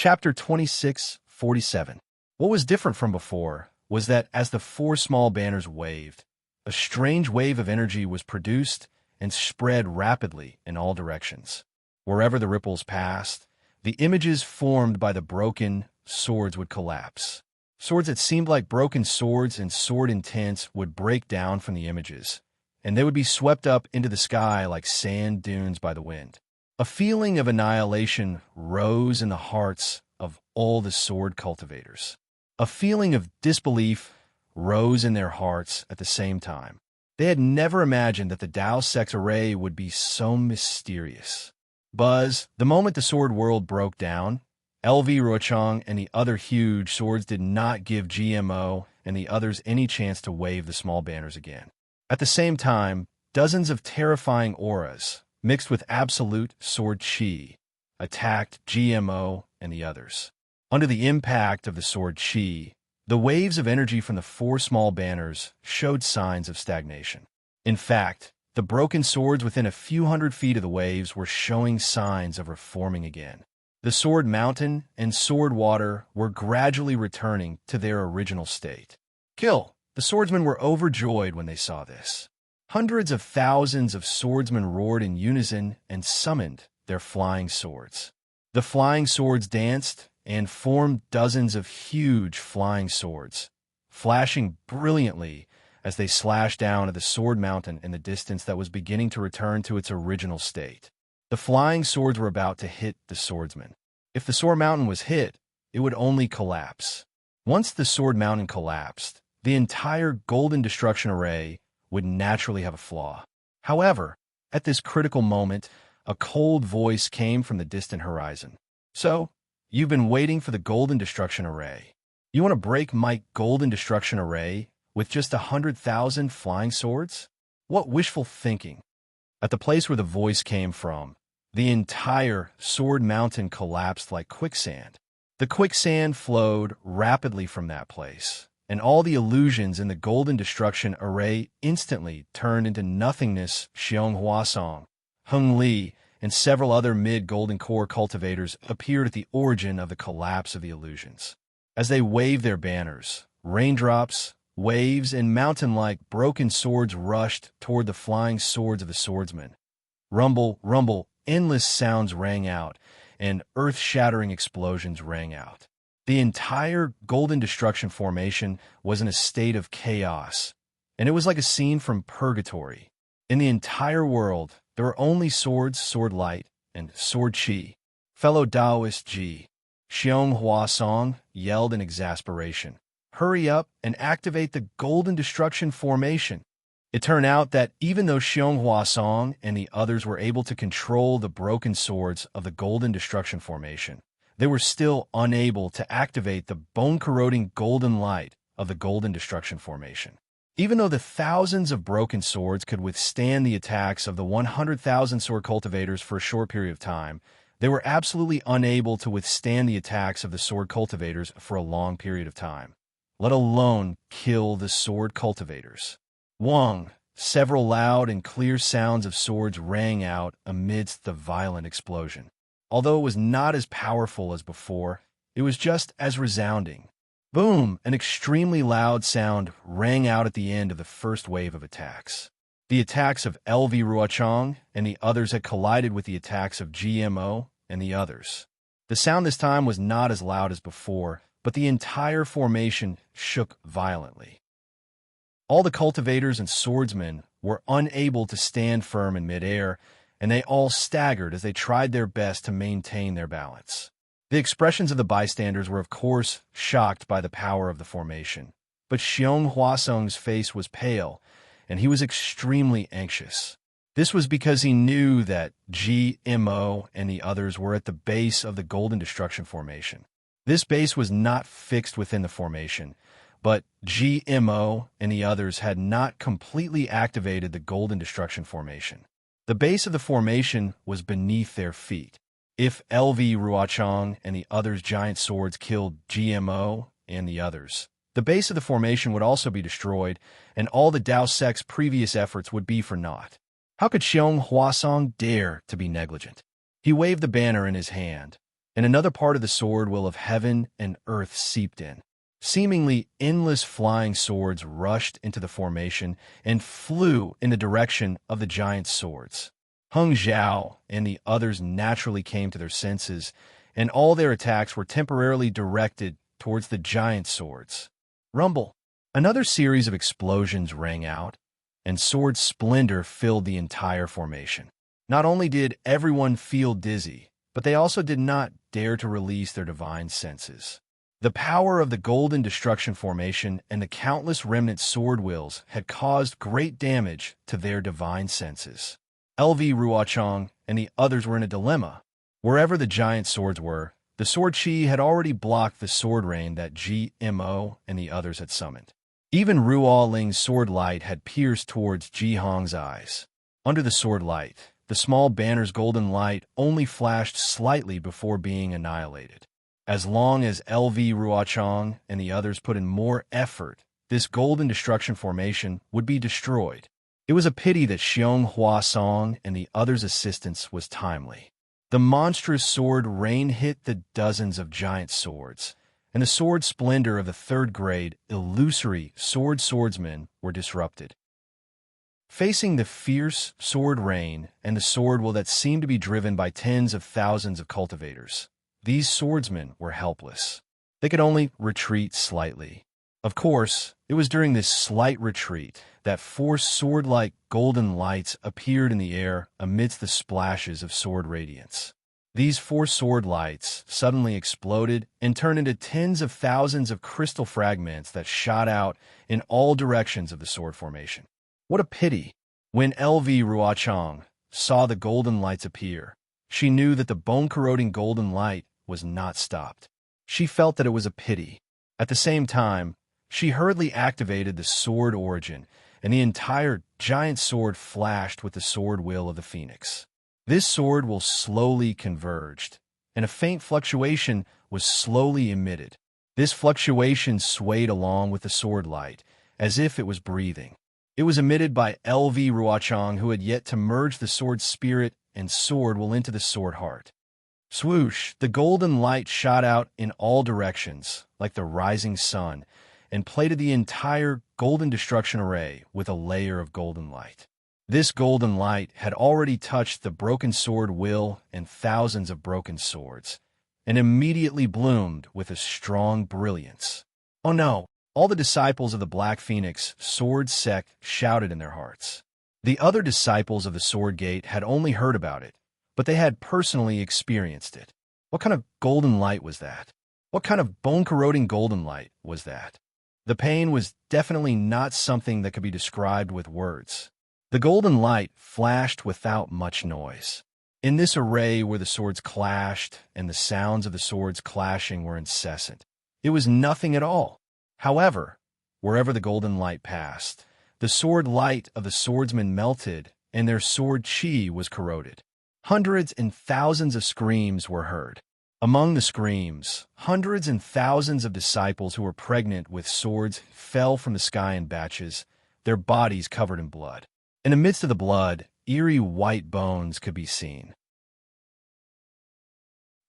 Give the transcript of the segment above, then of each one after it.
Chapter 26:47. What was different from before was that as the four small banners waved, a strange wave of energy was produced and spread rapidly in all directions. Wherever the ripples passed, the images formed by the broken swords would collapse. Swords that seemed like broken swords and sword intents would break down from the images, and they would be swept up into the sky like sand dunes by the wind. A feeling of annihilation rose in the hearts of all the sword cultivators. A feeling of disbelief rose in their hearts at the same time. They had never imagined that the Dao Sex array would be so mysterious. Buzz, the moment the sword world broke down, LV Ruochang and the other huge swords did not give GMO and the others any chance to wave the small banners again. At the same time, dozens of terrifying auras, mixed with absolute sword chi, attacked GMO and the others. Under the impact of the sword chi, the waves of energy from the four small banners showed signs of stagnation. In fact, the broken swords within a few hundred feet of the waves were showing signs of reforming again. The sword mountain and sword water were gradually returning to their original state. Kill! The swordsmen were overjoyed when they saw this. Hundreds of thousands of swordsmen roared in unison and summoned their flying swords. The flying swords danced and formed dozens of huge flying swords, flashing brilliantly as they slashed down at the sword mountain in the distance that was beginning to return to its original state. The flying swords were about to hit the swordsmen. If the sword mountain was hit, it would only collapse. Once the sword mountain collapsed, the entire golden destruction array would naturally have a flaw. However, at this critical moment, a cold voice came from the distant horizon. So, you've been waiting for the golden destruction array. You want to break my golden destruction array with just 100,000 flying swords? What wishful thinking. At the place where the voice came from, the entire sword mountain collapsed like quicksand. The quicksand flowed rapidly from that place, and all the illusions in the golden destruction array instantly turned into nothingness. Xiong Huasong, Heng Li, and several other mid-golden core cultivators appeared at the origin of the collapse of the illusions. As they waved their banners, raindrops, waves, and mountain-like broken swords rushed toward the flying swords of the swordsmen. Rumble, rumble, endless sounds rang out, and earth-shattering explosions rang out. The entire golden destruction formation was in a state of chaos, and it was like a scene from purgatory. In the entire world, there were only swords, sword light, and sword chi. Fellow Taoist Ji, Xiong Huasong yelled in exasperation. Hurry up and activate the golden destruction formation. It turned out that even though Xiong Huasong and the others were able to control the broken swords of the golden destruction formation, they were still unable to activate the bone-corroding golden light of the golden destruction formation. Even though the thousands of broken swords could withstand the attacks of the 100,000 sword cultivators for a short period of time, they were absolutely unable to withstand the attacks of the sword cultivators for a long period of time, let alone kill the sword cultivators. Wang, several loud and clear sounds of swords rang out amidst the violent explosion. Although it was not as powerful as before, it was just as resounding. Boom! An extremely loud sound rang out at the end of the first wave of attacks. The attacks of LV Ruochang and the others had collided with the attacks of GMO and the others. The sound this time was not as loud as before, but the entire formation shook violently. All the cultivators and swordsmen were unable to stand firm in midair, and they all staggered as they tried their best to maintain their balance. The expressions of the bystanders were of course shocked by the power of the formation, but Xiong Huasong's face was pale, and he was extremely anxious. This was because he knew that GMO and the others were at the base of the golden destruction formation. This base was not fixed within the formation, but GMO and the others had not completely activated the golden destruction formation. The base of the formation was beneath their feet. If LV Ruochang and the others' giant swords killed GMO and the others, the base of the formation would also be destroyed, and all the Dao Sect's previous efforts would be for naught. How could Xiong Huasong dare to be negligent? He waved the banner in his hand. and another part of the sword will of heaven and earth seeped in. Seemingly endless flying swords rushed into the formation and flew in the direction of the giant swords. Hung Zhao and the others naturally came to their senses, and all their attacks were temporarily directed towards the giant swords. Rumble! Another series of explosions rang out, and sword splendor filled the entire formation. Not only did everyone feel dizzy, but they also did not dare to release their divine senses. The power of the golden destruction formation and the countless remnant sword wills had caused great damage to their divine senses. LV Ruochang and the others were in a dilemma. Wherever the giant swords were, the sword chi had already blocked the sword rain that GMO and the others had summoned. Even Ruo Ling's sword light had pierced towards Ji Hong's eyes. Under the sword light, the small banner's golden light only flashed slightly before being annihilated. As long as LV Ruochang and the others put in more effort, this golden destruction formation would be destroyed. It was a pity that Xiong Hua Song and the others' assistance was timely. The monstrous sword rain hit the dozens of giant swords, and the sword splendor of the third-grade, illusory swordsmen were disrupted. Facing the fierce sword rain and the sword will that seemed to be driven by tens of thousands of cultivators, these swordsmen were helpless. They could only retreat slightly. Of course, it was during this slight retreat that four sword-like golden lights appeared in the air amidst the splashes of sword radiance. These four sword lights suddenly exploded and turned into tens of thousands of crystal fragments that shot out in all directions of the sword formation. What a pity! When LV Ruochang saw the golden lights appear, she knew that the bone-corroding golden light was not stopped. She felt that it was a pity. At the same time, she hurriedly activated the sword origin, and the entire giant sword flashed with the sword will of the phoenix. This sword will slowly converged, and a faint fluctuation was slowly emitted. This fluctuation swayed along with the sword light, as if it was breathing. It was emitted by LV Ruochang, who had yet to merge the sword spirit and sword will into the sword heart. Swoosh! The golden light shot out in all directions, like the rising sun, and plated the entire golden destruction array with a layer of golden light. This golden light had already touched the broken sword will and thousands of broken swords, and immediately bloomed with a strong brilliance. Oh no! All the disciples of the Black Phoenix sword sect shouted in their hearts. The other disciples of the Sword Gate had only heard about it, but they had personally experienced it. What kind of golden light was that? What kind of bone-corroding golden light was that? The pain was definitely not something that could be described with words. The golden light flashed without much noise. In this array where the swords clashed and the sounds of the swords clashing were incessant, it was nothing at all. However, wherever the golden light passed, the sword light of the swordsmen melted and their sword chi was corroded. Hundreds and thousands of screams were heard. Among the screams, hundreds and thousands of disciples who were pregnant with swords fell from the sky in batches, their bodies covered in blood. In the midst of the blood, eerie white bones could be seen.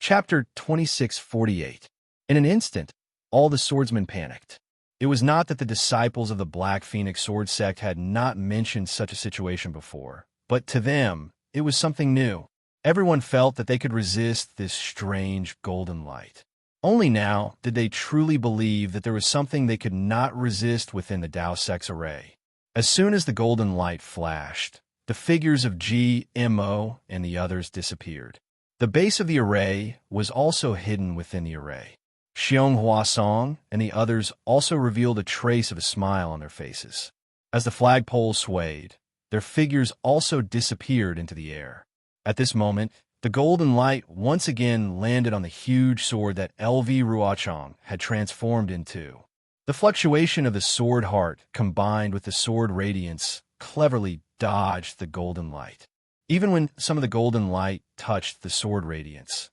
Chapter 2648. In an instant, all the swordsmen panicked. It was not that the disciples of the Black Phoenix sword sect had not mentioned such a situation before, but to them, it was something new. Everyone felt that they could resist this strange golden light. Only now did they truly believe that there was something they could not resist within the Tao sect's array. As soon as the golden light flashed, the figures of G, Mo, and the others disappeared. The base of the array was also hidden within the array. Xiong Hua Song and the others also revealed a trace of a smile on their faces. As the flagpole swayed, their figures also disappeared into the air. At this moment, the golden light once again landed on the huge sword that LV Ruochang had transformed into. The fluctuation of the sword heart combined with the sword radiance cleverly dodged the golden light. Even when some of the golden light touched the sword radiance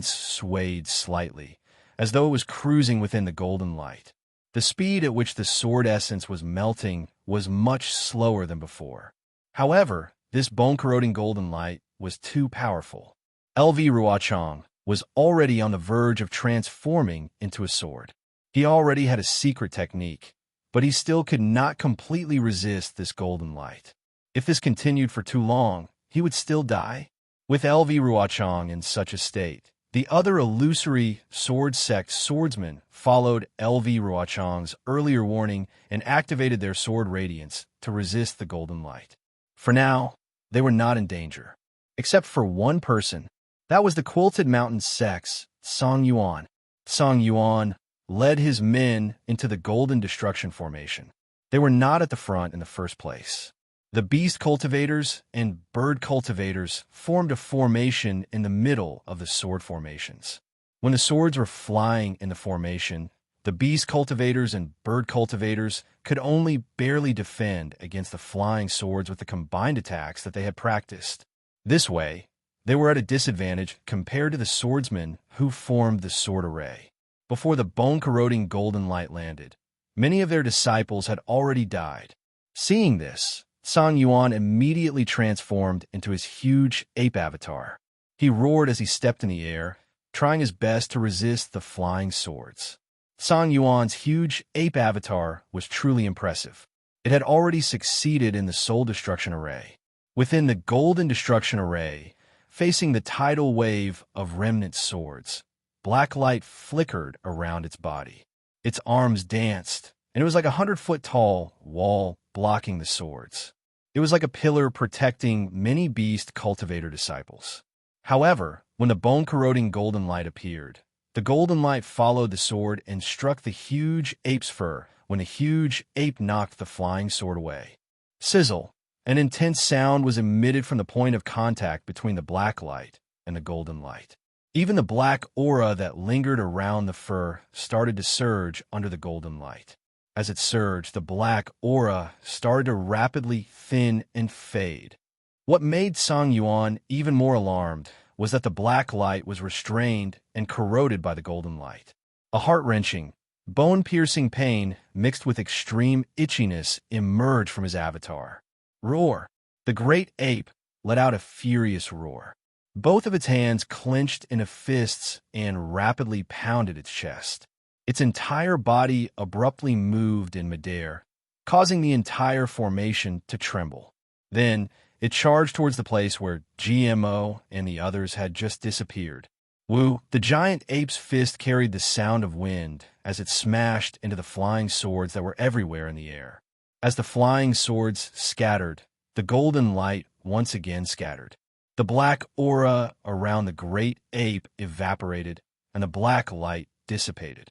swayed slightly, as though it was cruising within the golden light. The speed at which the sword essence was melting was much slower than before. However, this bone-corroding golden light was too powerful. LV Ruochang was already on the verge of transforming into a sword. He already had a secret technique, but he still could not completely resist this golden light. If this continued for too long, he would still die. With LV Ruochang in such a state, the other illusory sword sect swordsmen followed LV Ruochang's earlier warning and activated their sword radiance to resist the golden light. For now, they were not in danger. Except for one person. That was the Quilted Mountain sect's Song Yuan. Song Yuan led his men into the Golden Destruction Formation. They were not at the front in the first place. The beast cultivators and bird cultivators formed a formation in the middle of the sword formations. When the swords were flying in the formation, the beast cultivators and bird cultivators could only barely defend against the flying swords with the combined attacks that they had practiced. This way, they were at a disadvantage compared to the swordsmen who formed the sword array. Before the bone-corroding golden light landed, many of their disciples had already died. Seeing this, Song Yuan immediately transformed into his huge ape avatar. He roared as he stepped in the air, trying his best to resist the flying swords. Song Yuan's huge ape avatar was truly impressive. It had already succeeded in the Soul Destruction Array. Within the Golden Destruction Array, facing the tidal wave of remnant swords, black light flickered around its body. Its arms danced, and it was like 100-foot-tall wall blocking the swords. It was like a pillar protecting many beast cultivator disciples. However, when the bone-corroding golden light appeared, the golden light followed the sword and struck the huge ape's fur when the huge ape knocked the flying sword away. Sizzle! An intense sound was emitted from the point of contact between the black light and the golden light. Even the black aura that lingered around the fur started to surge under the golden light. As it surged, the black aura started to rapidly thin and fade. What made Song Yuan even more alarmed was that the black light was restrained and corroded by the golden light. A heart-wrenching, bone-piercing pain mixed with extreme itchiness emerged from his avatar. Roar! The great ape let out a furious roar. Both of its hands clenched into fists and rapidly pounded its chest. Its entire body abruptly moved in midair, causing the entire formation to tremble. Then, it charged towards the place where GMO and the others had just disappeared. Woo! The giant ape's fist carried the sound of wind as it smashed into the flying swords that were everywhere in the air. As the flying swords scattered, the golden light once again scattered. The black aura around the great ape evaporated, and the black light dissipated.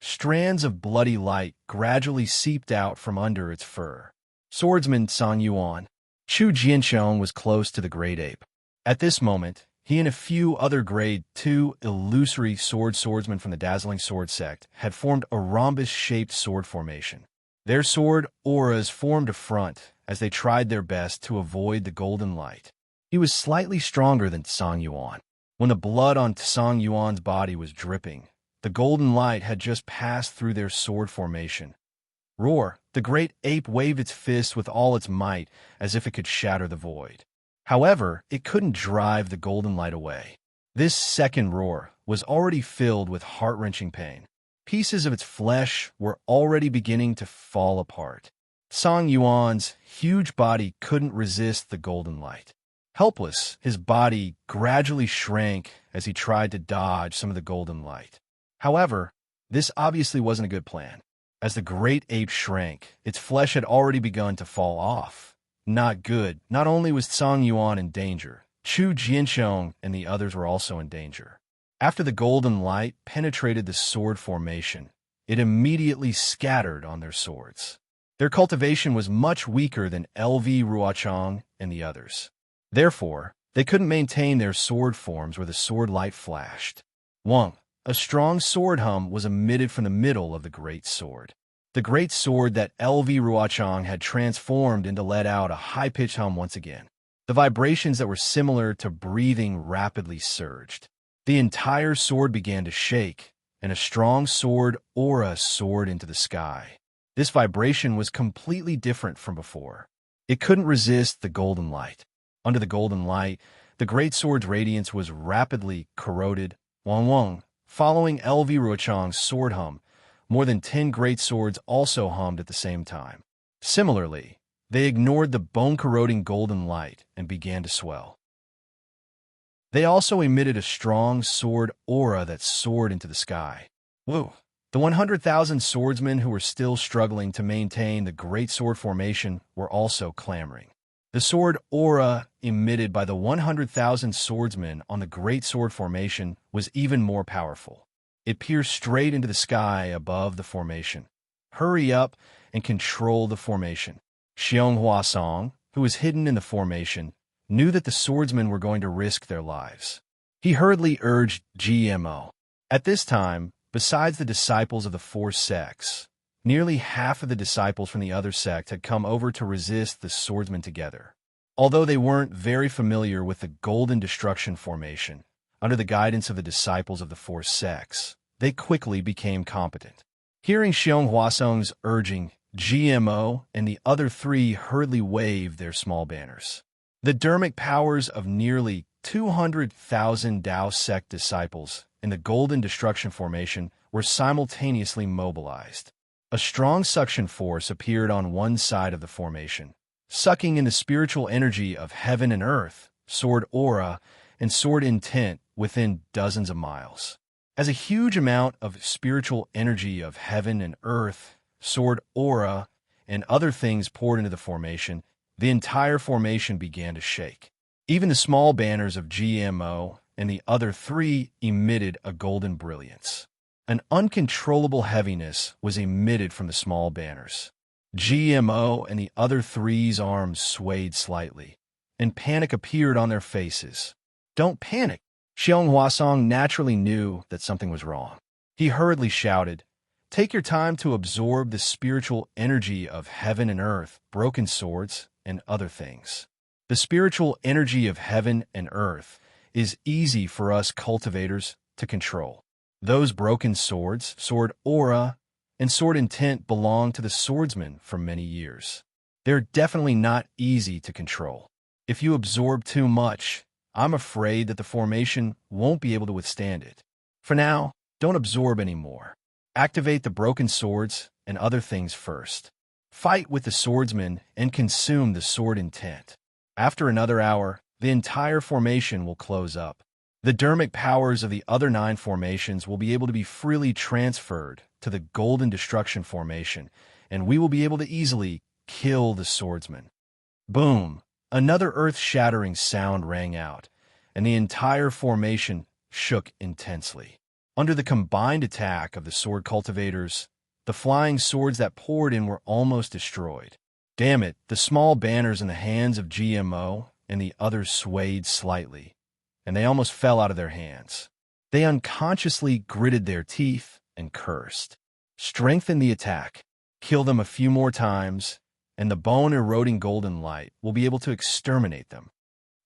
Strands of bloody light gradually seeped out from under its fur. Swordsman Song Yuan. Chu Jianxiong was close to the great ape. At this moment, he and a few other Grade 2 illusory swordsmen from the Dazzling Sword sect had formed a rhombus-shaped sword formation. Their sword auras formed a front as they tried their best to avoid the golden light. He was slightly stronger than Song Yuan. When the blood on Song Yuan's body was dripping, the golden light had just passed through their sword formation. Roar! The great ape waved its fist with all its might as if it could shatter the void. However, it couldn't drive the golden light away. This second roar was already filled with heart-wrenching pain. Pieces of its flesh were already beginning to fall apart. Song Yuan's huge body couldn't resist the golden light. Helpless, his body gradually shrank as he tried to dodge some of the golden light. However, this obviously wasn't a good plan. As the great ape shrank, its flesh had already begun to fall off. Not good. Not only was Song Yuan in danger, Chu Jianxiong and the others were also in danger. After the golden light penetrated the sword formation, it immediately scattered on their swords. Their cultivation was much weaker than LV Ruochang and the others. Therefore, they couldn't maintain their sword forms where the sword light flashed. Wong. A strong sword hum was emitted from the middle of the great sword. The great sword that LV Ruochang had transformed into let out a high-pitched hum once again. The vibrations that were similar to breathing rapidly surged. The entire sword began to shake, and a strong sword aura soared into the sky. This vibration was completely different from before. It couldn't resist the golden light. Under the golden light, The great sword's radiance was rapidly corroded. Wang Wang, following LV Ruochang's sword hum, more than 10 great swords also hummed at the same time. Similarly, they ignored the bone-corroding golden light and began to swell. They also emitted a strong sword aura that soared into the sky. Woo! The 100,000 swordsmen who were still struggling to maintain the great sword formation were also clamoring. The sword aura emitted by the 100,000 swordsmen on the great sword formation was even more powerful. It pierced straight into the sky above the formation. Hurry up and control the formation. Xiong Huasong, who was hidden in the formation, knew that the swordsmen were going to risk their lives. He hurriedly urged GMO. At this time, besides the disciples of the four sects, nearly half of the disciples from the other sect had come over to resist the swordsmen together. Although they weren't very familiar with the Golden Destruction formation, under the guidance of the disciples of the four sects, they quickly became competent. Hearing Xiong Huasong's urging, GMO and the other three hurriedly waved their small banners. The dermic powers of nearly 200,000 Dao sect disciples in the Golden Destruction formation were simultaneously mobilized. A strong suction force appeared on one side of the formation, sucking in the spiritual energy of heaven and earth, sword aura, and sword intent within dozens of miles. As a huge amount of spiritual energy of heaven and earth, sword aura, and other things poured into the formation, the entire formation began to shake. Even the small banners of GMO and the other three emitted a golden brilliance. An uncontrollable heaviness was emitted from the small banners. GMO and the other three's arms swayed slightly, and panic appeared on their faces. Don't panic. Xiong Huasong naturally knew that something was wrong. He hurriedly shouted, "Take your time to absorb the spiritual energy of heaven and earth, broken swords, and other things. The spiritual energy of heaven and earth is easy for us cultivators to control. Those broken swords, sword aura, and sword intent belong to the swordsmen for many years. They're definitely not easy to control. If you absorb too much, I'm afraid that the formation won't be able to withstand it. For now, don't absorb anymore. Activate the broken swords and other things first. Fight with the swordsmen and consume the sword intent. After another hour, the entire formation will close up. The dermic powers of the other 9 formations will be able to be freely transferred to the Golden Destruction formation, and we will be able to easily kill the swordsmen." Boom! Another earth-shattering sound rang out, and the entire formation shook intensely. Under the combined attack of the sword cultivators, the flying swords that poured in were almost destroyed. Damn it, the small banners in the hands of GMO and the others swayed slightly, and they almost fell out of their hands. They unconsciously gritted their teeth and cursed. Strengthen the attack. Kill them a few more times, and the bone-eroding golden light will be able to exterminate them.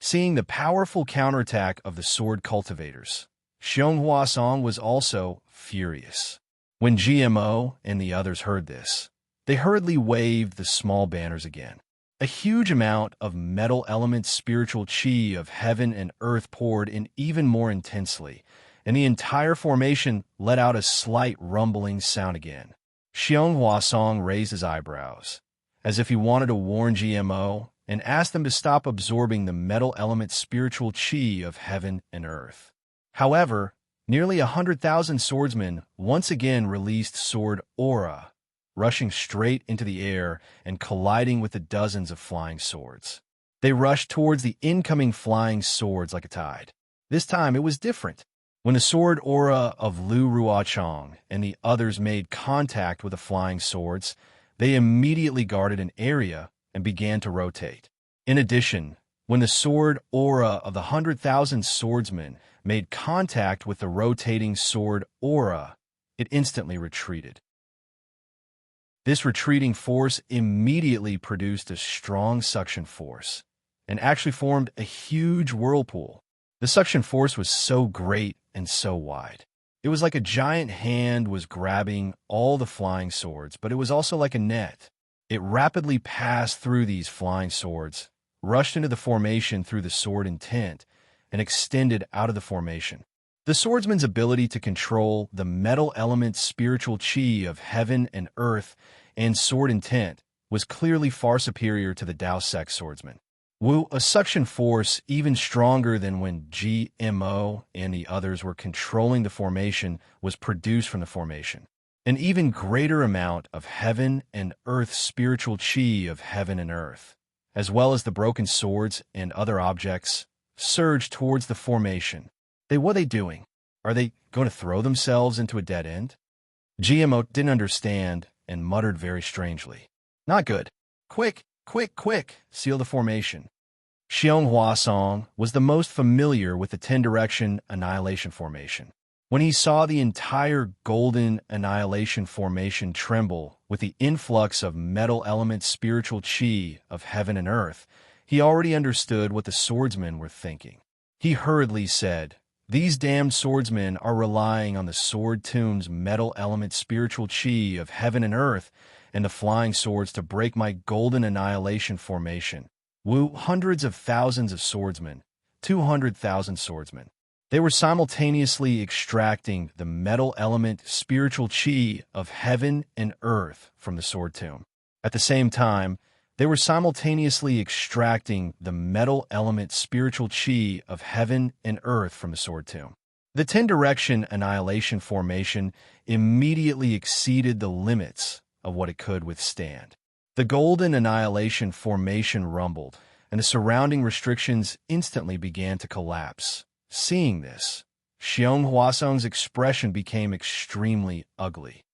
Seeing the powerful counterattack of the sword cultivators, Xiong Huasong was also furious. When GMO and the others heard this, they hurriedly waved the small banners again. A huge amount of metal element spiritual chi of heaven and earth poured in even more intensely, and the entire formation let out a slight rumbling sound again. Xiong Huasong raised his eyebrows, as if he wanted to warn GMO and asked them to stop absorbing the metal element spiritual chi of heaven and earth. However, nearly 100,000 swordsmen once again released sword aura, rushing straight into the air and colliding with the dozens of flying swords. They rushed towards the incoming flying swords like a tide. This time it was different. When the sword aura of Lu Ruochang and the others made contact with the flying swords, they immediately guarded an area and began to rotate. In addition, when the sword aura of the 100,000 swordsmen made contact with the rotating sword aura, it instantly retreated. This retreating force immediately produced a strong suction force and actually formed a huge whirlpool. The suction force was so great and so wide. It was like a giant hand was grabbing all the flying swords, but it was also like a net. It rapidly passed through these flying swords, rushed into the formation through the sword intent, and extended out of the formation. The swordsman's ability to control the metal element's spiritual chi of heaven and earth and sword intent was clearly far superior to the Dao sect swordsman. A suction force even stronger than when GMO and the others were controlling the formation was produced from the formation. An even greater amount of heaven and earth spiritual chi of heaven and earth, as well as the broken swords and other objects, surged towards the formation. What are they doing? Are they going to throw themselves into a dead end? GMO didn't understand and muttered very strangely. Not good. Quick, quick, quick, seal the formation. Xiong Huasong was the most familiar with the 10-direction annihilation formation. When he saw the entire golden annihilation formation tremble with the influx of metal element spiritual chi of heaven and earth, he already understood what the swordsmen were thinking. He hurriedly said, "These damned swordsmen are relying on the sword tomb's metal element spiritual chi of heaven and earth and the flying swords to break my golden annihilation formation." Hundreds of thousands of swordsmen, 200,000 swordsmen. They were simultaneously extracting the metal element spiritual chi of heaven and earth from the sword tomb. At the same time, they were simultaneously extracting the metal element spiritual chi of heaven and earth from the sword tomb. The 10-direction annihilation formation immediately exceeded the limits of what it could withstand. The golden annihilation formation rumbled, and the surrounding restrictions instantly began to collapse. Seeing this, Xiong Huasong's expression became extremely ugly.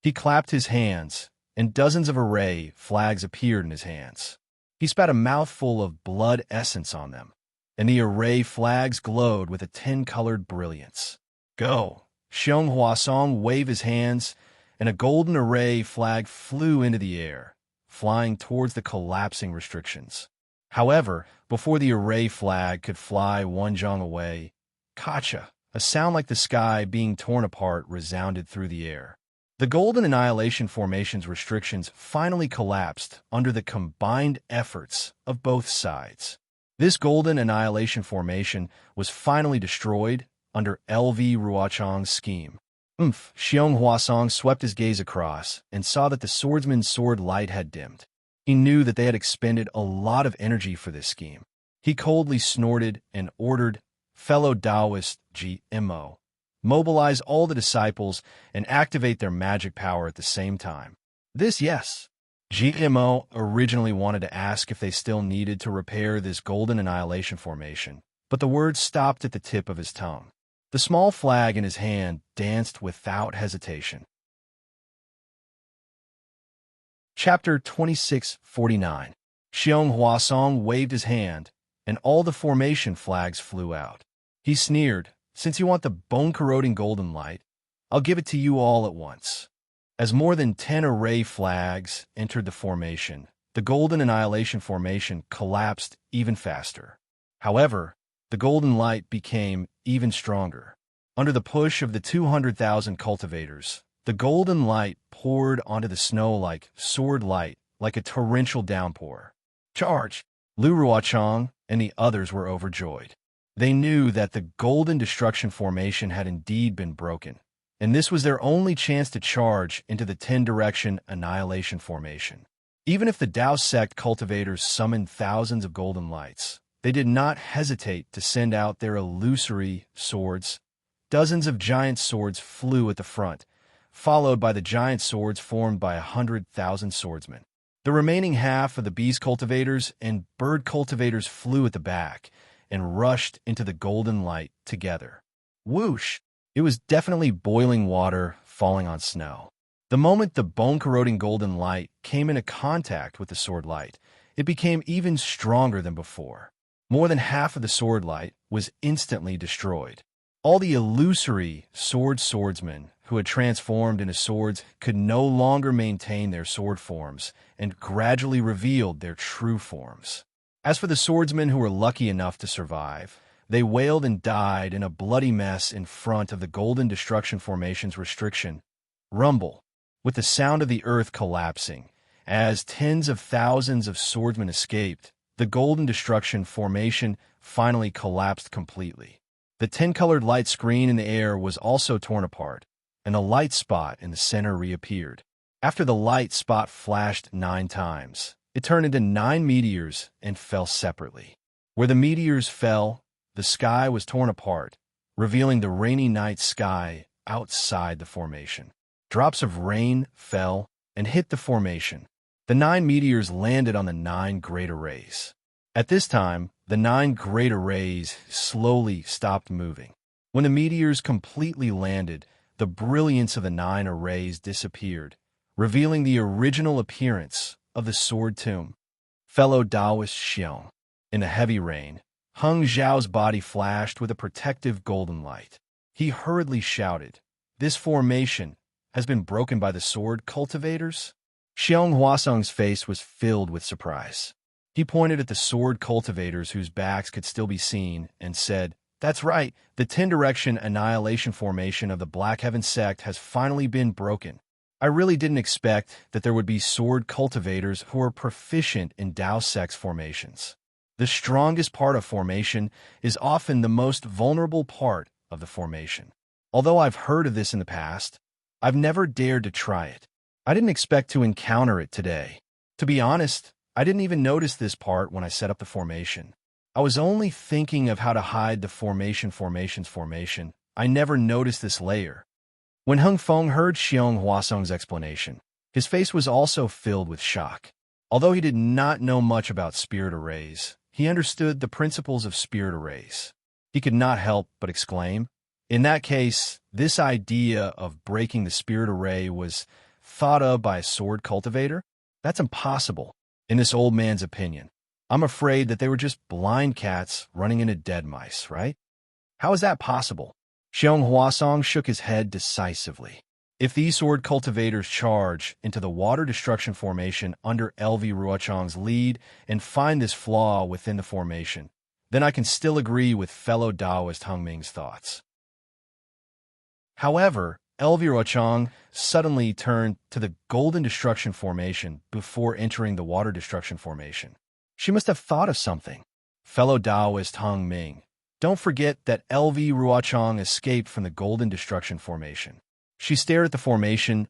He clapped his hands, and dozens of array flags appeared in his hands. He spat a mouthful of blood essence on them, and the array flags glowed with a 10-colored brilliance. Go! Xiong Huasong waved his hands, and a golden array flag flew into the air, flying towards the collapsing restrictions. However, before the array flag could fly one zhang away, Kacha, a sound like the sky being torn apart, resounded through the air. The golden annihilation formation's restrictions finally collapsed under the combined efforts of both sides. This golden annihilation formation was finally destroyed under LV Ruochang's scheme. Xiong Huasong swept his gaze across and saw that the swordsman's sword light had dimmed. He knew that they had expended a lot of energy for this scheme. He coldly snorted and ordered, "Fellow Taoist GMO, mobilize all the disciples and activate their magic power at the same time." Yes. GMO originally wanted to ask if they still needed to repair this golden annihilation formation, but the words stopped at the tip of his tongue. The small flag in his hand danced without hesitation. Chapter 2649. Xiong Huasong waved his hand, and all the formation flags flew out. He sneered, "Since you want the bone-corroding golden light, I'll give it to you all at once." As more than 10 array flags entered the formation, the golden annihilation formation collapsed even faster. However, the golden light became even stronger. Under the push of the 200,000 cultivators, the golden light poured onto the snow like sword light, like a torrential downpour. Charge! Lu Ruochang and the others were overjoyed. They knew that the golden destruction formation had indeed been broken, and this was their only chance to charge into the 10-direction annihilation formation. Even if the Dao sect cultivators summoned thousands of golden lights, they did not hesitate to send out their illusory swords. Dozens of giant swords flew at the front, followed by the giant swords formed by 100,000 swordsmen. The remaining half of the beast cultivators and bird cultivators flew at the back and rushed into the golden light together. Whoosh! It was definitely boiling water falling on snow. The moment the bone-corroding golden light came into contact with the sword light, it became even stronger than before. More than half of the sword light was instantly destroyed. All the illusory swordsmen who had transformed into swords could no longer maintain their sword forms and gradually revealed their true forms. As for the swordsmen who were lucky enough to survive, they wailed and died in a bloody mess in front of the golden destruction formation's restriction. Rumble, with the sound of the earth collapsing. As tens of thousands of swordsmen escaped, the Golden Destruction formation finally collapsed completely. The 10-colored light screen in the air was also torn apart, and a light spot in the center reappeared. After the light spot flashed 9 times, it turned into 9 meteors and fell separately. Where the meteors fell, the sky was torn apart, revealing the rainy night sky outside the formation. Drops of rain fell and hit the formation. The 9 meteors landed on the 9 great arrays. At this time, the 9 great arrays slowly stopped moving. When the meteors completely landed, the brilliance of the 9 arrays disappeared, revealing the original appearance of the Sword Tomb. Fellow Taoist Xiong. In the heavy rain, Heng Zhao's body flashed with a protective golden light. He hurriedly shouted, "This formation has been broken by the sword cultivators?" Xiong Huasong's face was filled with surprise. He pointed at the sword cultivators whose backs could still be seen and said, "That's right, the 10-direction annihilation formation of the Black Heaven sect has finally been broken. I really didn't expect that there would be sword cultivators who are proficient in Dao sect's formations. The strongest part of formation is often the most vulnerable part of the formation. Although I've heard of this in the past, I've never dared to try it. I didn't expect to encounter it today. To be honest, I didn't even notice this part when I set up the formation. I was only thinking of how to hide the formation's formation. I never noticed this layer." When Heng Feng heard Xiong Huasong's explanation, his face was also filled with shock. Although he did not know much about spirit arrays, he understood the principles of spirit arrays. He could not help but exclaim, "In that case, this idea of breaking the spirit array was thought of by a sword cultivator? That's impossible, in this old man's opinion. I'm afraid that they were just blind cats running into dead mice, right? How is that possible?" Xiong Huasong shook his head decisively. "If these sword cultivators charge into the water destruction formation under LV Ruochang's lead and find this flaw within the formation, then I can still agree with fellow Taoist Heng Ming's thoughts." However, LV Ruochang suddenly turned to the Golden Destruction formation before entering the water destruction formation. She must have thought of something. Fellow Taoist Heng Ming, don't forget that LV Ruochang escaped from the Golden Destruction formation. She stared at the formation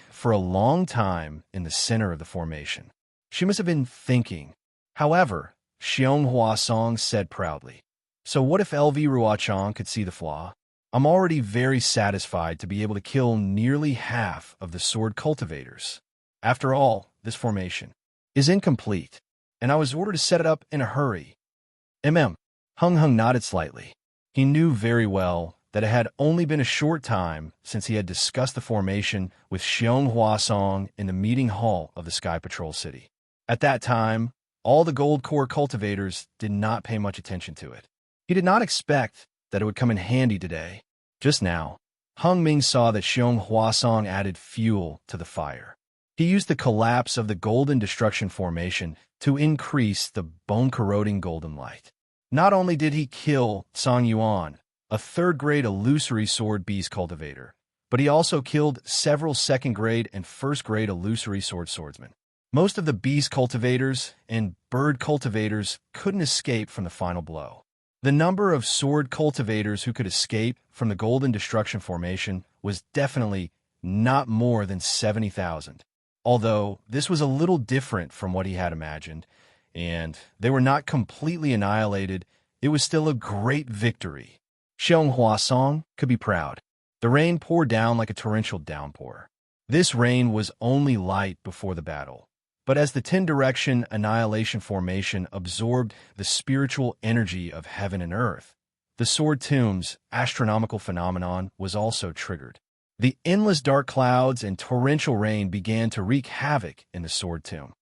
for a long time in the center of the formation. She must have been thinking. However, Xiong Huasong said proudly, "So what if LV Ruochang could see the flaw? I'm already very satisfied to be able to kill nearly half of the sword cultivators. After all, this formation is incomplete, and I was ordered to set it up in a hurry." Heng nodded slightly. He knew very well that it had only been a short time since he had discussed the formation with Xiong Huasong in the meeting hall of the Sky Patrol City. At that time, all the gold core cultivators did not pay much attention to it. He did not expect that it would come in handy today. Just now, Heng Ming saw that Xiong Huasong added fuel to the fire. He used the collapse of the Golden Destruction formation to increase the bone-corroding golden light. Not only did he kill Song Yuan, a third-grade illusory sword beast cultivator, but he also killed several second-grade and first-grade illusory swordsmen. Most of the beast cultivators and bird cultivators couldn't escape from the final blow. The number of sword cultivators who could escape from the Golden Destruction formation was definitely not more than 70,000. Although this was a little different from what he had imagined, and they were not completely annihilated, it was still a great victory. Xiong Huasong could be proud. The rain poured down like a torrential downpour. This rain was only light before the battle, but as the 10-direction annihilation formation absorbed the spiritual energy of heaven and earth, the Sword Tomb's astronomical phenomenon was also triggered. The endless dark clouds and torrential rain began to wreak havoc in the Sword Tomb.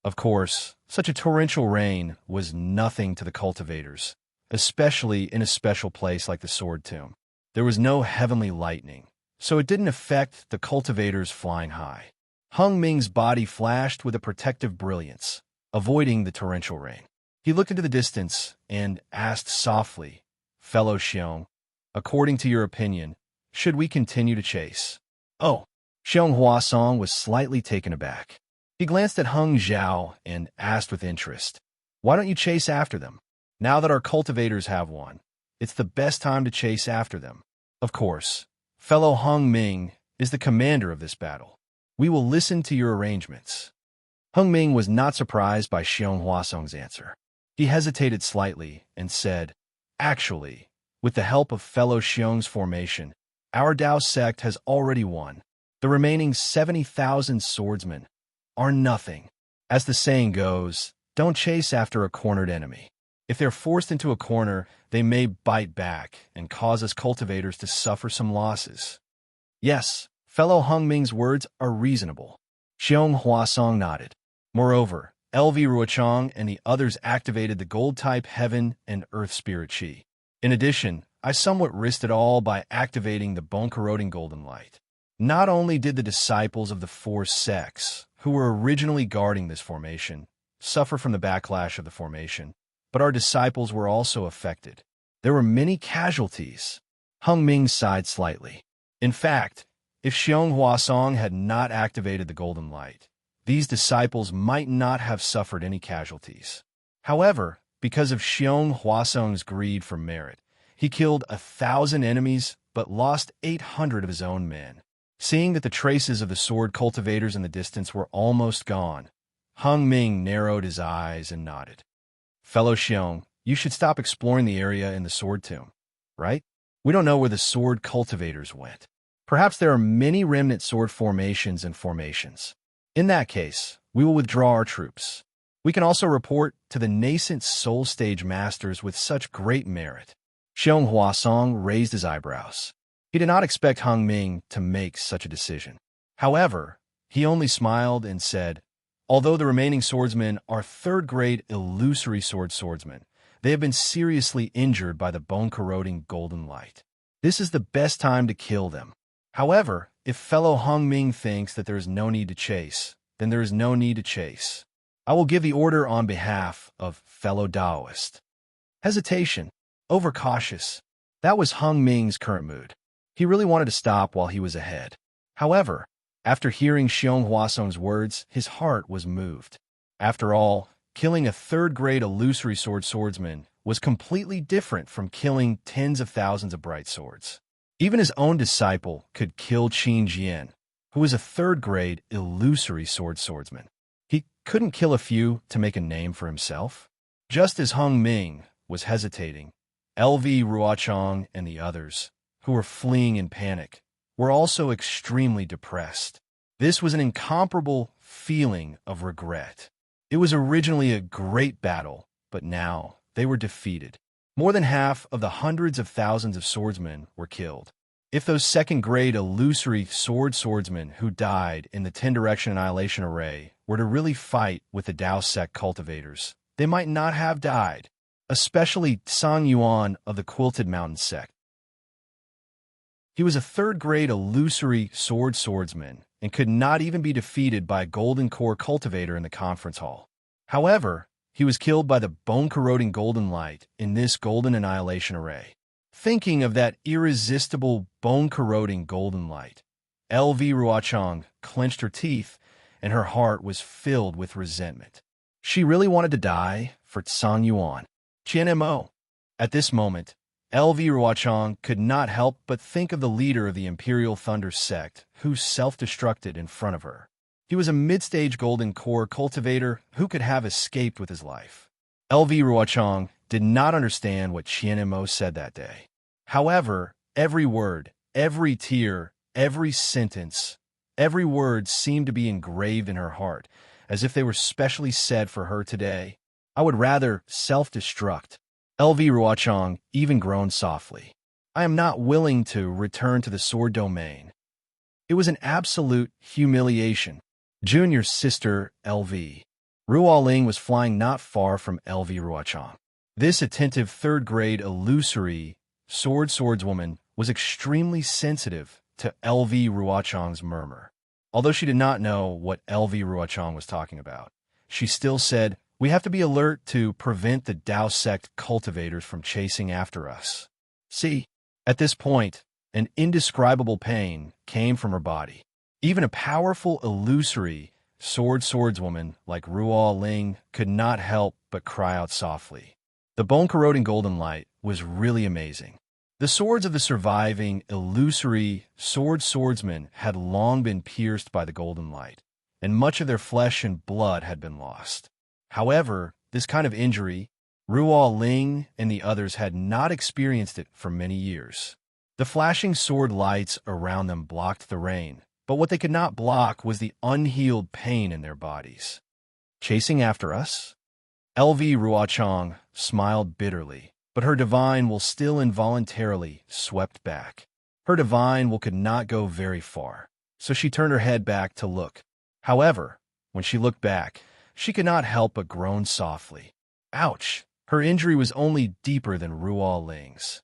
Of course, such a torrential rain was nothing to the cultivators, especially in a special place like the Sword Tomb. There was no heavenly lightning, so it didn't affect the cultivators flying high. Heng Ming's body flashed with a protective brilliance, avoiding the torrential rain. He looked into the distance and asked softly, "Fellow Xiong, according to your opinion, should we continue to chase?" "Oh." Xiong Huasong was slightly taken aback. He glanced at Hung Zhao and asked with interest, "Why don't you chase after them? Now that our cultivators have one, it's the best time to chase after them. Of course, fellow Hung Ming is the commander of this battle. We will listen to your arrangements." Hung Ming was not surprised by Xiong Huasong's answer. He hesitated slightly and said, "Actually, with the help of fellow Xiong's formation, our Dao sect has already won. The remaining 70,000 swordsmen are nothing. As the saying goes, don't chase after a cornered enemy. If they're forced into a corner, they may bite back and cause us cultivators to suffer some losses." "Yes, fellow Hung Ming's words are reasonable." Xiong Huasong nodded. Moreover, LV Ruochang and the others activated the gold-type heaven and earth spirit chi. In addition, I somewhat risked it all by activating the bone-corroding golden light. Not only did the disciples of the four sects, who were originally guarding this formation, suffer from the backlash of the formation, but our disciples were also affected. There were many casualties. Hung Ming sighed slightly. In fact, if Xiong Huasong had not activated the golden light, these disciples might not have suffered any casualties. However, because of Xiong Huasong's greed for merit, he killed 1,000 enemies but lost 800 of his own men. Seeing that the traces of the sword cultivators in the distance were almost gone, Hung Ming narrowed his eyes and nodded. "Fellow Xiong, you should stop exploring the area in the sword tomb, right? We don't know where the sword cultivators went. Perhaps there are many remnant sword formations and formations. In that case, we will withdraw our troops. We can also report to the nascent soul stage masters with such great merit." Xiong Huasong raised his eyebrows. He did not expect Hung Ming to make such a decision. However, he only smiled and said, "Although the remaining swordsmen are third-grade illusory swordsmen, they have been seriously injured by the bone-corroding golden light. This is the best time to kill them. However, if fellow Hung Ming thinks that there is no need to chase, then there is no need to chase. I will give the order on behalf of fellow Daoist." Hesitation. Overcautious. That was Hung Ming's current mood. He really wanted to stop while he was ahead. However, after hearing Xiong Huasong's words, his heart was moved. After all, killing a third-grade illusory swordsman was completely different from killing tens of thousands of bright swords. Even his own disciple could kill Qin Jian, who was a third-grade illusory swordsman. He couldn't kill a few to make a name for himself. Just as Hung Ming was hesitating, LV Ruochang and the others, who were fleeing in panic, were also extremely depressed. This was an incomparable feeling of regret. It was originally a great battle, but now they were defeated. More than half of the hundreds of thousands of swordsmen were killed. If those second-grade illusory swordsmen who died in the 10-direction annihilation array were to really fight with the Dao sect cultivators, they might not have died, especially Sang Yuan of the Quilted Mountain sect. He was a third-grade illusory swordsman and could not even be defeated by a golden core cultivator in the conference hall. However, he was killed by the bone-corroding golden light in this golden annihilation array. Thinking of that irresistible bone-corroding golden light, LV Ruochang clenched her teeth and her heart was filled with resentment. She really wanted to die for Sang Yuan. Qianmo. At this moment, LV Ruochang could not help but think of the leader of the Imperial Thunder sect who self-destructed in front of her. He was a mid-stage golden core cultivator who could have escaped with his life. LV Ruochang did not understand what Qianmo said that day. However, every word, every tear, every sentence, every word seemed to be engraved in her heart, as if they were specially said for her today. "I would rather self-destruct." LV Ruochang even groaned softly. "I am not willing to return to the sword domain." It was an absolute humiliation. Junior sister LV Ruoling was flying not far from LV Ruochang. This attentive third-grade illusory swordswoman was extremely sensitive to LV Ruochang's murmur. Although she did not know what LV Ruochang was talking about, she still said, "We have to be alert to prevent the Dao sect cultivators from chasing after us." See, at this point, an indescribable pain came from her body. Even a powerful illusory swordswoman like Ruo Ling could not help but cry out softly. The bone-corroding golden light was really amazing. The swords of the surviving, illusory swordsmen had long been pierced by the golden light, and much of their flesh and blood had been lost. However, this kind of injury, Ruo Ling and the others had not experienced it for many years. The flashing sword lights around them blocked the rain, but what they could not block was the unhealed pain in their bodies. Chasing after us? LV Ruochang smiled bitterly, but her divine will still involuntarily swept back. Her divine will could not go very far, so she turned her head back to look. However, when she looked back, she could not help but groan softly. Ouch! Her injury was only deeper than Ruo Ling's.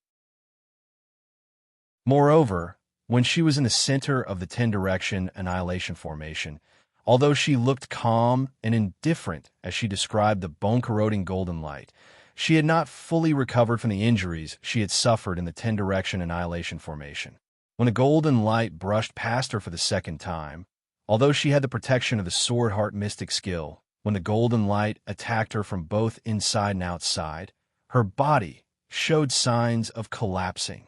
Moreover, when she was in the center of the 10-direction annihilation formation, although she looked calm and indifferent as she described the bone-corroding golden light, she had not fully recovered from the injuries she had suffered in the 10-direction annihilation formation. When the golden light brushed past her for the second time, although she had the protection of the Sword Heart mystic skill, when the golden light attacked her from both inside and outside, her body showed signs of collapsing.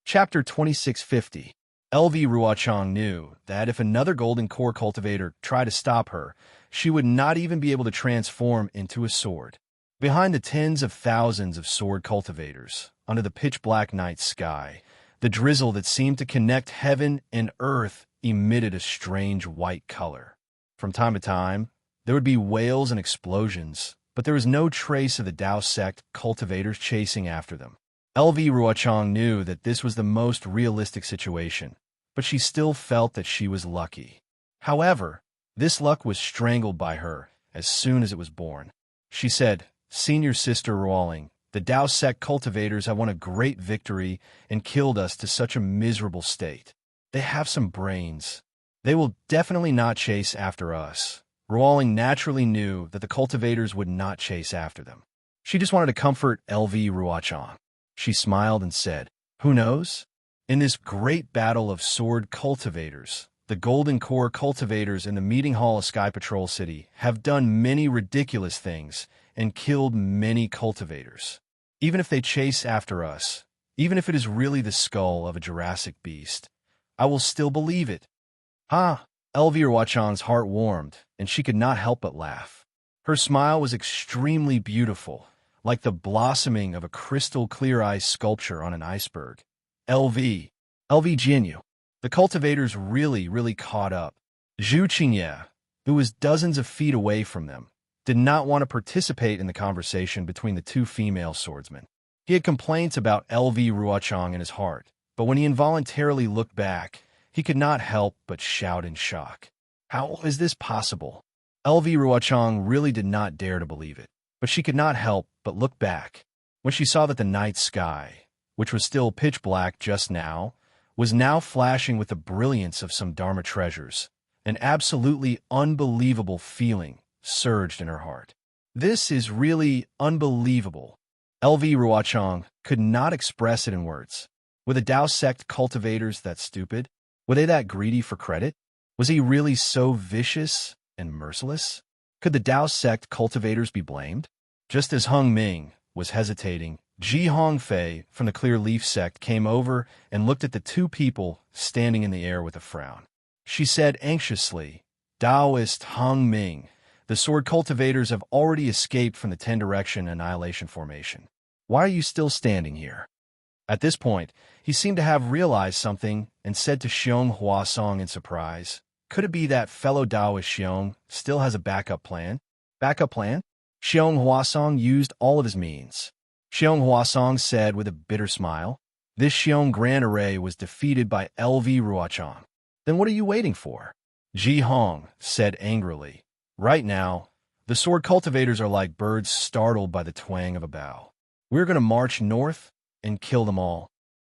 Chapter 2650. LV Ruochang knew that if another golden core cultivator tried to stop her, she would not even be able to transform into a sword. Behind the tens of thousands of sword cultivators, under the pitch-black night sky, the drizzle that seemed to connect heaven and earth emitted a strange white color. From time to time, there would be wails and explosions, but there was no trace of the Dao sect cultivators chasing after them. LV Ruochang knew that this was the most realistic situation, but she still felt that she was lucky. However, this luck was strangled by her as soon as it was born. She said, "Senior Sister Ruoling, the Dao sect cultivators have won a great victory and killed us to such a miserable state. They have some brains. They will definitely not chase after us." Ruoling naturally knew that the cultivators would not chase after them. She just wanted to comfort LV Ruochang. She smiled and said, "Who knows? In this great battle of sword cultivators, the Golden Core cultivators in the meeting hall of Sky Patrol City have done many ridiculous things and killed many cultivators. Even if they chase after us, even if it is really the skull of a Jurassic beast, I will still believe it." Ha! LV Ruochang's heart warmed, and she could not help but laugh. Her smile was extremely beautiful, like the blossoming of a crystal-clear ice sculpture on an iceberg. LV Jinyu. The cultivators really caught up. Zhu Qingye, who was dozens of feet away from them, did not want to participate in the conversation between the two female swordsmen. He had complaints about LV Ruochang in his heart, but when he involuntarily looked back, he could not help but shout in shock. How is this possible? LV Ruochang really did not dare to believe it, but she could not help but look back when she saw that the night sky, which was still pitch black just now, was now flashing with the brilliance of some Dharma treasures. An absolutely unbelievable feeling surged in her heart. This is really unbelievable. LV Ruochang could not express it in words. Were the Dao sect cultivators that stupid? Were they that greedy for credit? Was he really so vicious and merciless? Could the Dao sect cultivators be blamed? Just as Hung Ming was hesitating, Ji Hongfei from the Clear Leaf sect came over and looked at the two people standing in the air with a frown. She said anxiously, "Daoist Hung Ming, the sword cultivators have already escaped from the 10-direction annihilation formation. Why are you still standing here?" At this point, he seemed to have realized something and said to Xiong Huasong in surprise, "Could it be that fellow Daoist Xiong still has a backup plan?" "Backup plan?" Xiong Huasong used all of his means. Xiong Huasong said with a bitter smile, "This Xiong Grand Array was defeated by LV Ruochang. Then what are you waiting for?" Ji Hong said angrily, "Right now, the sword cultivators are like birds startled by the twang of a bow. We're going to march north and kill them all.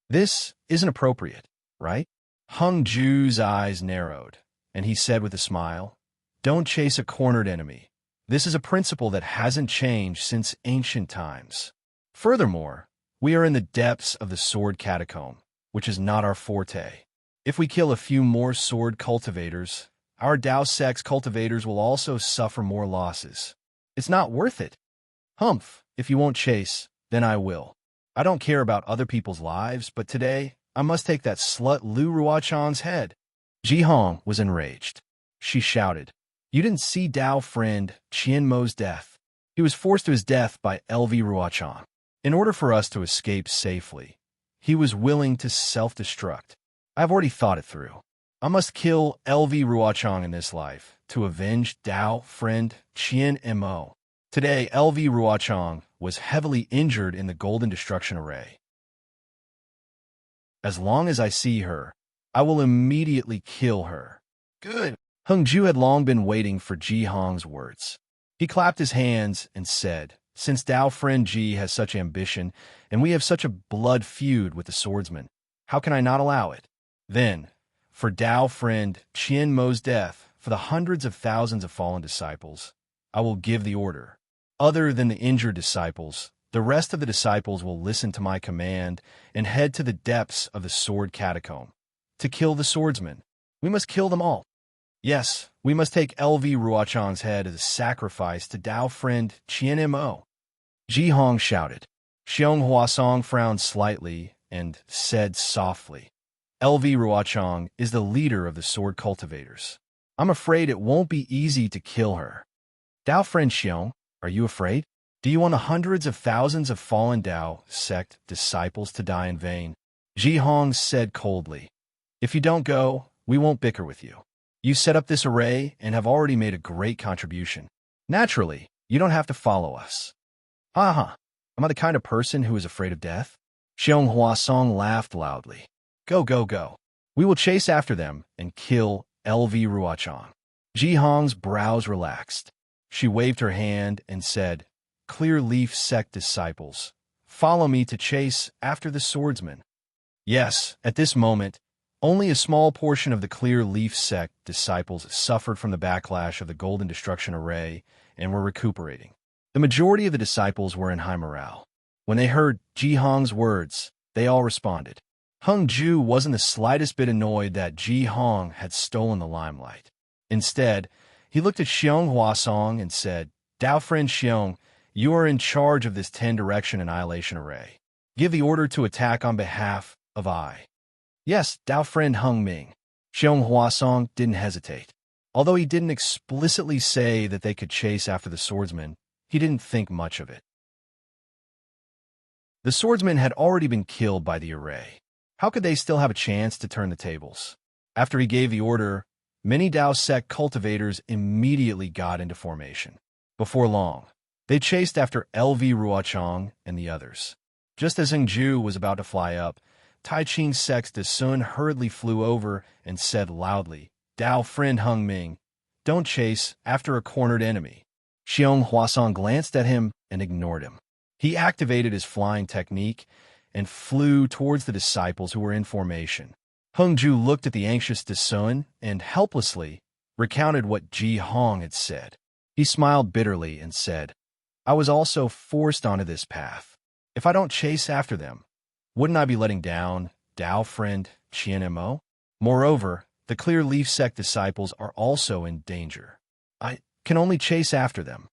This isn't appropriate, right?" Hung Ju's eyes narrowed, and he said with a smile, "Don't chase a cornered enemy. This is a principle that hasn't changed since ancient times. Furthermore, we are in the depths of the sword catacomb, which is not our forte. If we kill a few more sword cultivators, our Dao sect's cultivators will also suffer more losses. It's not worth it. Humph, if you won't chase, then I will. I don't care about other people's lives, but today, I must take that slut Lu Ruochan's head. Ji Hong was enraged. She shouted, "You didn't see Dao friend Qian Mo's death. He was forced to his death by LV Ruochan. In order for us to escape safely, he was willing to self-destruct. I've already thought it through. I must kill LV Ruochang in this life to avenge Dao friend Qian Mo. Today, LV Ruochang was heavily injured in the Golden Destruction Array. As long as I see her, I will immediately kill her." Good. Hung Ju had long been waiting for Ji Hong's words. He clapped his hands and said, "Since Dao friend Ji has such ambition, and we have such a blood feud with the swordsman, how can I not allow it? Then, for Dao friend Qian Mo's death, for the hundreds of thousands of fallen disciples, I will give the order. Other than the injured disciples, the rest of the disciples will listen to my command and head to the depths of the sword catacomb. To kill the swordsman, we must kill them all. Yes, we must take LV Ruochang's head as a sacrifice to Dao friend Qian Mo." Ji Hong shouted. Xiong Huasong frowned slightly and said softly, "LV Ruochang is the leader of the sword cultivators. I'm afraid it won't be easy to kill her. Dao friend Xiong, are you afraid? Do you want the hundreds of thousands of fallen Dao sect disciples to die in vain?" Ji Hong said coldly, "If you don't go, we won't bicker with you. You set up this array and have already made a great contribution. Naturally, you don't have to follow us." "Am I the kind of person who is afraid of death?" Xiong Huasong laughed loudly. Go, go, go. We will chase after them and kill LV Ruochang." Ji Hong's brows relaxed. She waved her hand and said, "Clear Leaf sect disciples, follow me to chase after the swordsman." Yes, at this moment, only a small portion of the Clear Leaf sect disciples suffered from the backlash of the Golden Destruction Array and were recuperating. The majority of the disciples were in high morale. When they heard Ji Hong's words, they all responded. Hung Ju wasn't the slightest bit annoyed that Ji Hong had stolen the limelight. Instead, he looked at Xiong Huasong and said, "Dao friend Xiong, you are in charge of this 10-direction annihilation array. Give the order to attack on behalf of I." "Yes, Dao friend Hung Ming." Xiong Huasong didn't hesitate. Although he didn't explicitly say that they could chase after the swordsman, he didn't think much of it. The swordsman had already been killed by the array. How could they still have a chance to turn the tables? After he gave the order, many Dao sect cultivators immediately got into formation. Before long, they chased after LV Ruochang and the others. Just as Ju was about to fly up, Tai Ching sect's De Sun hurriedly flew over and said loudly, "Dao friend Hung Ming, don't chase after a cornered enemy." Xiong Huasong glanced at him and ignored him. He activated his flying technique and flew towards the disciples who were in formation. Hung Ju looked at the anxious De Sun and helplessly recounted what Ji Hong had said. He smiled bitterly and said, "I was also forced onto this path. If I don't chase after them, wouldn't I be letting down Dao friend Qian Mo? Moreover, the Clear Leaf sect disciples are also in danger. I can only chase after them.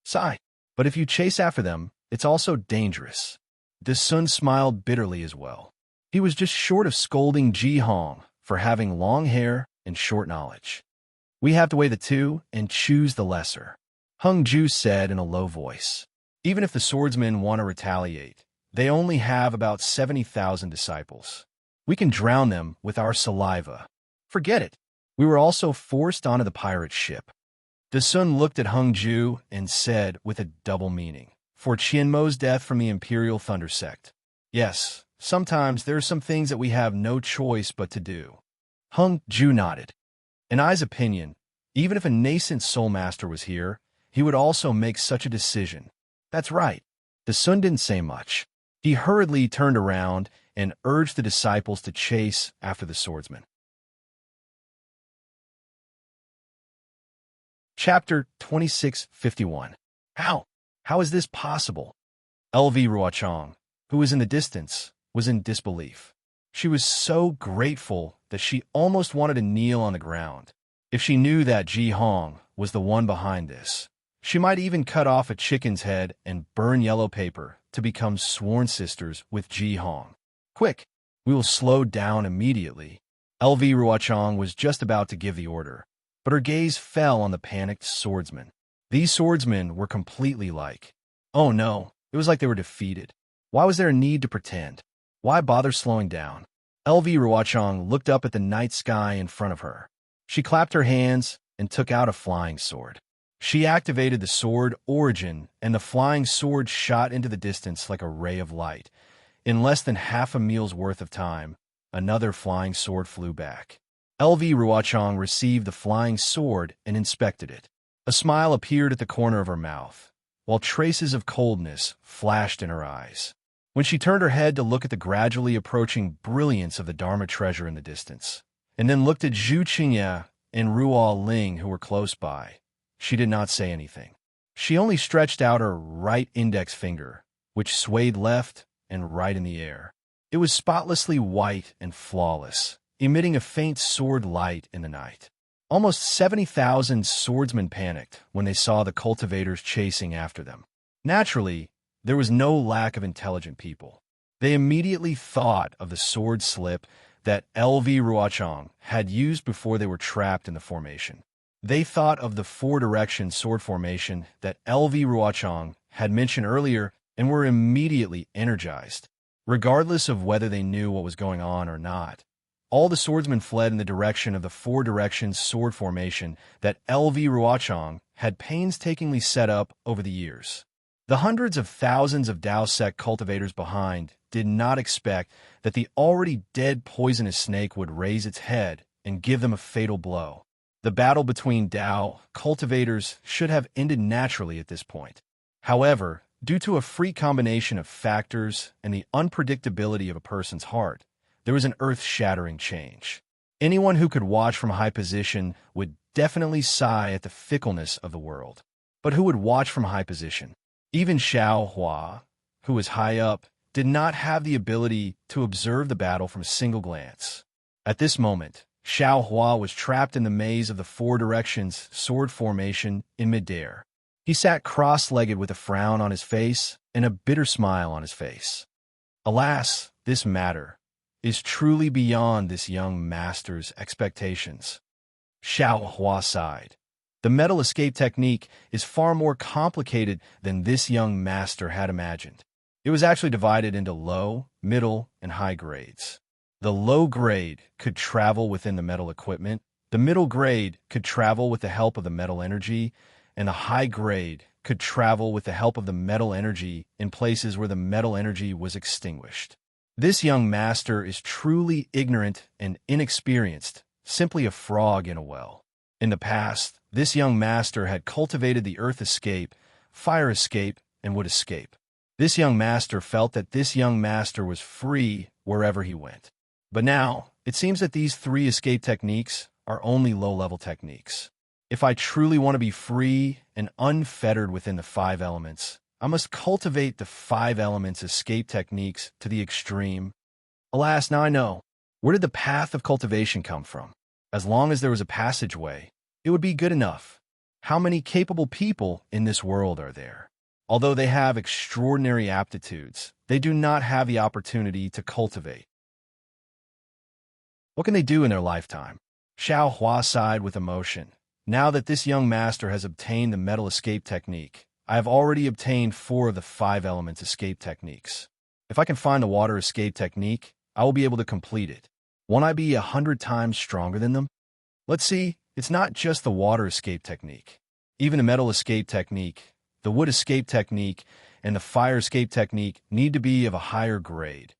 Sigh, but if you chase after them, it's also dangerous." De Sun smiled bitterly as well. He was just short of scolding Ji Hong for having long hair and short knowledge. "We have to weigh the two and choose the lesser," Hung Ju said in a low voice. "Even if the swordsmen want to retaliate, they only have about 70,000 disciples. We can drown them with our saliva. Forget it. We were also forced onto the pirate ship." De Sun looked at Hung Ju and said with a double meaning, "For Qian Mo's death from the Imperial Thunder Sect. Yes, sometimes there are some things that we have no choice but to do." Hung Ju nodded. In I's opinion, even if a nascent soul master was here, he would also make such a decision. That's right. De Sun didn't say much. He hurriedly turned around and urged the disciples to chase after the swordsman. Chapter 2651. How is this possible? LV Ruochang, who was in the distance, was in disbelief. She was so grateful that she almost wanted to kneel on the ground. If she knew that Ji Hong was the one behind this, she might even cut off a chicken's head and burn yellow paper to become sworn sisters with Ji Hong. Quick, we will slow down immediately. LV Ruochang was just about to give the order, but her gaze fell on the panicked swordsmen. These swordsmen were completely like, oh no, it was like they were defeated. Why was there a need to pretend? Why bother slowing down? LV Ruochang looked up at the night sky in front of her. She clapped her hands and took out a flying sword. She activated the sword Origin, and the flying sword shot into the distance like a ray of light. In less than half a meal's worth of time, another flying sword flew back. LV Ruochang received the flying sword and inspected it. A smile appeared at the corner of her mouth, while traces of coldness flashed in her eyes. When she turned her head to look at the gradually approaching brilliance of the Dharma treasure in the distance, and then looked at Zhu Qingya and Ruo Ling who were close by, she did not say anything. She only stretched out her right index finger, which swayed left and right in the air. It was spotlessly white and flawless, emitting a faint sword light in the night. Almost 70,000 swordsmen panicked when they saw the cultivators chasing after them. Naturally, there was no lack of intelligent people. They immediately thought of the sword slip that LV Ruochang had used before they were trapped in the formation. They thought of the four-direction sword formation that LV Ruochang had mentioned earlier and were immediately energized. Regardless of whether they knew what was going on or not, all the swordsmen fled in the direction of the four-direction sword formation that LV Ruochang had painstakingly set up over the years. The hundreds of thousands of Dao sect cultivators behind did not expect that the already dead poisonous snake would raise its head and give them a fatal blow. The battle between Dao cultivators should have ended naturally at this point. However, due to a freak combination of factors and the unpredictability of a person's heart, there was an earth-shattering change. Anyone who could watch from a high position would definitely sigh at the fickleness of the world. But who would watch from a high position? Even Xiao Hua, who was high up, did not have the ability to observe the battle from a single glance. At this moment, Xiao Hua was trapped in the maze of the four directions sword formation in midair. He sat cross-legged with a frown on his face and a bitter smile on his face. Alas, this matter is truly beyond this young master's expectations. Xiao Hua sighed. The metal escape technique is far more complicated than this young master had imagined. It was actually divided into low, middle, and high grades. The low grade could travel within the metal equipment, the middle grade could travel with the help of the metal energy, and the high grade could travel with the help of the metal energy in places where the metal energy was extinguished. This young master is truly ignorant and inexperienced, simply a frog in a well. In the past, this young master had cultivated the earth escape, fire escape, and wood escape. This young master felt that this young master was free wherever he went. But now, it seems that these three escape techniques are only low-level techniques. If I truly want to be free and unfettered within the five elements, I must cultivate the five elements escape techniques to the extreme. Alas, now I know. Where did the path of cultivation come from? As long as there was a passageway, it would be good enough. How many capable people in this world are there? Although they have extraordinary aptitudes, they do not have the opportunity to cultivate. What can they do in their lifetime? Xiao Hua sighed with emotion. Now that this young master has obtained the metal escape technique, I have already obtained 4 of the 5 elements escape techniques. If I can find the water escape technique, I will be able to complete it. Won't I be 100 times stronger than them? Let's see, it's not just the water escape technique. Even the metal escape technique, the wood escape technique, and the fire escape technique need to be of a higher grade.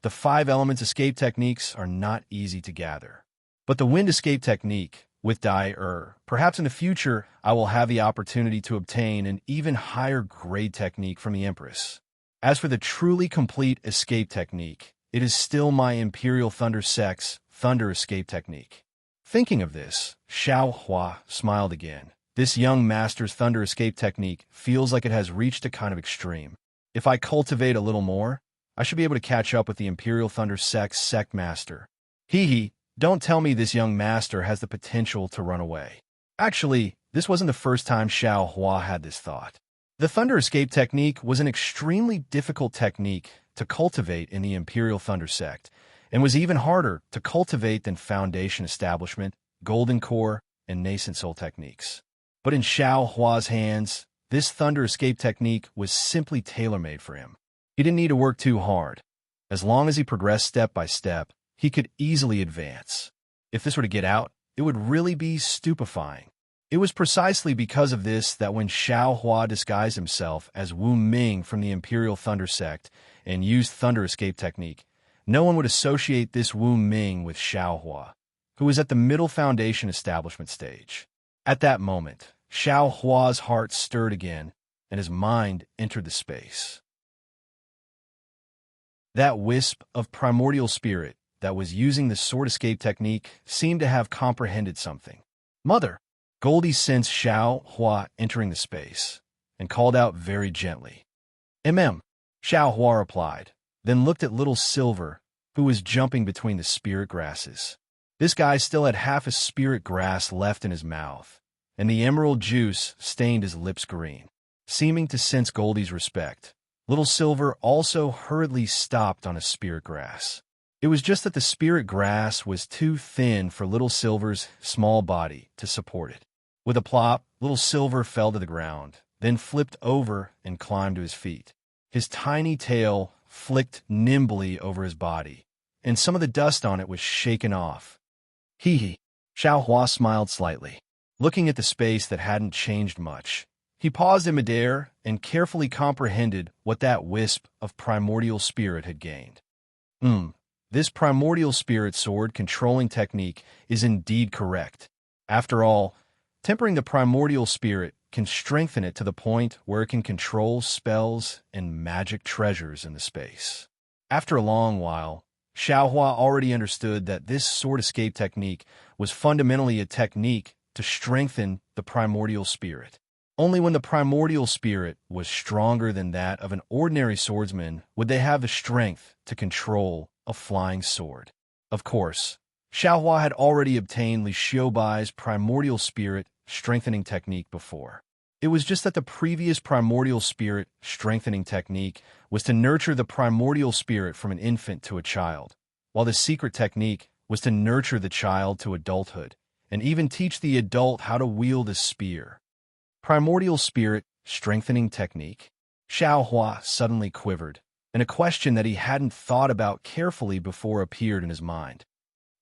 The 5 elements escape techniques are not easy to gather. But the wind escape technique, with perhaps in the future I will have the opportunity to obtain an even higher grade technique from the Empress. As for the truly complete escape technique, it is still my Imperial Thunder Sect's Thunder Escape technique. Thinking of this, Xiao Hua smiled again. This young master's Thunder Escape technique feels like it has reached a kind of extreme. If I cultivate a little more, I should be able to catch up with the Imperial Thunder sect master. Hee, don't tell me this young master has the potential to run away. Actually, this wasn't the first time Xiao Hua had this thought. The Thunder Escape technique was an extremely difficult technique to cultivate in the Imperial Thunder sect, and was even harder to cultivate than Foundation Establishment, Golden Core, and Nascent Soul techniques. But in Xiao Hua's hands, this Thunder Escape technique was simply tailor-made for him. He didn't need to work too hard. As long as he progressed step by step, he could easily advance. If this were to get out, it would really be stupefying. It was precisely because of this that when Xiao Hua disguised himself as Wu Ming from the Imperial Thunder sect and used Thunder Escape technique, no one would associate this Wu Ming with Xiao Hua, who was at the middle Foundation Establishment stage. At that moment, Xiao Hua's heart stirred again, and his mind entered the space. That wisp of primordial spirit that was using the sword escape technique seemed to have comprehended something. Mother! Goldie sensed Xiao Hua entering the space, and called out very gently. Xiao Hua replied, then looked at little Silver, who was jumping between the spirit grasses. This guy still had half a spirit grass left in his mouth, and the emerald juice stained his lips green. Seeming to sense Goldie's respect, little Silver also hurriedly stopped on a spirit grass. It was just that the spirit grass was too thin for little Silver's small body to support it. With a plop, little Silver fell to the ground, then flipped over and climbed to his feet. His tiny tail flicked nimbly over his body, and some of the dust on it was shaken off. Hee. Xiao Hua smiled slightly. Looking at the space that hadn't changed much, he paused in midair and carefully comprehended what that wisp of primordial spirit had gained. This primordial spirit sword controlling technique is indeed correct. After all, tempering the primordial spirit can strengthen it to the point where it can control spells and magic treasures in the space. After a long while, Xiao Hua already understood that this sword escape technique was fundamentally a technique to strengthen the primordial spirit. Only when the primordial spirit was stronger than that of an ordinary swordsman would they have the strength to control a flying sword. Of course, Xiao Hua had already obtained Li Xiubai's primordial spirit strengthening technique before. It was just that the previous primordial spirit strengthening technique was to nurture the primordial spirit from an infant to a child, while the secret technique was to nurture the child to adulthood, and even teach the adult how to wield a spear. Primordial spirit strengthening technique? Xiao Hua suddenly quivered, and a question that he hadn't thought about carefully before appeared in his mind.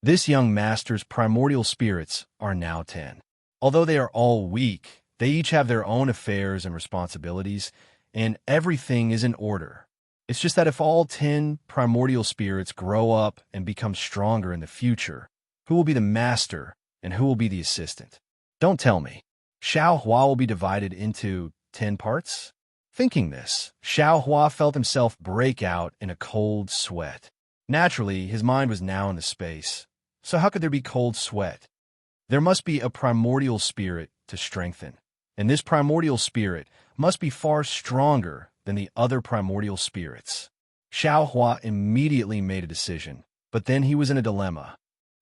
This young master's primordial spirits are now 10. Although they are all weak, they each have their own affairs and responsibilities, and everything is in order. It's just that if all 10 primordial spirits grow up and become stronger in the future, who will be the master and who will be the assistant? Don't tell me. Xiao Hua will be divided into 10 parts? Thinking this, Xiao Hua felt himself break out in a cold sweat. Naturally, his mind was now in the space. So how could there be cold sweat? There must be a primordial spirit to strengthen, and this primordial spirit must be far stronger than the other primordial spirits. Xiao Hua immediately made a decision, but then he was in a dilemma.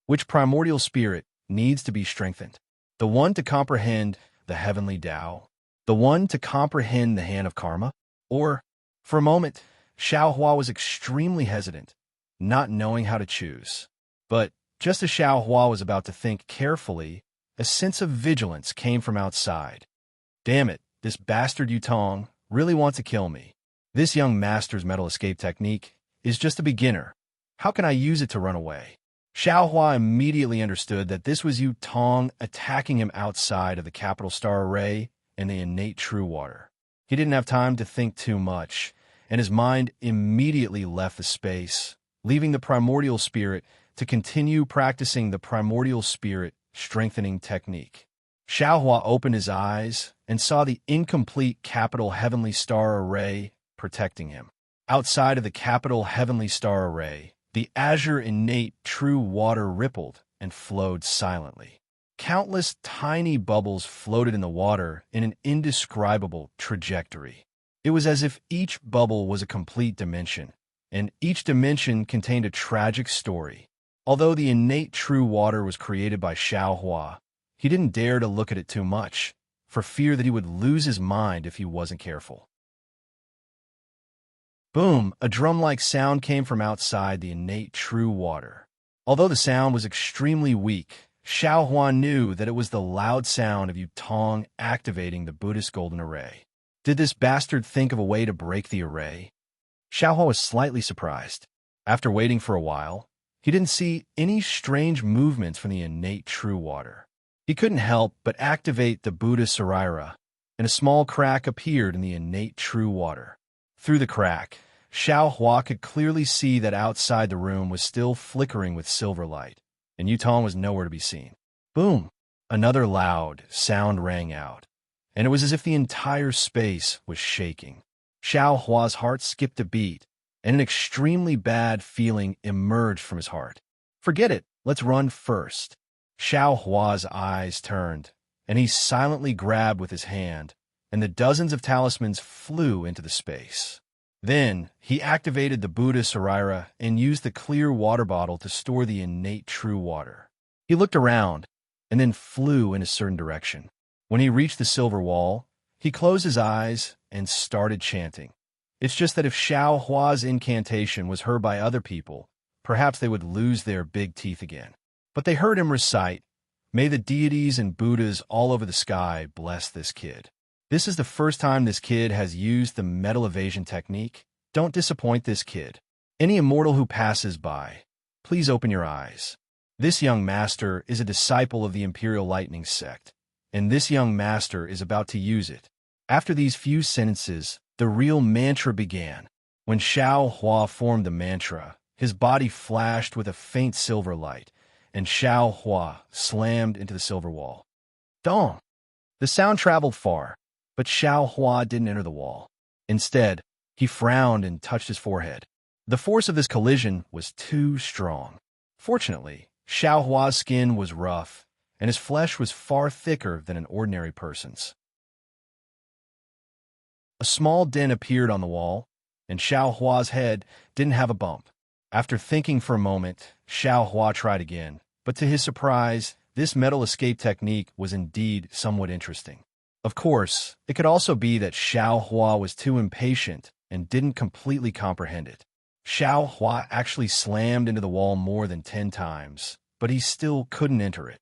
Which primordial spirit needs to be strengthened? The one to comprehend the heavenly Tao? The one to comprehend the hand of karma? Or, for a moment, Xiao Hua was extremely hesitant, not knowing how to choose. But just as Xiao Hua was about to think carefully, a sense of vigilance came from outside. Damn it, this bastard Yutong really wants to kill me. This young master's metal escape technique is just a beginner. How can I use it to run away? Xiao Hua immediately understood that this was Yutong attacking him outside of the capital star array and the innate true water. He didn't have time to think too much, and his mind immediately left the space, leaving the primordial spirit to continue practicing the primordial spirit strengthening technique. Xiao Hua opened his eyes and saw the incomplete capital heavenly star array protecting him. Outside of the capital heavenly star array, the azure innate true water rippled and flowed silently. Countless tiny bubbles floated in the water in an indescribable trajectory. It was as if each bubble was a complete dimension, and each dimension contained a tragic story. Although the innate true water was created by Xiaohua, he didn't dare to look at it too much, for fear that he would lose his mind if he wasn't careful. Boom! A drum-like sound came from outside the innate true water. Although the sound was extremely weak, Xiaohua knew that it was the loud sound of Yutong activating the Buddhist golden array. Did this bastard think of a way to break the array? Xiaohua was slightly surprised. After waiting for a while, he didn't see any strange movements from the innate true water. He couldn't help but activate the Buddha Saraira, and a small crack appeared in the innate true water. Through the crack, Xiaohua could clearly see that outside the room was still flickering with silver light, and Yutong was nowhere to be seen. Boom! Another loud sound rang out, and it was as if the entire space was shaking. Xiaohua's heart skipped a beat, and an extremely bad feeling emerged from his heart. Forget it, let's run first. Xiaohua's eyes turned, and he silently grabbed with his hand, and the dozens of talismans flew into the space. Then, he activated the Buddha Saraira and used the clear water bottle to store the innate true water. He looked around, and then flew in a certain direction. When he reached the silver wall, he closed his eyes and started chanting. It's just that if Xiaohua's incantation was heard by other people, perhaps they would lose their big teeth again. But they heard him recite, "May the deities and Buddhas all over the sky bless this kid." This is the first time this kid has used the metal evasion technique. Don't disappoint this kid. Any immortal who passes by, please open your eyes. This young master is a disciple of the Imperial Lightning sect, and this young master is about to use it. After these few sentences, the real mantra began. When Xiaohua formed the mantra, his body flashed with a faint silver light, and Xiaohua slammed into the silver wall. Dong! The sound traveled far, but Xiaohua didn't enter the wall. Instead, he frowned and touched his forehead. The force of this collision was too strong. Fortunately, Xiaohua's skin was rough, and his flesh was far thicker than an ordinary person's. A small dent appeared on the wall, and Xiaohua's head didn't have a bump. After thinking for a moment, Xiaohua tried again, but to his surprise, this metal escape technique was indeed somewhat interesting. Of course, it could also be that Xiaohua was too impatient and didn't completely comprehend it. Xiaohua actually slammed into the wall more than 10 times, but he still couldn't enter it.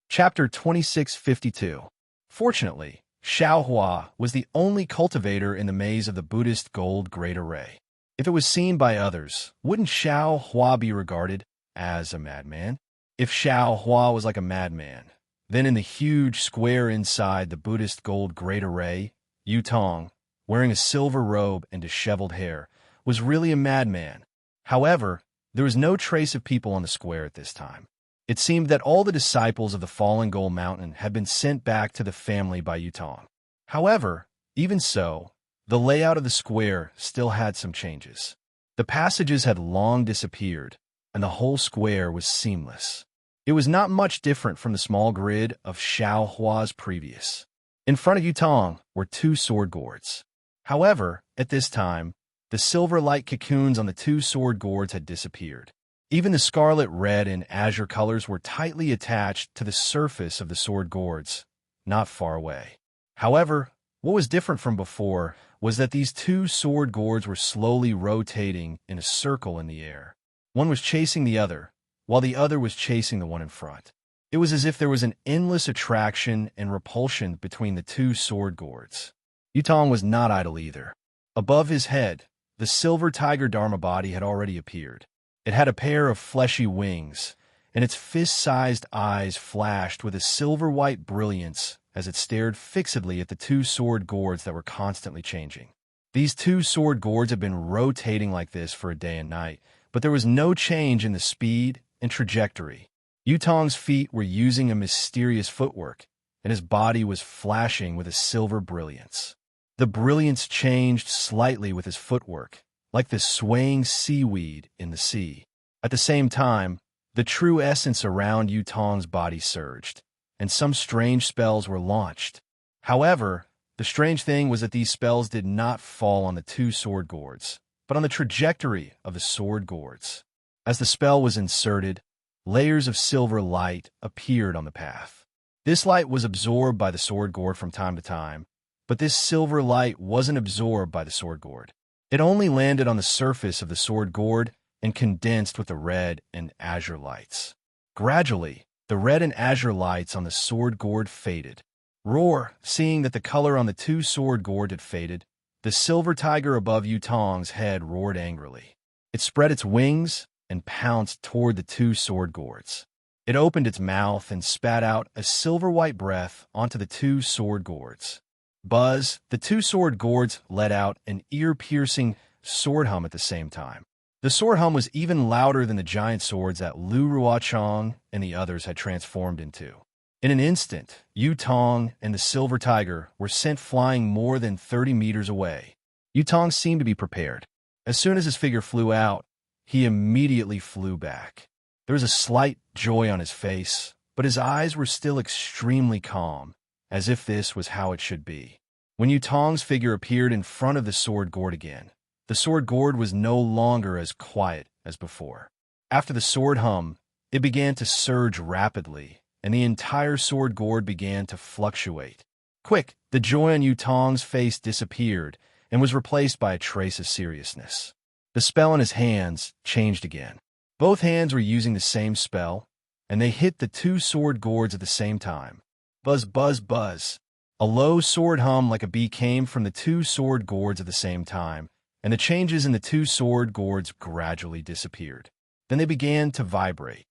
Chapter 2652. Fortunately, Xiaohua was the only cultivator in the maze of the Buddhist gold great array. If it was seen by others, wouldn't Xiaohua be regarded as a madman? If Xiaohua was like a madman, then in the huge square inside the Buddhist gold great array, Yutong, wearing a silver robe and disheveled hair, was really a madman. However, there was no trace of people on the square at this time. It seemed that all the disciples of the fallen gold mountain had been sent back to the family by Yutong. However, even so, the layout of the square still had some changes. The passages had long disappeared, and the whole square was seamless. It was not much different from the small grid of Xiaohua's previous. In front of Yutong were 2 sword gourds. However, at this time, the silver light cocoons on the 2 sword gourds had disappeared. Even the scarlet, red, and azure colors were tightly attached to the surface of the sword gourds, not far away. However, what was different from before was that these 2 sword gourds were slowly rotating in a circle in the air. One was chasing the other, while the other was chasing the one in front. It was as if there was an endless attraction and repulsion between the 2 sword gourds. Yutong was not idle either. Above his head, the silver tiger Dharma body had already appeared. It had a pair of fleshy wings, and its fist-sized eyes flashed with a silver-white brilliance as it stared fixedly at the 2 sword gourds that were constantly changing. These 2 sword gourds had been rotating like this for a day and night, but there was no change in the speed and trajectory. Yutong's feet were using a mysterious footwork, and his body was flashing with a silver brilliance. The brilliance changed slightly with his footwork, like the swaying seaweed in the sea. At the same time, the true essence around Yutong's body surged, and some strange spells were launched. However, The strange thing was that these spells did not fall on the two sword gourds, but on the trajectory of the sword gourds. As the spell was inserted, layers of silver light appeared on the path. This light was absorbed by the sword gourd from time to time, but this silver light wasn't absorbed by the sword gourd. It only landed on the surface of the sword gourd and condensed with the red and azure lights. Gradually, the red and azure lights on the sword gourd faded. Roar, seeing that the color on the two sword gourd had faded, the silver tiger above Yutong's head roared angrily. It spread its wings and pounced toward the two sword gourds. It opened its mouth and spat out a silver-white breath onto the two sword gourds. Buzz, the two sword gourds let out an ear-piercing sword hum at the same time. The sword hum was even louder than the giant swords that Lu Ruochong and the others had transformed into. In an instant, Yutong and the silver tiger were sent flying more than 30 meters away. Yutong seemed to be prepared. As soon as his figure flew out, he immediately flew back. There was a slight joy on his face, but his eyes were still extremely calm, as if this was how it should be. When Yutong's figure appeared in front of the sword gourd again, the sword gourd was no longer as quiet as before. After the sword hum, it began to surge rapidly, and the entire sword gourd began to fluctuate. Quick, the joy on Yutong's face disappeared and was replaced by a trace of seriousness. The spell in his hands changed again. Both hands were using the same spell, and they hit the two sword gourds at the same time. Buzz, buzz, buzz. A low sword hum like a bee came from the two sword gourds at the same time, and the changes in the two sword gourds gradually disappeared. Then they began to vibrate.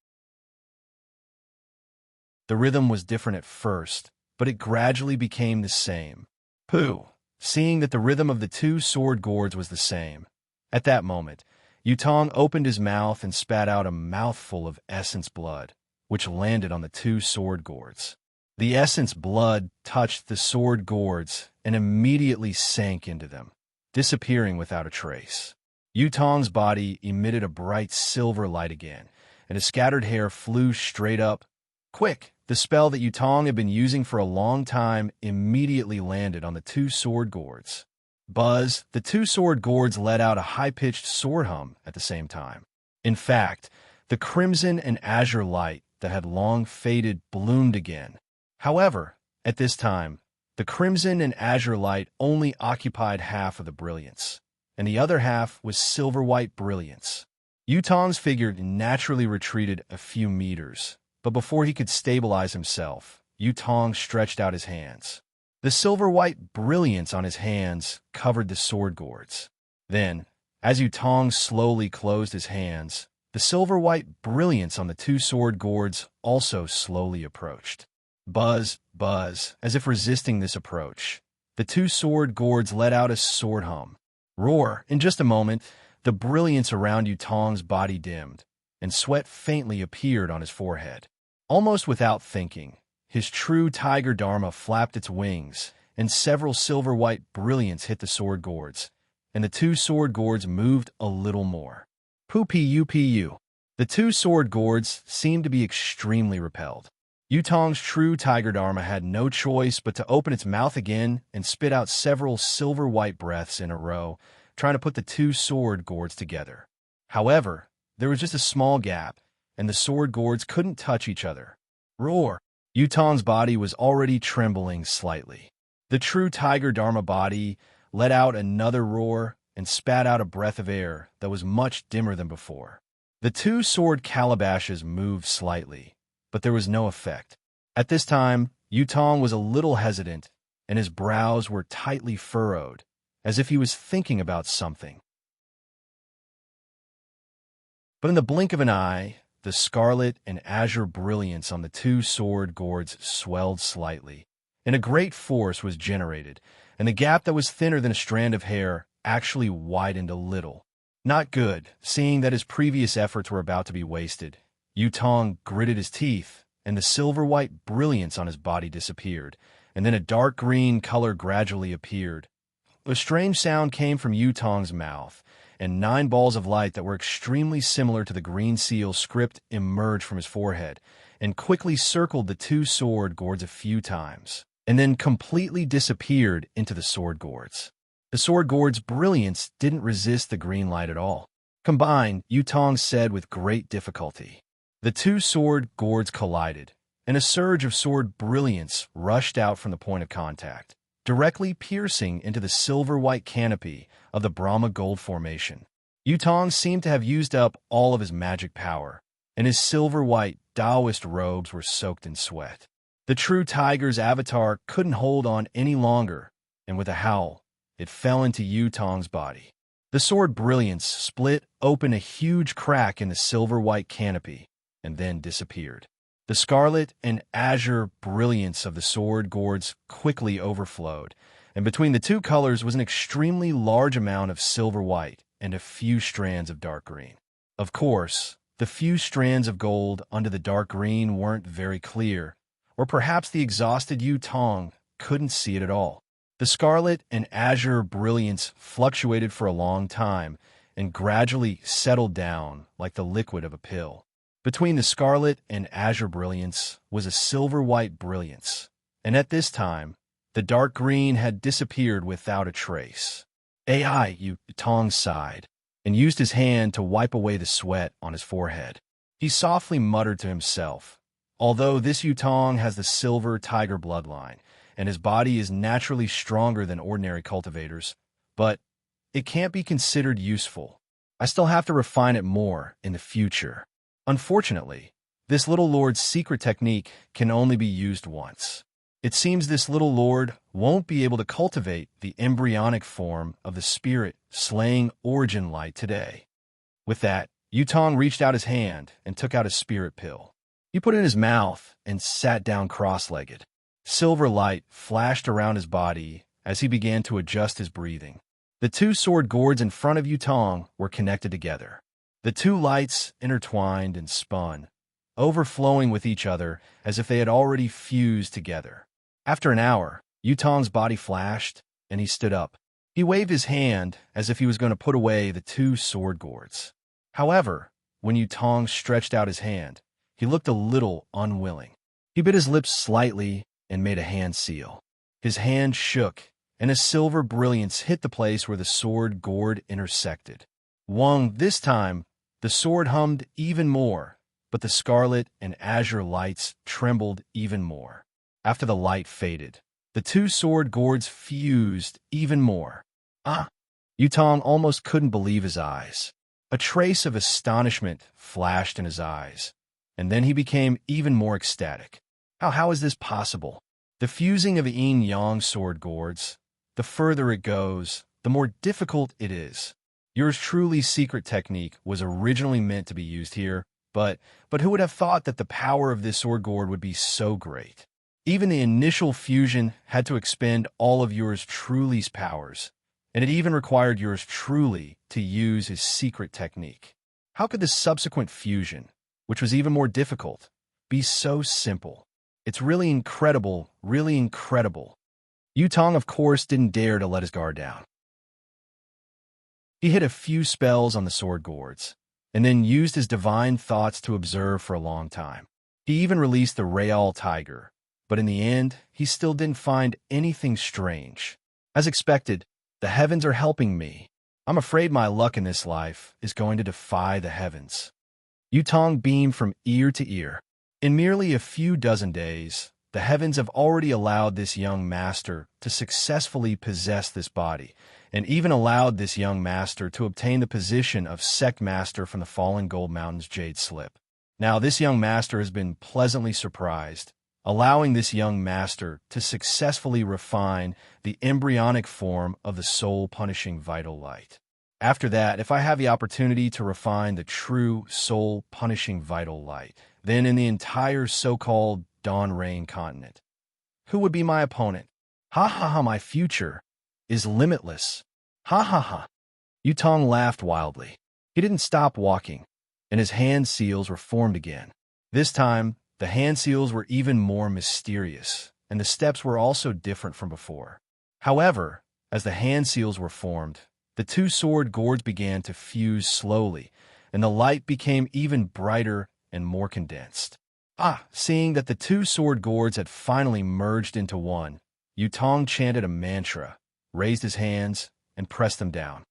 The rhythm was different at first, but it gradually became the same. Pooh! Seeing that the rhythm of the two sword gourds was the same. At that moment, Yutong opened his mouth and spat out a mouthful of essence blood, which landed on the two sword gourds. The essence blood touched the sword gourds and immediately sank into them, disappearing without a trace. Yutong's body emitted a bright silver light again, and his scattered hair flew straight up. Quick! The spell that Yutong had been using for a long time immediately landed on the two sword gourds. Buzz, the two sword gourds let out a high-pitched sword hum at the same time. In fact, the crimson and azure light that had long faded bloomed again. However, at this time, the crimson and azure light only occupied half of the brilliance, and the other half was silver-white brilliance. Yutong's figure naturally retreated a few meters, but before he could stabilize himself, Yutong stretched out his hands. The silver-white brilliance on his hands covered the sword gourds. Then, as Yutong slowly closed his hands, the silver-white brilliance on the two sword gourds also slowly approached. Buzz, buzz, as if resisting this approach. The two sword gourds let out a sword hum. Roar! In just a moment, the brilliance around Yutong's body dimmed, and sweat faintly appeared on his forehead. Almost without thinking, his true tiger dharma flapped its wings, and several silver-white brilliance hit the sword gourds, and the two sword gourds moved a little more. Pu-pu-pu. The two sword gourds seemed to be extremely repelled. Yutong's true tiger dharma had no choice but to open its mouth again and spit out several silver-white breaths in a row, trying to put the two sword gourds together. However, there was just a small gap, and the sword gourds couldn't touch each other. Roar! Yutong's body was already trembling slightly. The true tiger dharma body let out another roar and spat out a breath of air that was much dimmer than before. The two sword calabashes moved slightly, but there was no effect. At this time, Yutong was a little hesitant, and his brows were tightly furrowed, as if he was thinking about something. But in the blink of an eye, the scarlet and azure brilliance on the two sword gourds swelled slightly, and a great force was generated, and the gap that was thinner than a strand of hair actually widened a little. Not good, seeing that his previous efforts were about to be wasted. Yutong gritted his teeth, and the silver-white brilliance on his body disappeared, and then a dark green color gradually appeared. A strange sound came from Yutong's mouth, and 9 balls of light that were extremely similar to the green seal script emerged from his forehead, and quickly circled the two sword gourds a few times. and then completely disappeared into the sword gourds. The sword gourds' brilliance didn't resist the green light at all. Combined, Yutong said with great difficulty. The two sword gourds collided, and a surge of sword brilliance rushed out from the point of contact, directly piercing into the silver-white canopy of the Brahma Gold Formation. Yutong seemed to have used up all of his magic power, and his silver-white Taoist robes were soaked in sweat. The true tiger's avatar couldn't hold on any longer, and with a howl, it fell into Yutong's body. The sword brilliance split open a huge crack in the silver-white canopy, and then disappeared. The scarlet and azure brilliance of the sword gourds quickly overflowed, and between the two colors was an extremely large amount of silver-white and a few strands of dark green. Of course, the few strands of gold under the dark green weren't very clear, or perhaps the exhausted Yutong couldn't see it at all. The scarlet and azure brilliance fluctuated for a long time and gradually settled down like the liquid of a pill. Between the scarlet and azure brilliance was a silver-white brilliance, and at this time, the dark green had disappeared without a trace. "AI," Yutong sighed, and used his hand to wipe away the sweat on his forehead. He softly muttered to himself, "Although this Yutong has the silver tiger bloodline, and his body is naturally stronger than ordinary cultivators, but it can't be considered useful. I still have to refine it more in the future. Unfortunately, this little lord's secret technique can only be used once. It seems this little lord won't be able to cultivate the embryonic form of the spirit-slaying origin light today." With that, Yutong reached out his hand and took out a spirit pill. He put it in his mouth and sat down cross-legged. Silver light flashed around his body as he began to adjust his breathing. The two sword gourds in front of Yutong were connected together. The two lights intertwined and spun, overflowing with each other as if they had already fused together. After an hour, Yutong's body flashed, and he stood up. He waved his hand as if he was going to put away the two sword gourds. However, when Yutong stretched out his hand, he looked a little unwilling. He bit his lips slightly and made a hand seal. His hand shook, and a silver brilliance hit the place where the sword gourd intersected. Wong, this time, the sword hummed even more, but the scarlet and azure lights trembled even more. After the light faded, the two sword gourds fused even more. "Ah!" Yutong almost couldn't believe his eyes. A trace of astonishment flashed in his eyes, and then he became even more ecstatic. How is this possible? The fusing of yin-yang sword gourds, the further it goes, the more difficult it is. Yours truly's secret technique was originally meant to be used here, but who would have thought that the power of this sword gourd would be so great? Even the initial fusion had to expend all of yours truly's powers, and it even required yours truly to use his secret technique. How could the subsequent fusion, which was even more difficult, be so simple? It's really incredible, really incredible. Yutong, of course, didn't dare to let his guard down. He hit a few spells on the sword gourds, and then used his divine thoughts to observe for a long time. He even released the Real Tiger, but in the end, he still didn't find anything strange. As expected, the heavens are helping me. I'm afraid my luck in this life is going to defy the heavens. Yutong beamed from ear to ear. In merely a few dozen days, the heavens have already allowed this young master to successfully possess this body, and even allowed this young master to obtain the position of sect master from the Fallen Gold Mountains Jade Slip. Now, this young master has been pleasantly surprised, allowing this young master to successfully refine the embryonic form of the soul-punishing vital light. After that, if I have the opportunity to refine the true soul-punishing vital light, then in the entire so-called Dawn Rain continent, who would be my opponent? Ha ha ha, my future is limitless. Ha ha ha. Yutong laughed wildly. He didn't stop walking, and his hand seals were formed again. This time, the hand seals were even more mysterious, and the steps were also different from before. However, as the hand seals were formed, the two sword gourds began to fuse slowly, and the light became even brighter and more condensed. Seeing that the two sword gourds had finally merged into one, Yutong chanted a mantra, raised his hands, and pressed them down.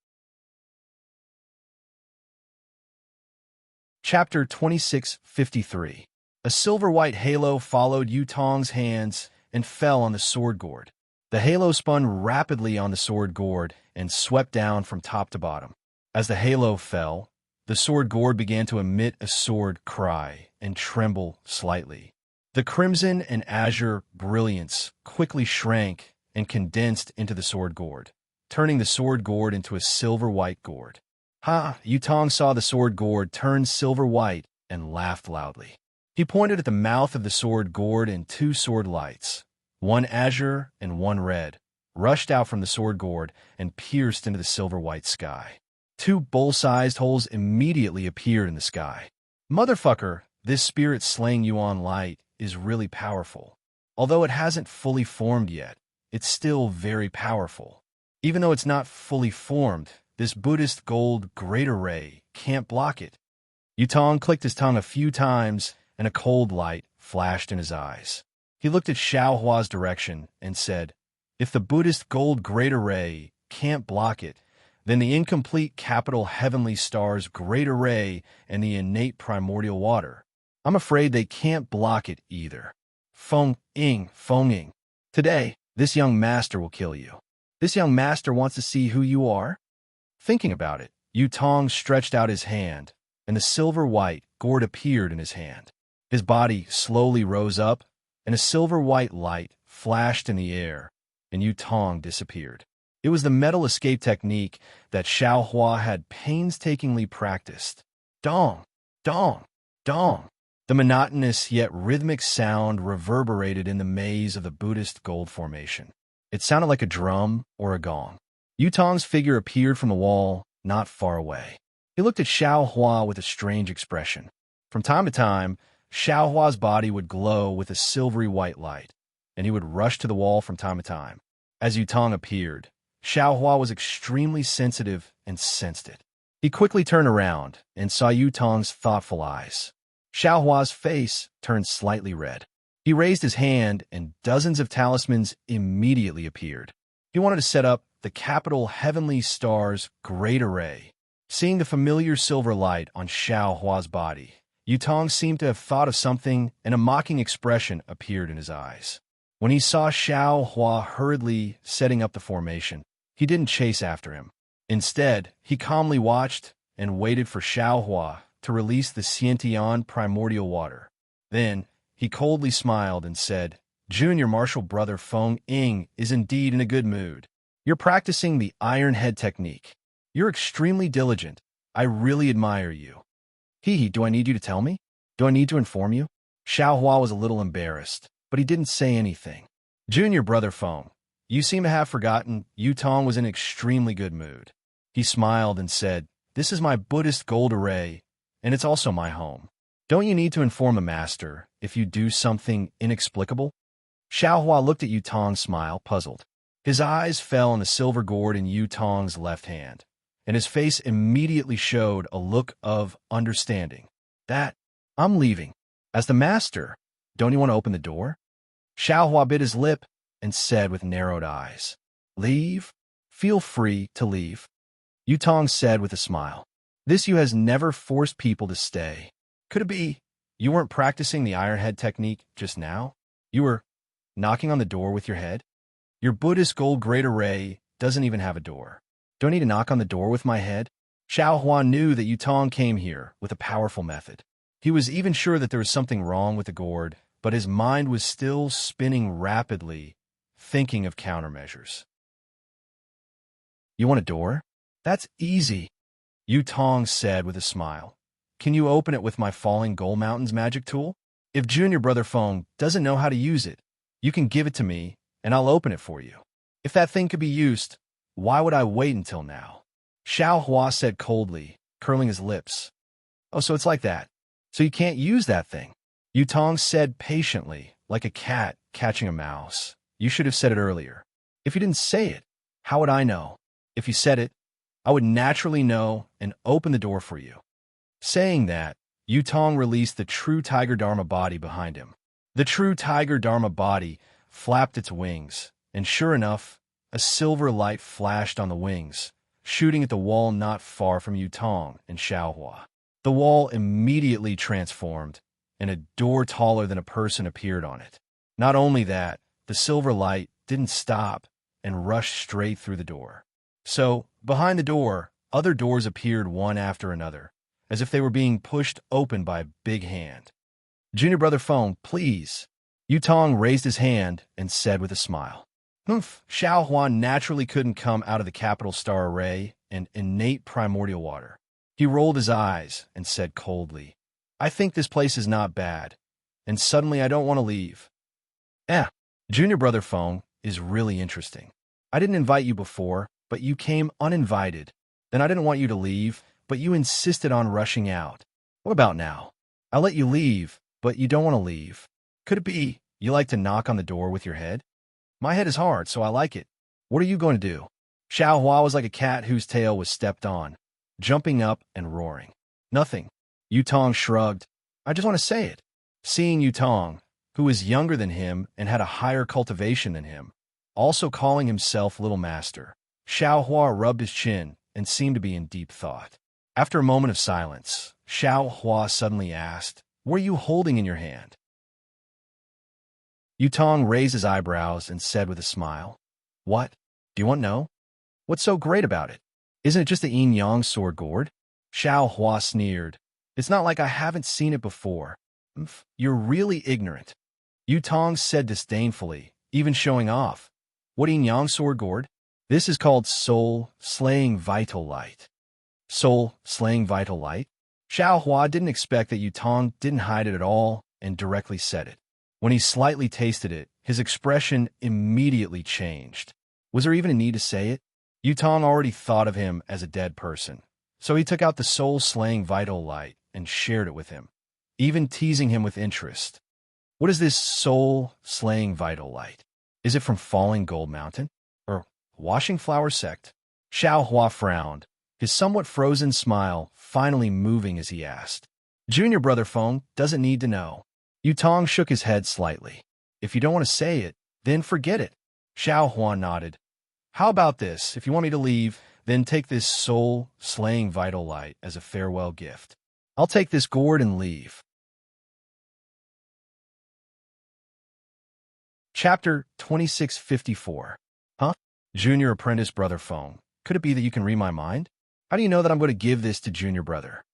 Chapter 2653. A silver-white halo followed Yutong's hands and fell on the sword gourd. The halo spun rapidly on the sword gourd and swept down from top to bottom. As the halo fell, the sword gourd began to emit a sword cry and tremble slightly. The crimson and azure brilliance quickly shrank and condensed into the sword gourd, turning the sword gourd into a silver-white gourd. Yutong saw the sword gourd turn silver-white and laughed loudly. He pointed at the mouth of the sword gourd, and two sword lights, one azure and one red, rushed out from the sword gourd and pierced into the silver-white sky. Two bull-sized holes immediately appeared in the sky. Motherfucker, this spirit slaying Yuan light is really powerful. Although it hasn't fully formed yet, it's still very powerful. Even though it's not fully formed, this Buddhist gold greater ray can't block it. Yutong clicked his tongue a few times, and a cold light flashed in his eyes. He looked at Xiaohua's direction and said, "If the Buddhist gold greater ray can't block it, then the incomplete capital heavenly star's greater ray and the innate primordial water, I'm afraid they can't block it either. Feng Ying. Today, this young master will kill you. This young master wants to see who you are." Thinking about it, Yutong stretched out his hand, and the silver-white gourd appeared in his hand. His body slowly rose up, and a silver-white light flashed in the air, and Yutong disappeared. It was the metal escape technique that Xiaohua had painstakingly practiced. Dong, dong, dong. The monotonous yet rhythmic sound reverberated in the maze of the Buddhist gold formation. It sounded like a drum or a gong. Yutong's figure appeared from the wall not far away. He looked at Xiaohua with a strange expression. From time to time, Xiaohua's body would glow with a silvery white light, and he would rush to the wall from time to time. As Yutong appeared, Xiaohua was extremely sensitive and sensed it. He quickly turned around and saw Yutong's thoughtful eyes. Xiaohua's face turned slightly red. He raised his hand, and dozens of talismans immediately appeared. He wanted to set up the capital heavenly star's great array. Seeing the familiar silver light on Xiaohua's body, Yutong seemed to have thought of something, and a mocking expression appeared in his eyes. When he saw Xiaohua hurriedly setting up the formation, he didn't chase after him. Instead, he calmly watched and waited for Xiaohua to release the Xiantian primordial water. Then, he coldly smiled and said, "Junior martial brother Feng Ying is indeed in a good mood. You're practicing the iron head technique. You're extremely diligent. I really admire you." Do I need you to tell me? Do I need to inform you?" Xiaohua was a little embarrassed, but he didn't say anything. "Junior brother Feng, you seem to have forgotten Yutong was in extremely good mood." He smiled and said, "This is my Buddhist gold array, and it's also my home. Don't you need to inform the master if you do something inexplicable?" Xiaohua looked at Yutong's smile, puzzled. His eyes fell on the silver gourd in Yutong's left hand, and his face immediately showed a look of understanding. "I'm leaving. As the master, don't you want to open the door?" Xiaohua bit his lip and said with narrowed eyes, "Leave? Feel free to leave." Yutong said with a smile, "This you has never forced people to stay. Could it be you weren't practicing the iron head technique just now? You were knocking on the door with your head? Your Buddhist gold great array doesn't even have a door. Do I need to knock on the door with my head?" Xiaohua knew that Yutong came here with a powerful method. He was even sure that there was something wrong with the gourd, but his mind was still spinning rapidly, thinking of countermeasures. "You want a door? That's easy," Yutong said with a smile. "Can you open it with my Falling Gold Mountains magic tool? If Junior Brother Feng doesn't know how to use it, you can give it to me, and I'll open it for you. If that thing could be used, why would I wait until now?" Xiaohua said coldly, curling his lips. "Oh, so it's like that. So you can't use that thing?" Yutong said patiently, like a cat catching a mouse. "You should have said it earlier. If you didn't say it, how would I know? If you said it, I would naturally know and open the door for you." Saying that, Yutong released the true Tiger Dharma body behind him. The true Tiger Dharma body flapped its wings, and sure enough, a silver light flashed on the wings, shooting at the wall not far from Yutong and Xiaohua. The wall immediately transformed, and a door taller than a person appeared on it. Not only that, the silver light didn't stop and rushed straight through the door. So, behind the door, other doors appeared one after another, as if they were being pushed open by a big hand. Junior Brother Feng, please. Yutong raised his hand and said with a smile. Humph. Xiaohua naturally couldn't come out of the capital star array and innate primordial water. He rolled his eyes and said coldly, I think this place is not bad, and suddenly I don't want to leave. Junior Brother Feng is really interesting. I didn't invite you before, but you came uninvited. Then I didn't want you to leave, but you insisted on rushing out. What about now? I'll let you leave, but you don't want to leave. Could it be you like to knock on the door with your head? My head is hard, so I like it. What are you going to do? Xiaohua was like a cat whose tail was stepped on, jumping up and roaring. Nothing. Yutong shrugged. I just want to say it. Seeing Yutong, who was younger than him and had a higher cultivation than him, also calling himself Little Master, Xiaohua rubbed his chin and seemed to be in deep thought. After a moment of silence, Xiaohua suddenly asked, What are you holding in your hand? Yutong raised his eyebrows and said with a smile, What? Do you want to know? What's so great about it? Isn't it just the yin-yang sword gourd? Xiaohua sneered. It's not like I haven't seen it before. You're really ignorant. Yutong said disdainfully, even showing off. What yin-yang sword gourd? This is called soul-slaying vital light. Soul-slaying vital light? Xiaohua didn't expect that Yutong didn't hide it at all and directly said it. When he slightly tasted it, his expression immediately changed. Was there even a need to say it? Yutong already thought of him as a dead person, so he took out the soul-slaying vital light and shared it with him, even teasing him with interest. What is this soul-slaying vital light? Is it from Falling Gold Mountain? Or Washing Flower Sect? Xiaohua frowned, his somewhat frozen smile finally moving as he asked. Junior Brother Feng doesn't need to know. Yutong shook his head slightly. If you don't want to say it, then forget it. Xiaohua nodded. How about this? If you want me to leave, then take this soul-slaying vital light as a farewell gift. I'll take this gourd and leave. Chapter 2654. Huh? Junior Apprentice Brother Feng. Could it be that you can read my mind? How do you know that I'm going to give this to Junior Brother?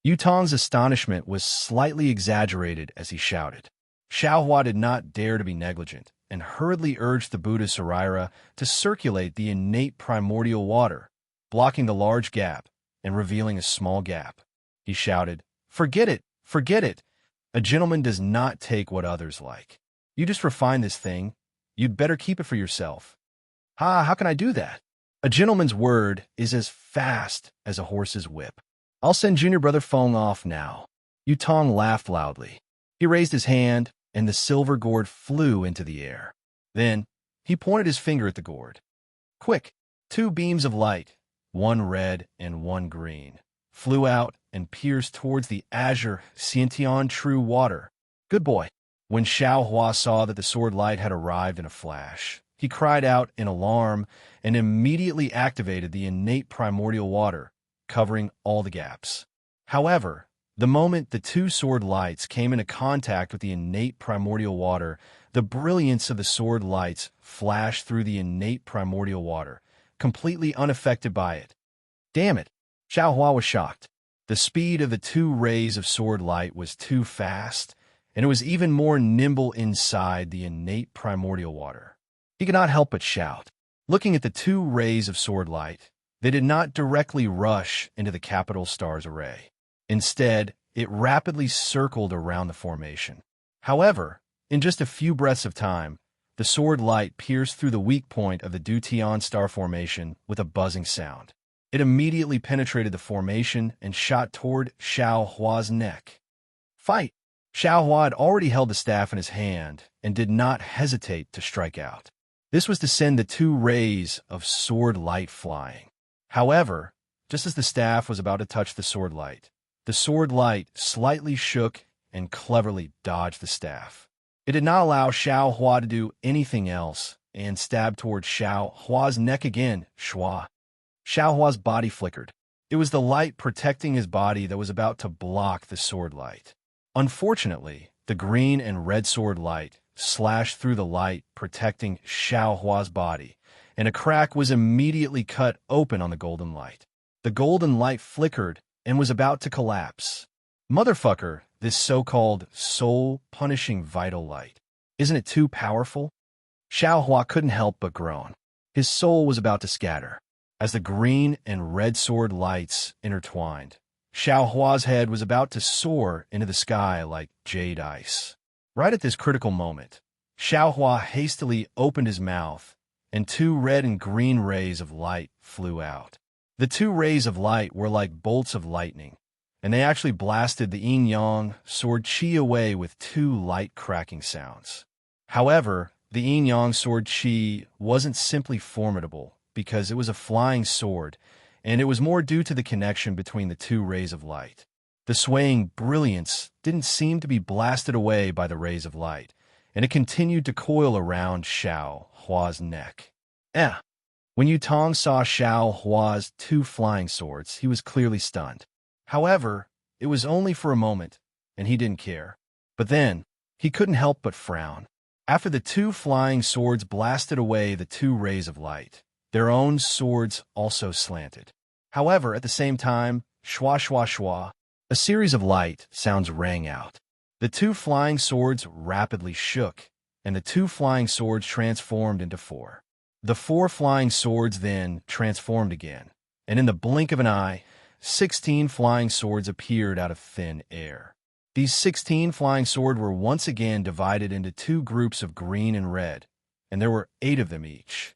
Yutong's astonishment was slightly exaggerated as he shouted. Xiaohua did not dare to be negligent and hurriedly urged the Buddha Saraira to circulate the innate primordial water, blocking the large gap and revealing a small gap. He shouted, Forget it! Forget it! A gentleman does not take what others like. You just refine this thing. You'd better keep it for yourself. How can I do that? A gentleman's word is as fast as a horse's whip. I'll send Junior Brother Feng off now. Yutong laughed loudly. He raised his hand, and the silver gourd flew into the air. Then, he pointed his finger at the gourd. Quick! 2 beams of light, one red and one green, flew out and pierced towards the azure Xiantian true water. Good boy. When Xiaohua saw that the sword light had arrived in a flash, he cried out in alarm and immediately activated the innate primordial water, covering all the gaps. However, the moment the 2 sword lights came into contact with the innate primordial water, the brilliance of the sword lights flashed through the innate primordial water, completely unaffected by it. Damn it! Xiaohua was shocked. The speed of the 2 rays of sword light was too fast, and it was even more nimble inside the innate primordial water. He could not help but shout. Looking at the 2 rays of sword light, they did not directly rush into the capital star's array. Instead, it rapidly circled around the formation. However, in just a few breaths of time, the sword light pierced through the weak point of the Dutian star formation with a buzzing sound. It immediately penetrated the formation and shot toward Xiaohua's neck. Fight! Xiaohua had already held the staff in his hand and did not hesitate to strike out. This was to send the 2 rays of sword light flying. However, just as the staff was about to touch the sword light, the sword light slightly shook and cleverly dodged the staff. It did not allow Xiao Hua to do anything else and stabbed towards Xiao Hua's neck again. Shua. Xiao Hua's body flickered. It was the light protecting his body that was about to block the sword light. Unfortunately, the green and red sword light slashed through the light protecting Xiao Hua's body, and a crack was immediately cut open on the golden light. The golden light flickered and was about to collapse. Motherfucker, this so-called soul-punishing vital light. Isn't it too powerful? Xiao Hua couldn't help but groan. His soul was about to scatter. As the green and red sword lights intertwined, Xiao Hua's head was about to soar into the sky like jade ice. Right at this critical moment, Xiao Hua hastily opened his mouth, and 2 red and green rays of light flew out. The 2 rays of light were like bolts of lightning, and they actually blasted the yin-yang sword chi away with 2 light cracking sounds. However, the yin-yang sword chi wasn't simply formidable because it was a flying sword, and it was more due to the connection between the 2 rays of light. The swaying brilliance didn't seem to be blasted away by the rays of light, and it continued to coil around Xiao Hua's neck. When Yutong saw Xiao Hua's 2 flying swords, he was clearly stunned. However, it was only for a moment, and he didn't care. But then, he couldn't help but frown. After the 2 flying swords blasted away the 2 rays of light, their own swords also slanted. However, at the same time, shwa shwa shwa, a series of light sounds rang out. The 2 flying swords rapidly shook, and the 2 flying swords transformed into 4. The 4 flying swords then transformed again, and in the blink of an eye, 16 flying swords appeared out of thin air. These 16 flying swords were once again divided into 2 groups of green and red, and there were 8 of them each.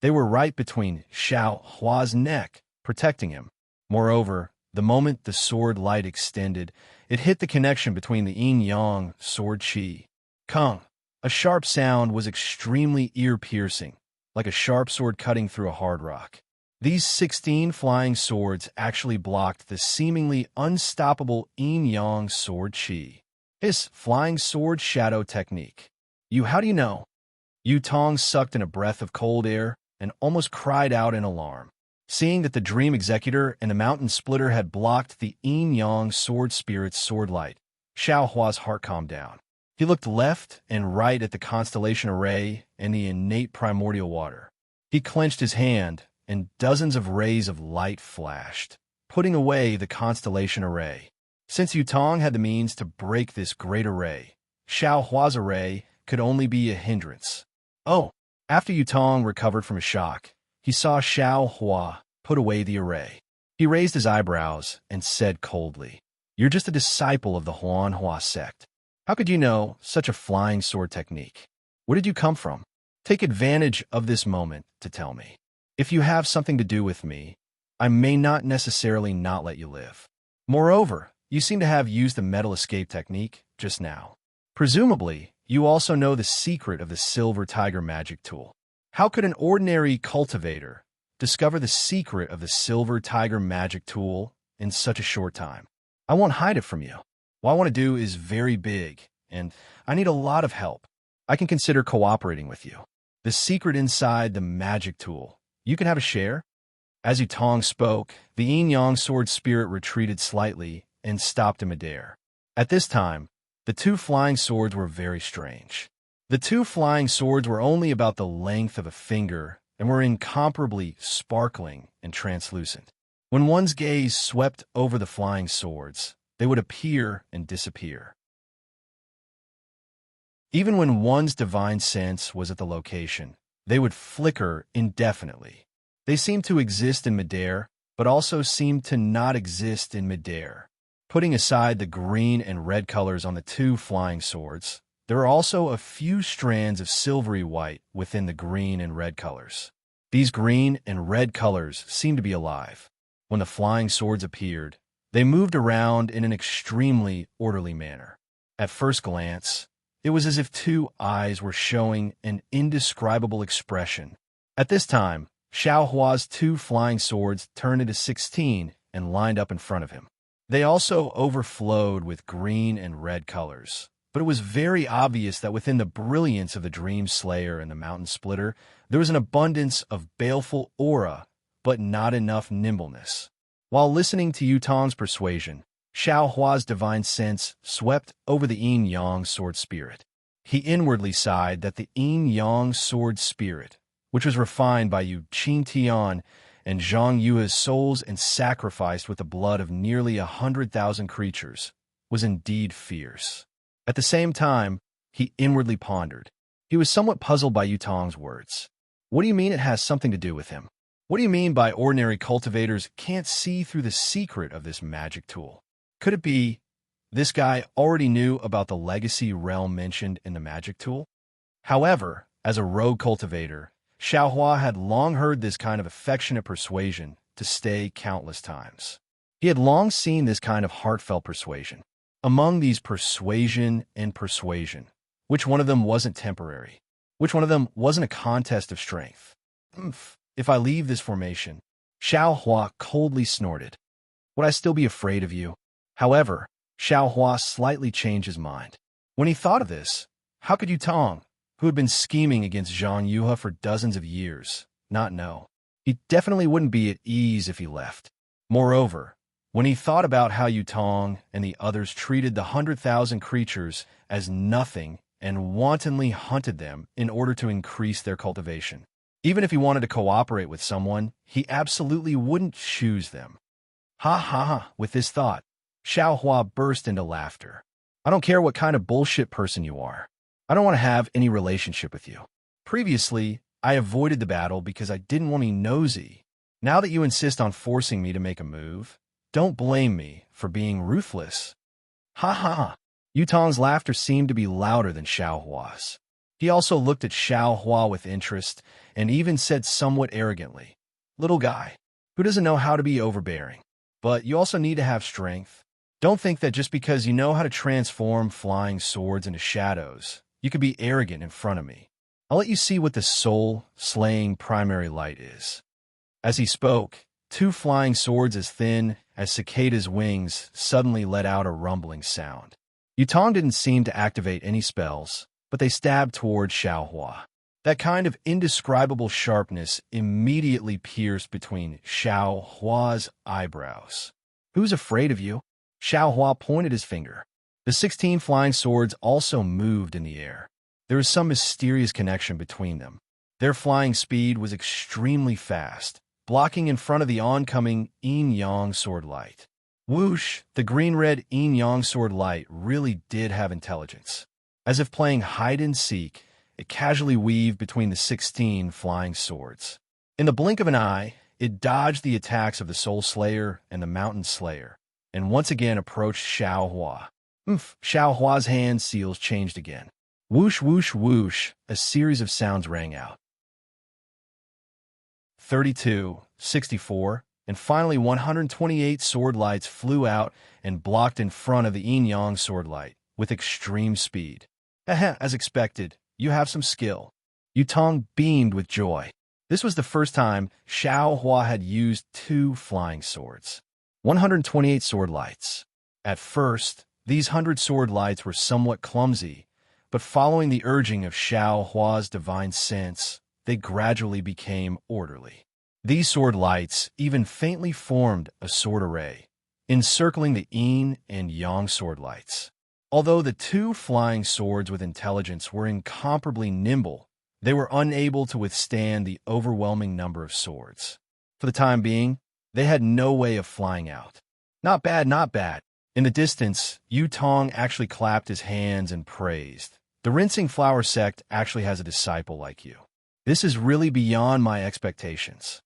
They were right between Xiao Hua's neck, protecting him. Moreover, the moment the sword light extended, it hit the connection between the yin-yang sword chi. Kung. A sharp sound was extremely ear-piercing, like a sharp sword cutting through a hard rock. These 16 flying swords actually blocked the seemingly unstoppable yin-yang sword chi. His flying sword shadow technique. How do you know? Yutong sucked in a breath of cold air and almost cried out in alarm. Seeing that the Dream Executor and the Mountain Splitter had blocked the yin-yang sword spirit's sword light, Xiao Hua's heart calmed down. He looked left and right at the constellation array and the innate primordial water. He clenched his hand, and dozens of rays of light flashed, putting away the constellation array. Since Yutong had the means to break this great array, Xiao Hua's array could only be a hindrance. After Yutong recovered from his shock, he saw Xiao Hua put away the array. He raised his eyebrows and said coldly, "You're just a disciple of the Huanhua sect. How could you know such a flying sword technique? Where did you come from? Take advantage of this moment to tell me. If you have something to do with me, I may not necessarily not let you live. Moreover, you seem to have used the metal escape technique just now. Presumably, you also know the secret of the Silver Tiger magic tool. How could an ordinary cultivator discover the secret of the Silver Tiger magic tool in such a short time? I won't hide it from you. What I want to do is very big, and I need a lot of help. I can consider cooperating with you. The secret inside the magic tool. You can have a share?" As Yutong spoke, the yin-yang sword spirit retreated slightly and stopped in midair. At this time, the 2 flying swords were very strange. The 2 flying swords were only about the length of a finger and were incomparably sparkling and translucent. When one's gaze swept over the flying swords, they would appear and disappear. Even when one's divine sense was at the location, they would flicker indefinitely. They seemed to exist in midair, but also seemed to not exist in midair. Putting aside the green and red colors on the 2 flying swords, there are also a few strands of silvery white within the green and red colors. These green and red colors seemed to be alive. When the flying swords appeared, they moved around in an extremely orderly manner. At first glance, it was as if 2 eyes were showing an indescribable expression. At this time, Xiao Hua's 2 flying swords turned into 16 and lined up in front of him. They also overflowed with green and red colors, but it was very obvious that within the brilliance of the Dream Slayer and the Mountain Splitter, there was an abundance of baleful aura, but not enough nimbleness. While listening to Yutong's persuasion, Xiao Hua's divine sense swept over the yin-yang sword spirit. He inwardly sighed that the yin-yang sword spirit, which was refined by Yu Qingtian and Zhang Yue's souls and sacrificed with the blood of nearly 100,000 creatures, was indeed fierce. At the same time, he inwardly pondered. He was somewhat puzzled by Yutong's words. What do you mean it has something to do with him? What do you mean by ordinary cultivators can't see through the secret of this magic tool? Could it be this guy already knew about the legacy realm mentioned in the magic tool? However, as a rogue cultivator, Xiao Hua had long heard this kind of affectionate persuasion to stay countless times. He had long seen this kind of heartfelt persuasion. Among these persuasion and persuasion, which one of them wasn't temporary? Which one of them wasn't a contest of strength? If I leave this formation, Xiao Hua coldly snorted. Would I still be afraid of you? However, Xiao Hua slightly changed his mind. When he thought of this, how could Yutong, who had been scheming against Zhang Yuhe for dozens of years, not know? He definitely wouldn't be at ease if he left. Moreover, when he thought about how Yutong and the others treated the 100,000 creatures as nothing and wantonly hunted them in order to increase their cultivation, even if he wanted to cooperate with someone, he absolutely wouldn't choose them. Ha ha ha! With this thought, Xiao Hua burst into laughter. I don't care what kind of bullshit person you are. I don't want to have any relationship with you. Previously, I avoided the battle because I didn't want to be nosy. Now that you insist on forcing me to make a move, don't blame me for being ruthless. Ha ha ha! Yutong's laughter seemed to be louder than Xiao Hua's. He also looked at Xiao Hua with interest and even said somewhat arrogantly, "Little guy, who doesn't know how to be overbearing? But you also need to have strength. Don't think that just because you know how to transform flying swords into shadows, you could be arrogant in front of me. I'll let you see what the soul-slaying primary light is." As he spoke, two flying swords as thin as cicada's wings suddenly let out a rumbling sound. Yutong didn't seem to activate any spells, but they stabbed toward Xiao Hua. That kind of indescribable sharpness immediately pierced between Xiao Hua's eyebrows. "Who's afraid of you?" Xiao Hua pointed his finger. The 16 flying swords also moved in the air. There was some mysterious connection between them. Their flying speed was extremely fast, blocking in front of the oncoming yin-yang sword light. Whoosh! The green-red yin-yang sword light really did have intelligence. As if playing hide-and-seek, it casually weaved between the 16 flying swords. In the blink of an eye, it dodged the attacks of the Soul Slayer and the Mountain Slayer, and once again approached Xiao Hua. Xiao Hua's hand seals changed again. Whoosh, whoosh, whoosh, a series of sounds rang out. 32, 64, and finally 128 sword lights flew out and blocked in front of the yin-yang sword light with extreme speed. As expected, you have some skill. Yutong beamed with joy. This was the first time Xiao Hua had used two flying swords. 128 sword lights. At first, these 100 sword lights were somewhat clumsy, but following the urging of Xiao Hua's divine sense, they gradually became orderly. These sword lights even faintly formed a sword array, encircling the yin and yang sword lights. Although the two flying swords with intelligence were incomparably nimble, they were unable to withstand the overwhelming number of swords. For the time being, they had no way of flying out. Not bad, not bad. In the distance, Yutong actually clapped his hands and praised. The Rinsing Flower sect actually has a disciple like you. This is really beyond my expectations.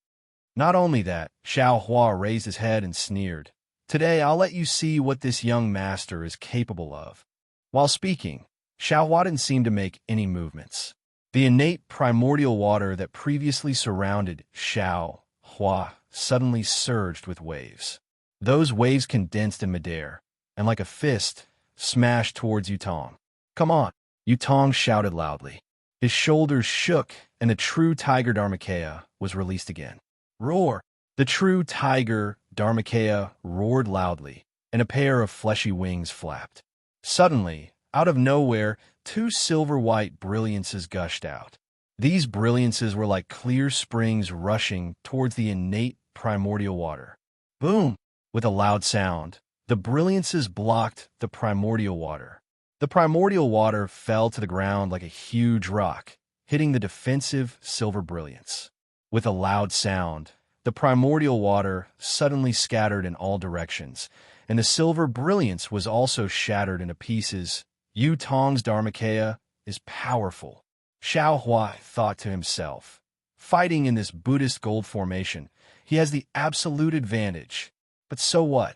Not only that, Xiao Hua raised his head and sneered. Today, I'll let you see what this young master is capable of. While speaking, Xiao Hua didn't seem to make any movements. The innate primordial water that previously surrounded Xiao Hua suddenly surged with waves. Those waves condensed in midair, and like a fist, smashed towards Yutong. "Come on!" Yutong shouted loudly. His shoulders shook, and the true Tiger Dharmakaya was released again. Roar! The true Tiger Dharmakaya roared loudly, and a pair of fleshy wings flapped. Suddenly, out of nowhere, two silver-white brilliances gushed out. These brilliances were like clear springs rushing towards the innate primordial water. Boom! With a loud sound, the brilliances blocked the primordial water. The primordial water fell to the ground like a huge rock, hitting the defensive silver brilliance. With a loud sound, the primordial water suddenly scattered in all directions, and the silver brilliance was also shattered into pieces. Yu Tong's Dharmakaya is powerful, Xiao Hua thought to himself. Fighting in this Buddhist gold formation, he has the absolute advantage. But so what?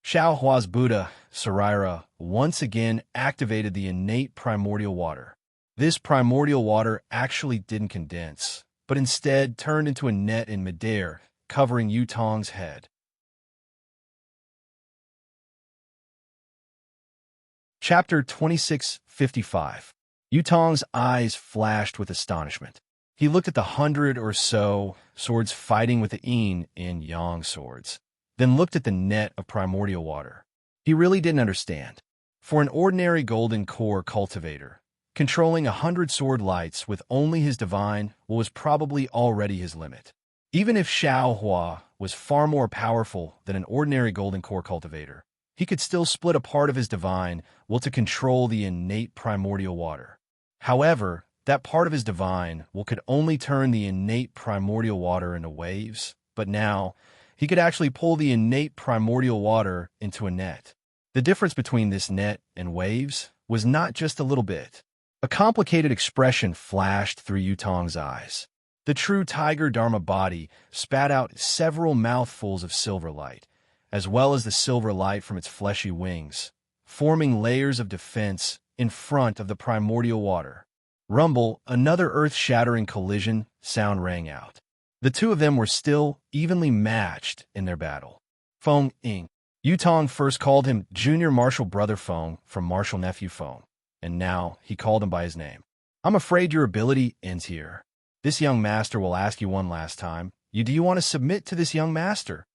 Xiao Hua's Buddha, Saraira, once again activated the innate primordial water. This primordial water actually didn't condense, but instead turned into a net in midair, covering Yu Tong's head. Chapter 2655. Yu Tong's eyes flashed with astonishment. He looked at the 100 or so swords fighting with the yin and yang swords, then looked at the net of primordial water. He really didn't understand. For an ordinary golden core cultivator, controlling 100 sword lights with only his divine was probably already his limit. Even if Xiao Hua was far more powerful than an ordinary golden core cultivator, he could still split a part of his divine will to control the innate primordial water. However, that part of his divine will could only turn the innate primordial water into waves, but now he could actually pull the innate primordial water into a net. The difference between this net and waves was not just a little bit. A complicated expression flashed through Yu Tong's eyes. The true tiger Dharma body spat out several mouthfuls of silver light, as well as the silver light from its fleshy wings, forming layers of defense in front of the primordial water. Rumble, another earth-shattering collision sound rang out. The two of them were still evenly matched in their battle. Feng Ying. Yu Tong first called him Junior Martial Brother Feng from Martial Nephew Feng, and now he called him by his name. I'm afraid your ability ends here. This young master will ask you one last time. Do you want to submit to this young master?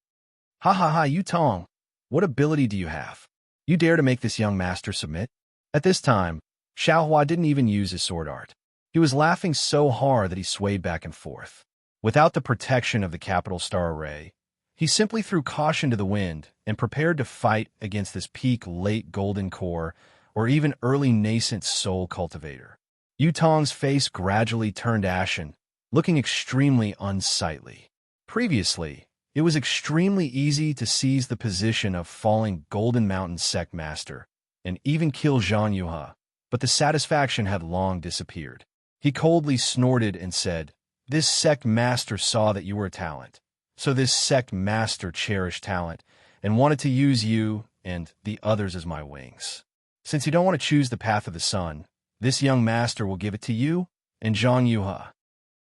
Ha ha ha, Yu Tong. What ability do you have? You dare to make this young master submit? At this time, Xiao Hua didn't even use his sword art. He was laughing so hard that he swayed back and forth. Without the protection of the capital star array, he simply threw caution to the wind and prepared to fight against this peak late golden core or even early nascent soul cultivator. Yu Tong's face gradually turned ashen, looking extremely unsightly. Previously, it was extremely easy to seize the position of falling Golden Mountain sect master and even kill Zhang Yuha, but the satisfaction had long disappeared. He coldly snorted and said, "This sect master saw that you were a talent. So this sect master cherished talent and wanted to use you and the others as my wings. Since you don't want to choose the path of the sun, this young master will give it to you and Zhang Yuha."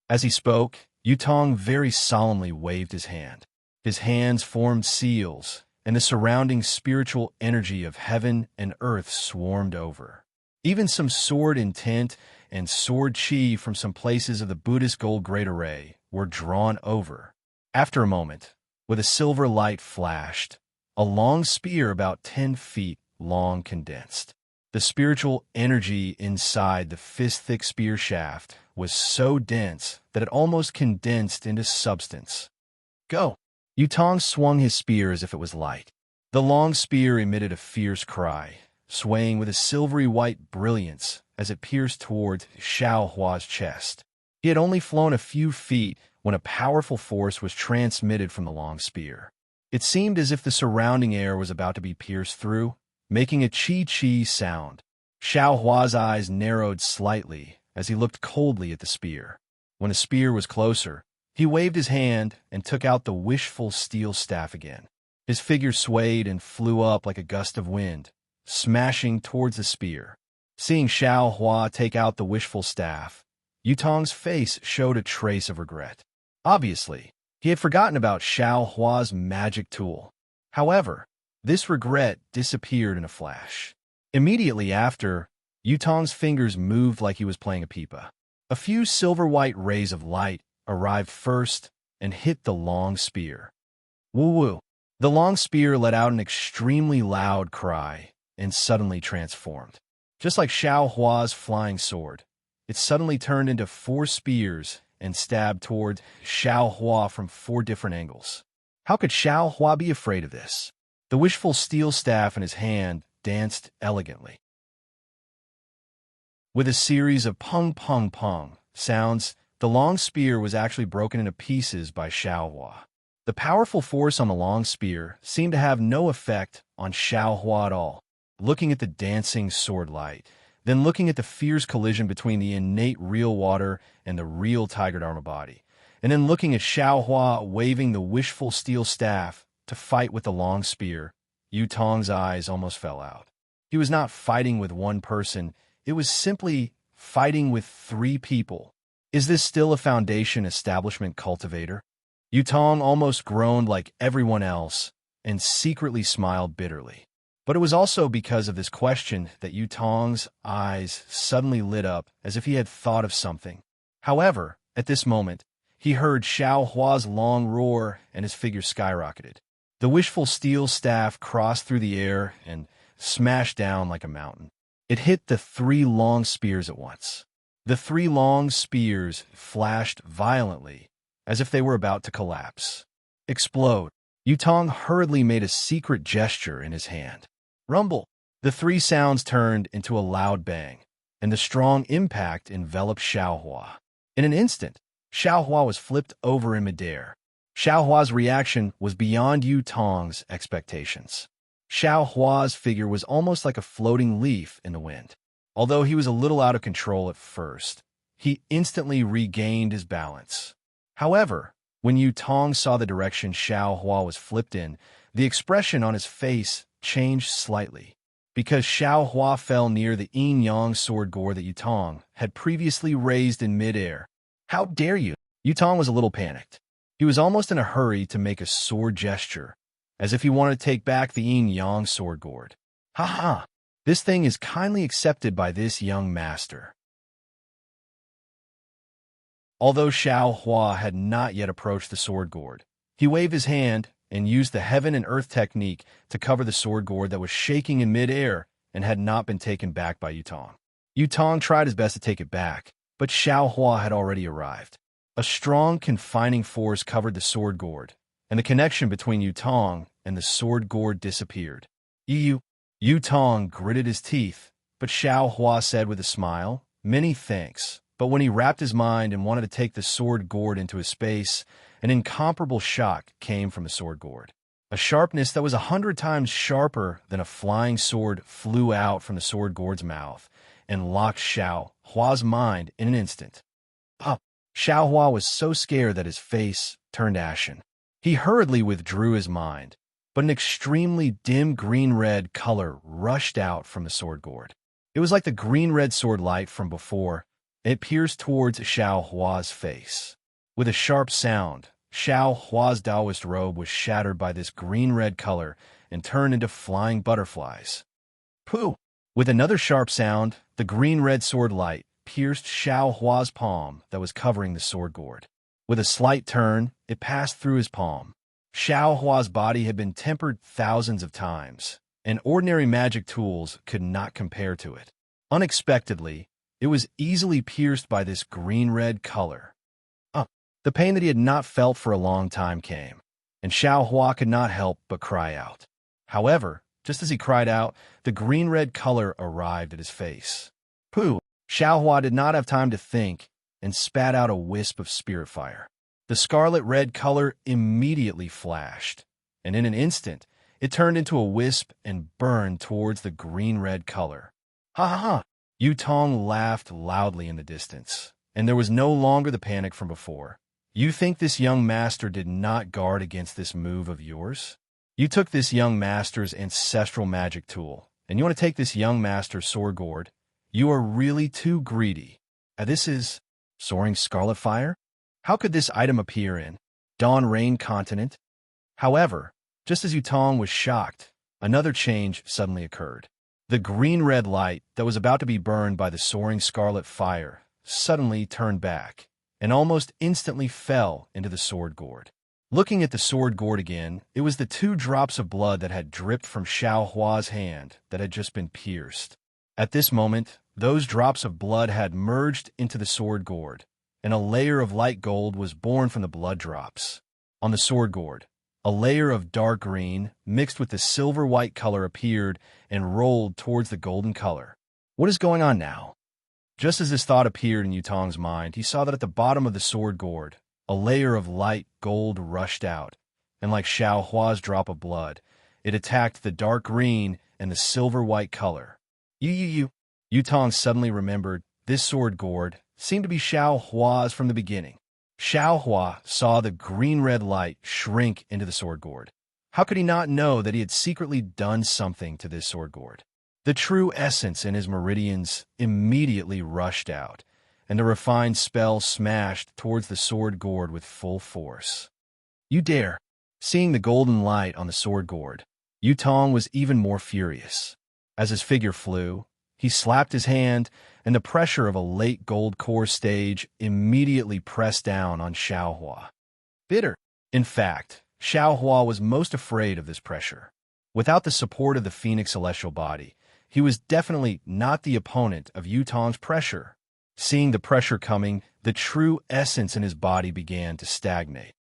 As he spoke, Yu Tong very solemnly waved his hand. His hands formed seals, and the surrounding spiritual energy of heaven and earth swarmed over. Even some sword intent and sword chi from some places of the Buddhist gold great array were drawn over. After a moment, with a silver light flashed, a long spear about 10 feet long condensed. The spiritual energy inside the fist-thick spear shaft was so dense that it almost condensed into substance. Go! Yu Tong swung his spear as if it was light. The long spear emitted a fierce cry, swaying with a silvery white brilliance as it pierced towards Xiao Hua's chest. He had only flown a few feet when a powerful force was transmitted from the long spear. It seemed as if the surrounding air was about to be pierced through, making a chi-chi sound. Xiao Hua's eyes narrowed slightly as he looked coldly at the spear. When the spear was closer, he waved his hand and took out the wishful steel staff again. His figure swayed and flew up like a gust of wind, smashing towards the spear. Seeing Xiao Hua take out the wishful staff, Yu Tong's face showed a trace of regret. Obviously, he had forgotten about Xiao Hua's magic tool. However, this regret disappeared in a flash. Immediately after, Yu Tong's fingers moved like he was playing a pipa. A few silver-white rays of light arrived first, and hit the long spear. Woo-woo! The long spear let out an extremely loud cry and suddenly transformed. Just like Xiao Hua's flying sword, it suddenly turned into 4 spears and stabbed toward Xiao Hua from 4 different angles. How could Xiao Hua be afraid of this? The wishful steel staff in his hand danced elegantly. With a series of pung-pung-pung sounds, the long spear was actually broken into pieces by Xiao Hua. The powerful force on the long spear seemed to have no effect on Xiao Hua at all. Looking at the dancing sword light, then looking at the fierce collision between the innate real water and the real tiger dharma body, and then looking at Xiao Hua waving the wishful steel staff to fight with the long spear, Yu Tong's eyes almost fell out. He was not fighting with one person, it was simply fighting with 3 people. Is this still a foundation establishment cultivator? Yu Tong almost groaned like everyone else and secretly smiled bitterly. But it was also because of this question that Yu Tong's eyes suddenly lit up as if he had thought of something. However, at this moment, he heard Xiao Hua's long roar and his figure skyrocketed. The wishful steel staff crossed through the air and smashed down like a mountain. It hit the 3 long spears at once. The 3 long spears flashed violently, as if they were about to collapse. Explode. Yu Tong hurriedly made a secret gesture in his hand. Rumble. The 3 sounds turned into a loud bang, and the strong impact enveloped Xiao Hua. In an instant, Xiao Hua was flipped over in midair. Xiao Hua's reaction was beyond Yu Tong's expectations. Xiao Hua's figure was almost like a floating leaf in the wind. Although he was a little out of control at first, he instantly regained his balance. However, when Yu Tong saw the direction Xiao Hua was flipped in, the expression on his face changed slightly. Because Xiao Hua fell near the yin-yang sword gore that Yu Tong had previously raised in midair. How dare you? Yu Tong was a little panicked. He was almost in a hurry to make a sword gesture, as if he wanted to take back the yin-yang sword gourd. Ha ha! This thing is kindly accepted by this young master. Although Xiao Hua had not yet approached the sword gourd, he waved his hand and used the heaven and earth technique to cover the sword gourd that was shaking in midair and had not been taken back by Yu Tong. Yu Tong tried his best to take it back, but Xiao Hua had already arrived. A strong confining force covered the sword gourd, and the connection between Yu Tong and the sword gourd disappeared. Yu Tong gritted his teeth, but Xiao Hua said with a smile, "Many thanks." But when he wrapped his mind and wanted to take the sword gourd into his space, an incomparable shock came from the sword gourd. A sharpness that was 100 times sharper than a flying sword flew out from the sword gourd's mouth and locked Xiao Hua's mind in an instant. Up! Xiao Hua was so scared that his face turned ashen. He hurriedly withdrew his mind, but an extremely dim green-red color rushed out from the sword gourd. It was like the green-red sword light from before. It pierced towards Xiao Hua's face. With a sharp sound, Xiao Hua's Taoist robe was shattered by this green-red color and turned into flying butterflies. Pooh! With another sharp sound, the green-red sword light pierced Xiao Hua's palm that was covering the sword gourd. With a slight turn, it passed through his palm. Xiao Hua's body had been tempered thousands of times, and ordinary magic tools could not compare to it. Unexpectedly, it was easily pierced by this green-red color. The pain that he had not felt for a long time came, and Xiao Hua could not help but cry out. However, just as he cried out, the green-red color arrived at his face. Pooh! Xiao Hua did not have time to think and spat out a wisp of spirit fire. The scarlet-red color immediately flashed, and in an instant, it turned into a wisp and burned towards the green-red color. Ha ha ha! Yu Tong laughed loudly in the distance, and there was no longer the panic from before. You think this young master did not guard against this move of yours? You took this young master's ancestral magic tool, and you want to take this young master's sword gourd? You are really too greedy. This is soaring scarlet fire? How could this item appear in Dawn Rain Continent? However, just as Yu Tong was shocked, another change suddenly occurred. The green-red light that was about to be burned by the soaring scarlet fire suddenly turned back, and almost instantly fell into the sword gourd. Looking at the sword gourd again, it was the 2 drops of blood that had dripped from Xiao Hua's hand that had just been pierced. At this moment, those drops of blood had merged into the sword gourd, and a layer of light gold was born from the blood drops. On the sword gourd, a layer of dark green mixed with the silver-white color appeared and rolled towards the golden color. What is going on now? Just as this thought appeared in Yutong's mind, he saw that at the bottom of the sword gourd, a layer of light gold rushed out, and like Xiao Hua's drop of blood, it attacked the dark green and the silver-white color. Yutong suddenly remembered this sword gourd seemed to be Xiao Hua's from the beginning. Xiao Hua saw the green-red light shrink into the sword gourd. How could he not know that he had secretly done something to this sword gourd? The true essence in his meridians immediately rushed out, and the refined spell smashed towards the sword gourd with full force. You dare! Seeing the golden light on the sword gourd, Yutong was even more furious. As his figure flew, he slapped his hand, and the pressure of a late gold core stage immediately pressed down on Xiao Hua. Bitter. In fact, Xiao Hua was most afraid of this pressure. Without the support of the Phoenix celestial body, he was definitely not the opponent of Yutong's pressure. Seeing the pressure coming, the true essence in his body began to stagnate.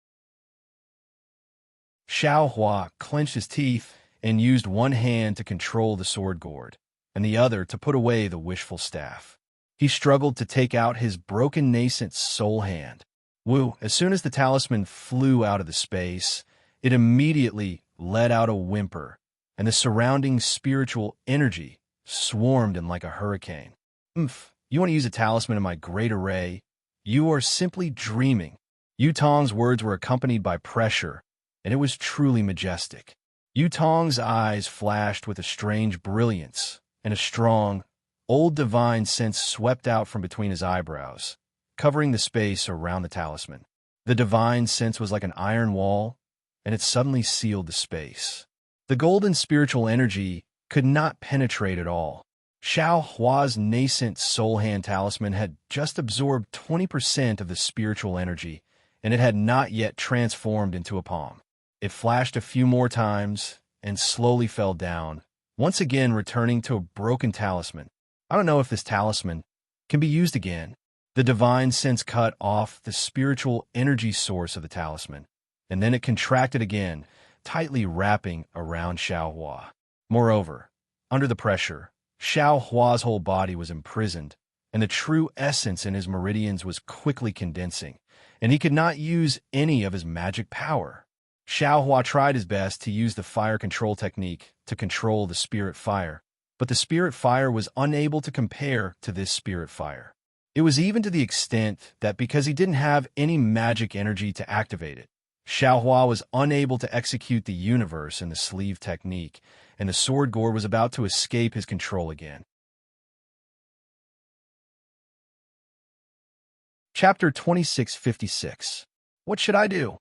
Xiao Hua clenched his teeth and used one hand to control the sword gourd, and the other to put away the wishful staff. He struggled to take out his broken nascent soul hand. As soon as the talisman flew out of the space, it immediately let out a whimper, and the surrounding spiritual energy swarmed in like a hurricane. You want to use a talisman in my great array? You are simply dreaming. Yutong's words were accompanied by pressure, and it was truly majestic. Yutong's eyes flashed with a strange brilliance, and a strong, old divine sense swept out from between his eyebrows, covering the space around the talisman. The divine sense was like an iron wall, and it suddenly sealed the space. The golden spiritual energy could not penetrate at all. Xiao Hua's nascent soul hand talisman had just absorbed 20% of the spiritual energy, and it had not yet transformed into a palm. It flashed a few more times and slowly fell down, once again returning to a broken talisman. I don't know if this talisman can be used again. The divine sense cut off the spiritual energy source of the talisman, and then it contracted again, tightly wrapping around Xiao Hua. Moreover, under the pressure, Xiao Hua's whole body was imprisoned, and the true essence in his meridians was quickly condensing, and he could not use any of his magic power. Xiao Hua tried his best to use the fire control technique to control the spirit fire, but the spirit fire was unable to compare to this spirit fire. It was even to the extent that because he didn't have any magic energy to activate it, Xiao Hua was unable to execute the universe in the sleeve technique, and the sword gourd was about to escape his control again. Chapter 2656. What should I do?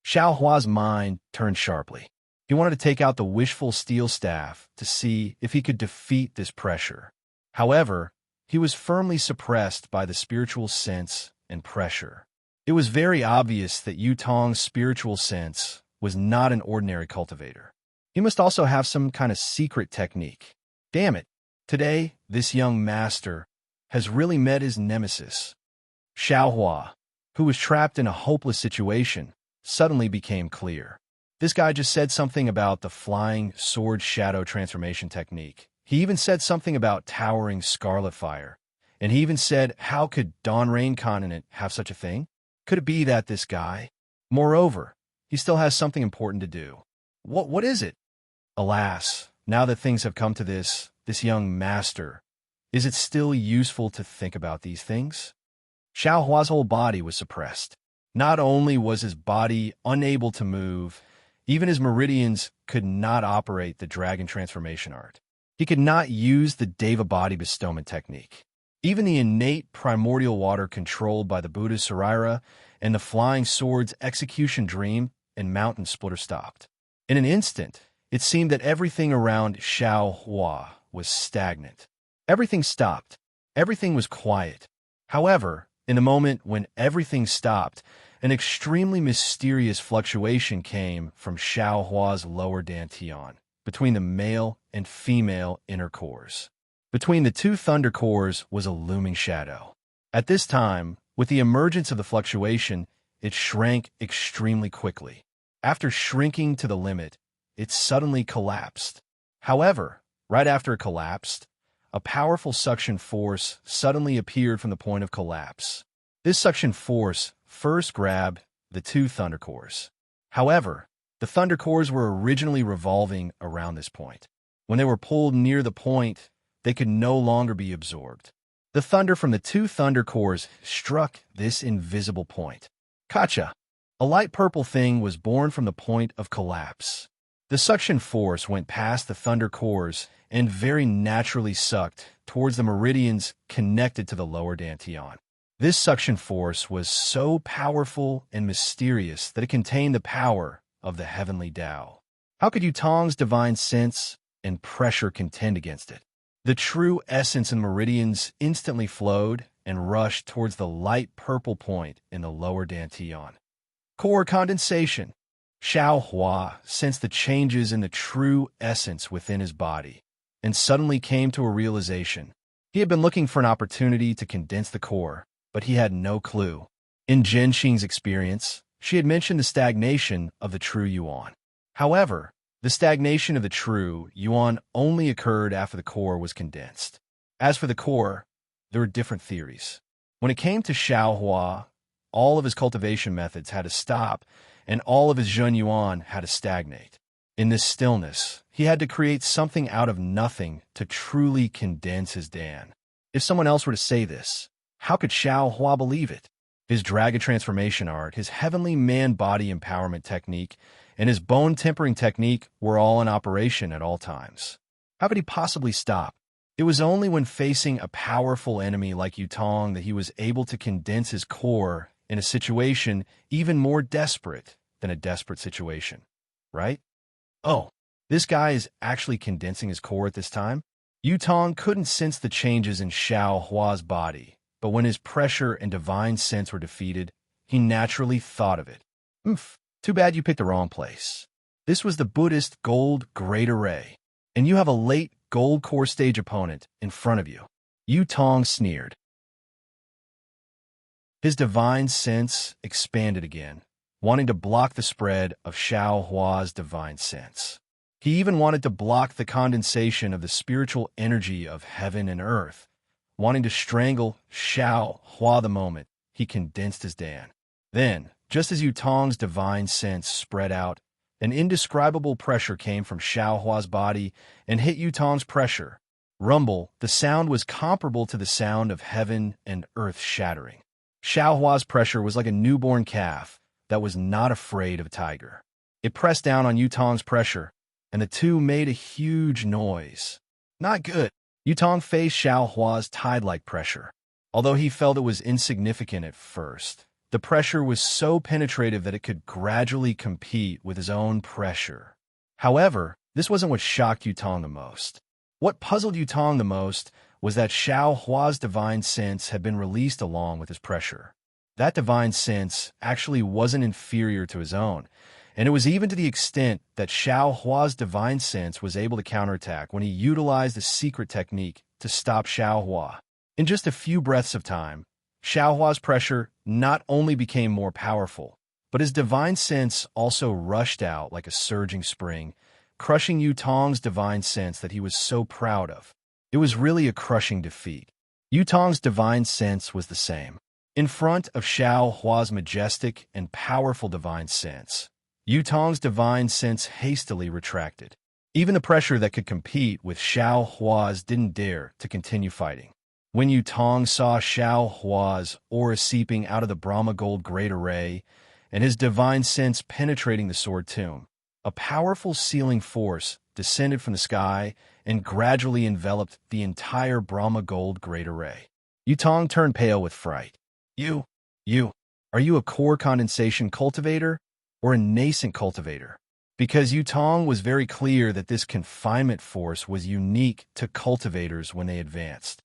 Xiao Hua's mind turned sharply. He wanted to take out the wishful steel staff to see if he could defeat this pressure. However, he was firmly suppressed by the spiritual sense and pressure. It was very obvious that Yutong's spiritual sense was not an ordinary cultivator. He must also have some kind of secret technique. Damn it, today this young master has really met his nemesis. Xiao Hua, who was trapped in a hopeless situation, suddenly became clear. This guy just said something about the flying sword shadow transformation technique. He even said something about towering scarlet fire. And he even said, how could Dawn Rain Continent have such a thing? Could it be that this guy? Moreover, he still has something important to do. What is it? Alas, now that things have come to this young master, is it still useful to think about these things? Xiao Hua's whole body was suppressed. Not only was his body unable to move, even his meridians could not operate the dragon transformation art. He could not use the Deva body bestowment technique. Even the innate primordial water controlled by the Buddha's Saraira and the flying sword's execution dream and mountain splitter stopped. In an instant, it seemed that everything around Xiao Hua was stagnant. Everything stopped. Everything was quiet. However, In the moment when everything stopped, an extremely mysterious fluctuation came from Xiao Hua's lower dantian, between the male and female inner cores. Between the two thunder cores was a looming shadow. At this time, with the emergence of the fluctuation, it shrank extremely quickly. After shrinking to the limit, it suddenly collapsed. However, right after it collapsed, a powerful suction force suddenly appeared from the point of collapse. This suction force first grabbed the two thunder cores. However, the thunder cores were originally revolving around this point. When they were pulled near the point, they could no longer be absorbed. The thunder from the two thunder cores struck this invisible point. Gotcha! A light purple thing was born from the point of collapse. The suction force went past the thunder cores and very naturally sucked towards the meridians connected to the lower dantian. This suction force was so powerful and mysterious that it contained the power of the heavenly Tao. How could Yutong's divine sense and pressure contend against it? The true essence and meridians instantly flowed and rushed towards the light purple point in the lower dantian. Core condensation. Xiao Hua sensed the changes in the true essence within his body and suddenly came to a realization. He had been looking for an opportunity to condense the core, but he had no clue. In Zhenxing's experience, she had mentioned the stagnation of the true yuan. However, the stagnation of the true yuan only occurred after the core was condensed. As for the core, there were different theories. When it came to Xiao Hua, all of his cultivation methods had to stop, and all of his Zhen Yuan had to stagnate. In this stillness, he had to create something out of nothing to truly condense his Dan. If someone else were to say this, how could Xiao Hua believe it? His dragon transformation art, his heavenly man-body empowerment technique, and his bone tempering technique were all in operation at all times. How could he possibly stop? It was only when facing a powerful enemy like Yutong that he was able to condense his core in a situation even more desperate than a desperate situation, right? Oh, this guy is actually condensing his core at this time? Yutong couldn't sense the changes in Xiao Hua's body, but when his pressure and divine sense were defeated, he naturally thought of it. Too bad you picked the wrong place. This was the Buddhist Gold Great Array, and you have a late Gold Core Stage opponent in front of you. Yutong sneered. His divine sense expanded again, wanting to block the spread of Xiao Hua's divine sense. He even wanted to block the condensation of the spiritual energy of heaven and earth, wanting to strangle Xiao Hua the moment he condensed his Dan. Then, just as Yutong's divine sense spread out, an indescribable pressure came from Xiao Hua's body and hit Yutong's pressure. Rumble, the sound was comparable to the sound of heaven and earth shattering. Xiao Hua's pressure was like a newborn calf that was not afraid of a tiger. It pressed down on Yutong's pressure, and the two made a huge noise. Not good. Yutong faced Xiao Hua's tide-like pressure. Although he felt it was insignificant at first, the pressure was so penetrative that it could gradually compete with his own pressure. However, this wasn't what shocked Yutong the most. What puzzled Yutong the most was that Xiao Hua's divine sense had been released along with his pressure. That divine sense actually wasn't inferior to his own, and it was even to the extent that Xiao Hua's divine sense was able to counterattack when he utilized a secret technique to stop Xiao Hua. In just a few breaths of time, Xiao Hua's pressure not only became more powerful, but his divine sense also rushed out like a surging spring, crushing Yutong's divine sense that he was so proud of. It was really a crushing defeat. Yutong's divine sense was the same. In front of Xiao Hua's majestic and powerful divine sense, Yutong's divine sense hastily retracted. Even the pressure that could compete with Xiao Hua's didn't dare to continue fighting. When Yutong saw Xiao Hua's aura seeping out of the Brahma Gold Great Array and his divine sense penetrating the sword tomb, a powerful sealing force descended from the sky and gradually enveloped the entire Brahma Gold Great Array. Yutong turned pale with fright. Are you a core condensation cultivator or a nascent cultivator? Because Yutong was very clear that this confinement force was unique to cultivators when they advanced.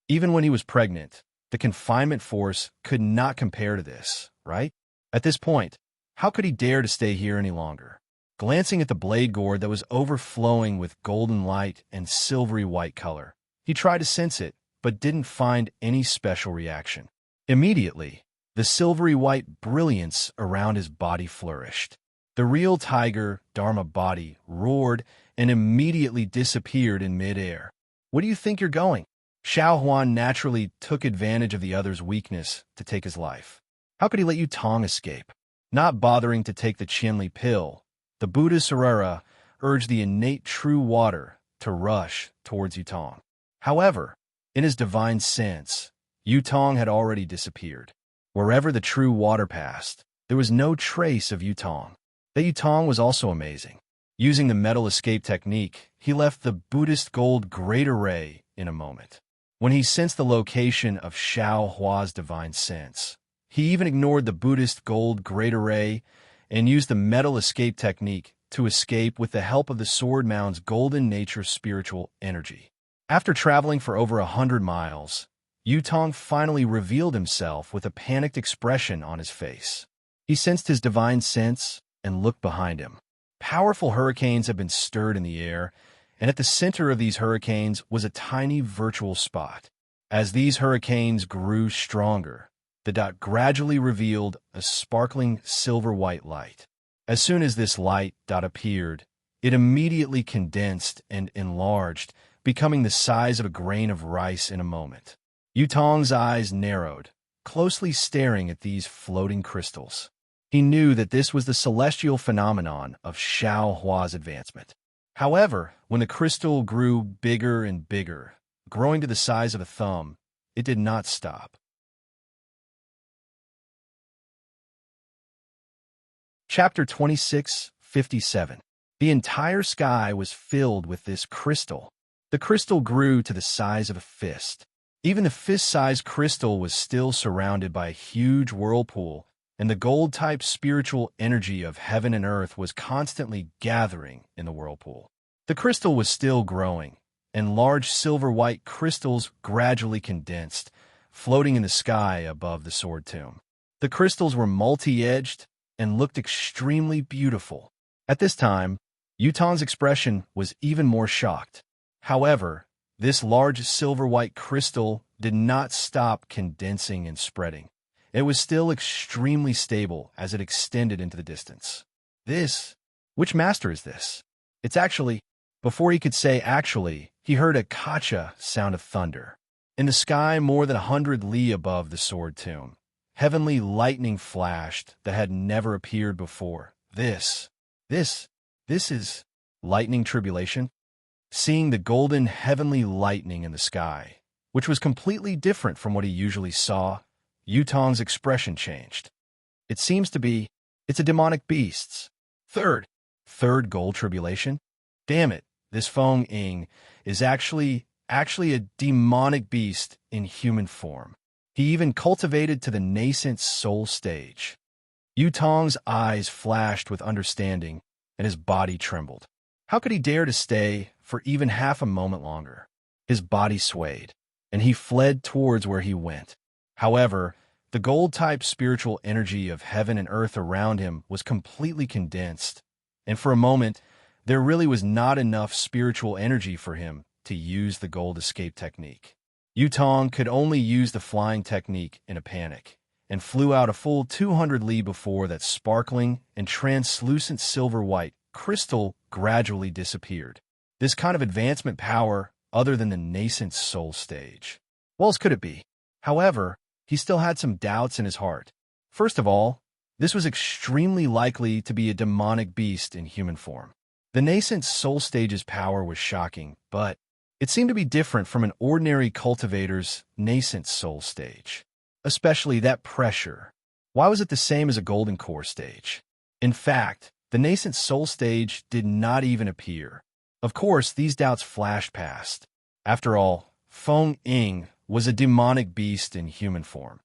Even when he was pregnant, The confinement force could not compare to this, right? At this point, how could he dare to stay here any longer? Glancing at the blade gourd that was overflowing with golden light and silvery white color, he tried to sense it, but didn't find any special reaction. Immediately, the silvery white brilliance around his body flourished. The real tiger, Dharma body, roared and immediately disappeared in midair. Where do you think you're going? Xiao Huan naturally took advantage of the other's weakness to take his life. How could he let Yutong escape? Not bothering to take the Qianli pill, the Buddha Sarara urged the innate true water to rush towards Yutong. However, in his divine sense, Yutong had already disappeared. Wherever the true water passed, there was no trace of Yutong. That Yutong was also amazing. Using the metal escape technique, he left the Buddhist gold great array in a moment. When he sensed the location of Xiao Hua's divine sense, he even ignored the Buddhist gold great array and used the metal escape technique to escape with the help of the sword mound's golden nature spiritual energy. After traveling for over 100 miles, Yutong finally revealed himself with a panicked expression on his face. He sensed his divine sense and looked behind him. Powerful hurricanes had been stirred in the air, and at the center of these hurricanes was a tiny virtual spot. As these hurricanes grew stronger, the dot gradually revealed a sparkling silver-white light. As soon as this light dot appeared, it immediately condensed and enlarged, becoming the size of a grain of rice in a moment. Yutong's eyes narrowed, closely staring at these floating crystals. He knew that this was the celestial phenomenon of Xiao Hua's advancement. However, when the crystal grew bigger and bigger, growing to the size of a thumb, it did not stop. Chapter 26:57. The entire sky was filled with this crystal. The crystal grew to the size of a fist. Even the fist-sized crystal was still surrounded by a huge whirlpool, and the gold-type spiritual energy of heaven and earth was constantly gathering in the whirlpool. The crystal was still growing, and large silver-white crystals gradually condensed, floating in the sky above the sword tomb. The crystals were multi-edged and looked extremely beautiful. At this time, Yutong's expression was even more shocked. However, this large silver-white crystal did not stop condensing and spreading. It was still extremely stable as it extended into the distance. Which master is this? It's actually, before he could say actually, he heard a kacha sound of thunder. In the sky more than 100 li above the sword tomb, heavenly lightning flashed that had never appeared before. This is lightning tribulation? Seeing the golden heavenly lightning in the sky, which was completely different from what he usually saw, Yutong's expression changed. It's a demonic beast's. Third gold tribulation? Damn it, this Feng Ying is actually a demonic beast in human form. He even cultivated to the nascent soul stage. Yutong's eyes flashed with understanding, and his body trembled. How could he dare to stay for even half a moment longer? His body swayed, and he fled towards where he went. However, the gold-type spiritual energy of heaven and earth around him was completely condensed, and for a moment, there really was not enough spiritual energy for him to use the gold escape technique. Yutong could only use the flying technique in a panic, and flew out a full 200 li before that sparkling and translucent silver-white crystal gradually disappeared. This kind of advancement power other than the nascent soul stage. What else could it be? However, he still had some doubts in his heart. First of all, this was extremely likely to be a demonic beast in human form. The nascent soul stage's power was shocking, but it seemed to be different from an ordinary cultivator's nascent soul stage. Especially that pressure. Why was it the same as a golden core stage? In fact, the nascent soul stage did not even appear. Of course, these doubts flashed past. After all, Feng Ying was a demonic beast in human form,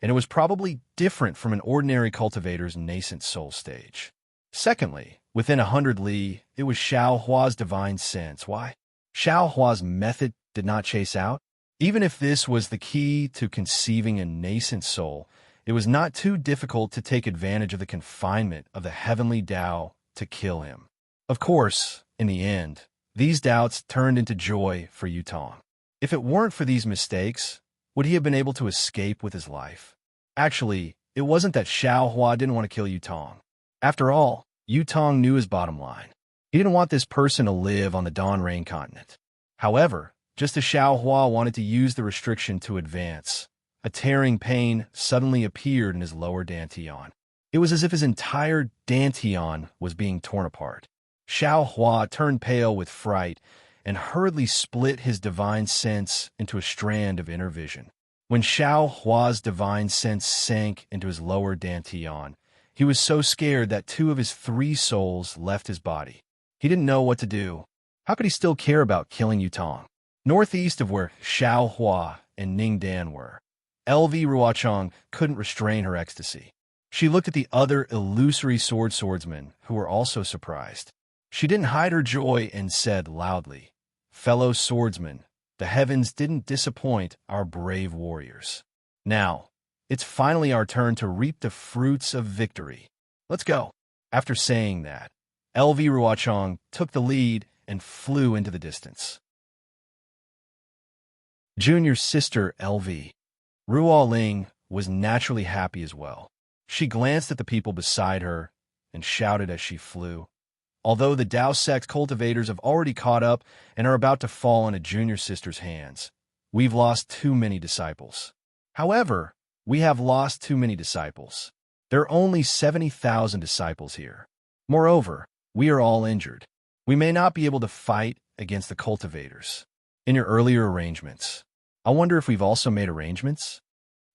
and it was probably different from an ordinary cultivator's nascent soul stage. Secondly, within 100 li, it was Xiao Hua's divine sense. Why? Xiao Hua's method did not chase out? Even if this was the key to conceiving a nascent soul, it was not too difficult to take advantage of the confinement of the heavenly Tao to kill him. Of course, in the end, these doubts turned into joy for Yutong. If it weren't for these mistakes, would he have been able to escape with his life? Actually, it wasn't that Xiao Hua didn't want to kill Yutong. After all, Yutong knew his bottom line. He didn't want this person to live on the Dawn Rain continent. However, just as Xiao Hua wanted to use the restriction to advance, a tearing pain suddenly appeared in his lower dantian. It was as if his entire dantian was being torn apart. Xiao Hua turned pale with fright and hurriedly split his divine sense into a strand of inner vision. When Xiao Hua's divine sense sank into his lower dantian, he was so scared that 2 of his 3 souls left his body. He didn't know what to do. How could he still care about killing Yutong? Northeast of where Xiao Hua and Ning Dan were, LV Ruochang couldn't restrain her ecstasy. She looked at the other illusory swordsmen who were also surprised. She didn't hide her joy and said loudly, "Fellow swordsmen, the heavens didn't disappoint our brave warriors. Now, it's finally our turn to reap the fruits of victory. Let's go." After saying that, LV Ruochang took the lead and flew into the distance. Junior sister LV Ruo Ling was naturally happy as well. She glanced at the people beside her and shouted as she flew. Although the Dao sect cultivators have already caught up and are about to fall into junior sister's hands, we've lost too many disciples. However, we have lost too many disciples. There are only 70,000 disciples here. Moreover, we are all injured. We may not be able to fight against the cultivators. In your earlier arrangements, I wonder if we've also made arrangements?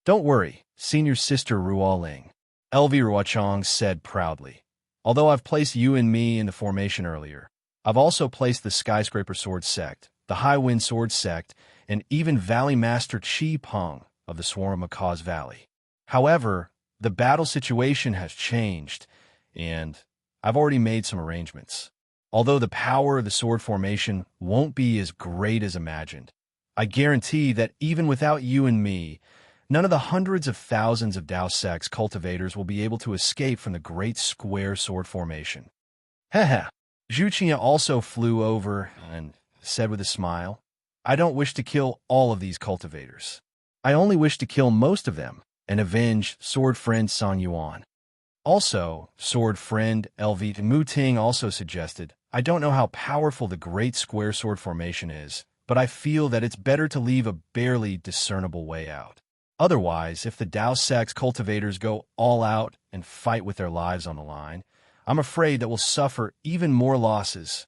Don't worry, senior sister Ruo Ling, LV Ruochang said proudly. Although I've placed you and me in the formation earlier, I've also placed the Skyscraper Sword Sect, the High Wind Sword Sect, and even Valley Master Chi Peng of the Swarm of Macaw's Valley. However, the battle situation has changed, and I've already made some arrangements. Although the power of the sword formation won't be as great as imagined, I guarantee that even without you and me, none of the hundreds of thousands of Dao sects cultivators will be able to escape from the great square sword formation. Heh. Zhu Qia also flew over and said with a smile, "I don't wish to kill all of these cultivators. I only wish to kill most of them and avenge sword friend Song Yuan." Also, sword friend LV Mu Ting also suggested, "I don't know how powerful the great square sword formation is, but I feel that it's better to leave a barely discernible way out. Otherwise, if the Dao sect's cultivators go all out and fight with their lives on the line, I'm afraid that we'll suffer even more losses."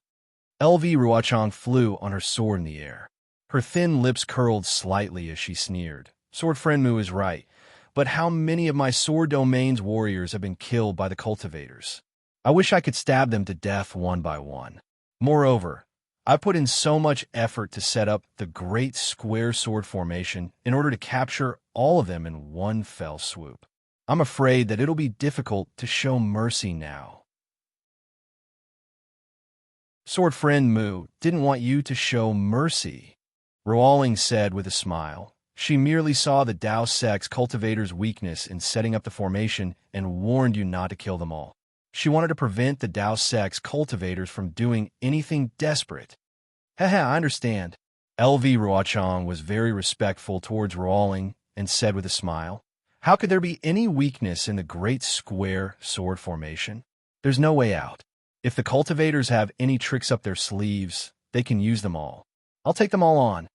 LV Ruochang flew on her sword in the air. Her thin lips curled slightly as she sneered. Sword friend Mu is right, but how many of my sword domain's warriors have been killed by the cultivators? I wish I could stab them to death one by one. Moreover, I put in so much effort to set up the great square sword formation in order to capture all of them in one fell swoop. I'm afraid that it'll be difficult to show mercy now. Sword friend Mu didn't want you to show mercy, Ruo Ling said with a smile. She merely saw the Dao sect's cultivators' weakness in setting up the formation and warned you not to kill them all. She wanted to prevent the Dao sect's cultivators from doing anything desperate. I understand. LV Ruochang was very respectful towards Ruo Ling and said with a smile, "How could there be any weakness in the great square sword formation? There's no way out. If the cultivators have any tricks up their sleeves, they can use them all. I'll take them all on."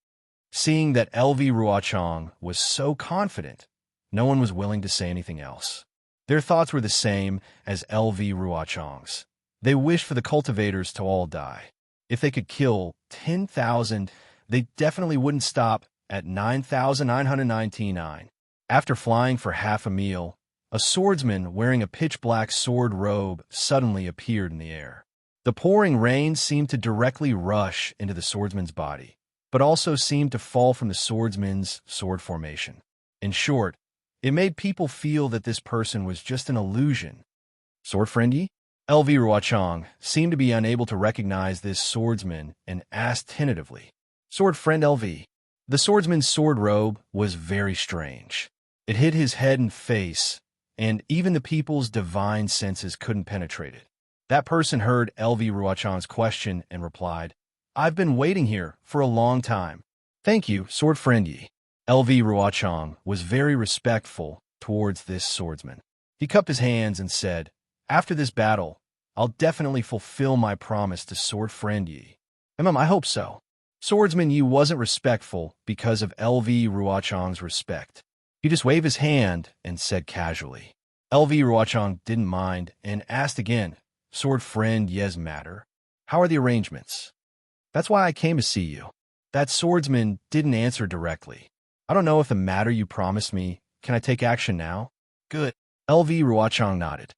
Seeing that LV Ruochang was so confident, no one was willing to say anything else. Their thoughts were the same as LV Ruochang's. They wished for the cultivators to all die. If they could kill 10,000, they definitely wouldn't stop at 9,999. After flying for half a meal, a swordsman wearing a pitch-black sword robe suddenly appeared in the air. The pouring rain seemed to directly rush into the swordsman's body, but also seemed to fall from the swordsman's sword formation. In short, it made people feel that this person was just an illusion. Sword friendy? LV Ruochang seemed to be unable to recognize this swordsman and asked tentatively, "Sword friend LV, The swordsman's sword robe was very strange. It hid his head and face, and even the people's divine senses couldn't penetrate it. That person heard LV Ruochang's question and replied, "I've been waiting here for a long time." "Thank you, sword friend Yi." LV Ruochang was very respectful towards this swordsman. He cupped his hands and said, "After this battle, I'll definitely fulfill my promise to sword friend Yi." I hope so." Swordsman Yi wasn't respectful because of LV Ruochang's respect. He just waved his hand and said casually. LV Ruochang didn't mind and asked again, "Sword friend Ye's matter? How are the arrangements?" "That's why I came to see you." That swordsman didn't answer directly. "I don't know if the matter you promised me. Can I take action now?" "Good." LV Ruochang nodded.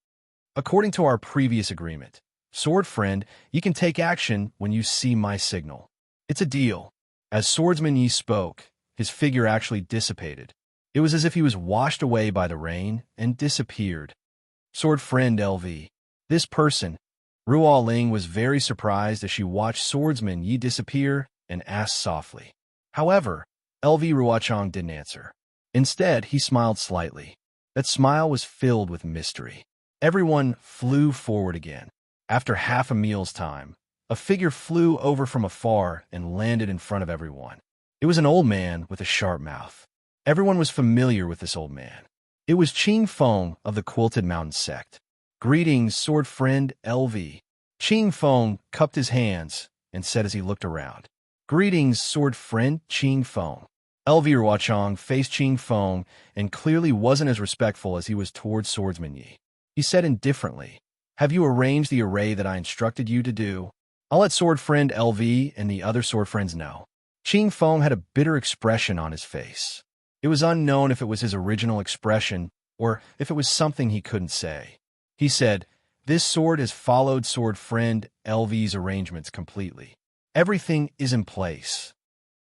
"According to our previous agreement, sword friend, you can take action when you see my signal. It's a deal." As Swordsman Yi spoke, his figure actually dissipated. It was as if he was washed away by the rain and disappeared. Sword friend LV. This person, Ruo Ling, was very surprised as she watched Swordsman Yi disappear and asked softly. However, LV Ruochang didn't answer. Instead, he smiled slightly. That smile was filled with mystery. Everyone flew forward again. After half a meal's time, a figure flew over from afar and landed in front of everyone. It was an old man with a sharp mouth. Everyone was familiar with this old man. It was Qing Feng of the Quilted Mountain sect. "Greetings, sword friend LV." Qing Feng cupped his hands and said as he looked around, "Greetings, sword friend Qing Feng." LV Ruochang faced Qing Feng and clearly wasn't as respectful as he was towards Swordsman Yi. He said indifferently, "Have you arranged the array that I instructed you to do? I'll let sword friend LV and the other sword friends know." Qing Feng had a bitter expression on his face. It was unknown if it was his original expression or if it was something he couldn't say. He said, "This sword has followed sword friend LV's arrangements completely. Everything is in place."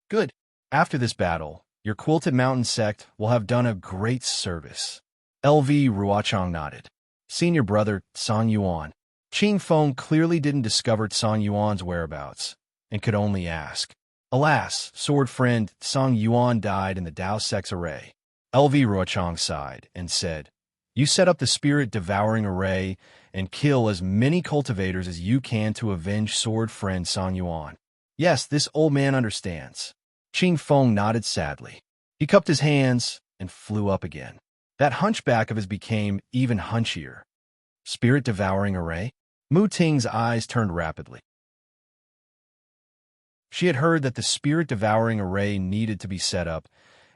"Good. After this battle, your Quilted Mountain sect will have done a great service." LV Ruochang nodded. "Senior brother, Song Yuan." Qing Feng clearly didn't discover Song Yuan's whereabouts and could only ask. "Alas, sword friend, Song Yuan died in the Dao sect's array." LV Ruochang sighed and said, "You set up the spirit-devouring array and kill as many cultivators as you can to avenge sword friend Song Yuan." "Yes, this old man understands." Qing Feng nodded sadly. He cupped his hands and flew up again. That hunchback of his became even hunchier. Spirit-devouring array? Mu Ting's eyes turned rapidly. She had heard that the spirit-devouring array needed to be set up,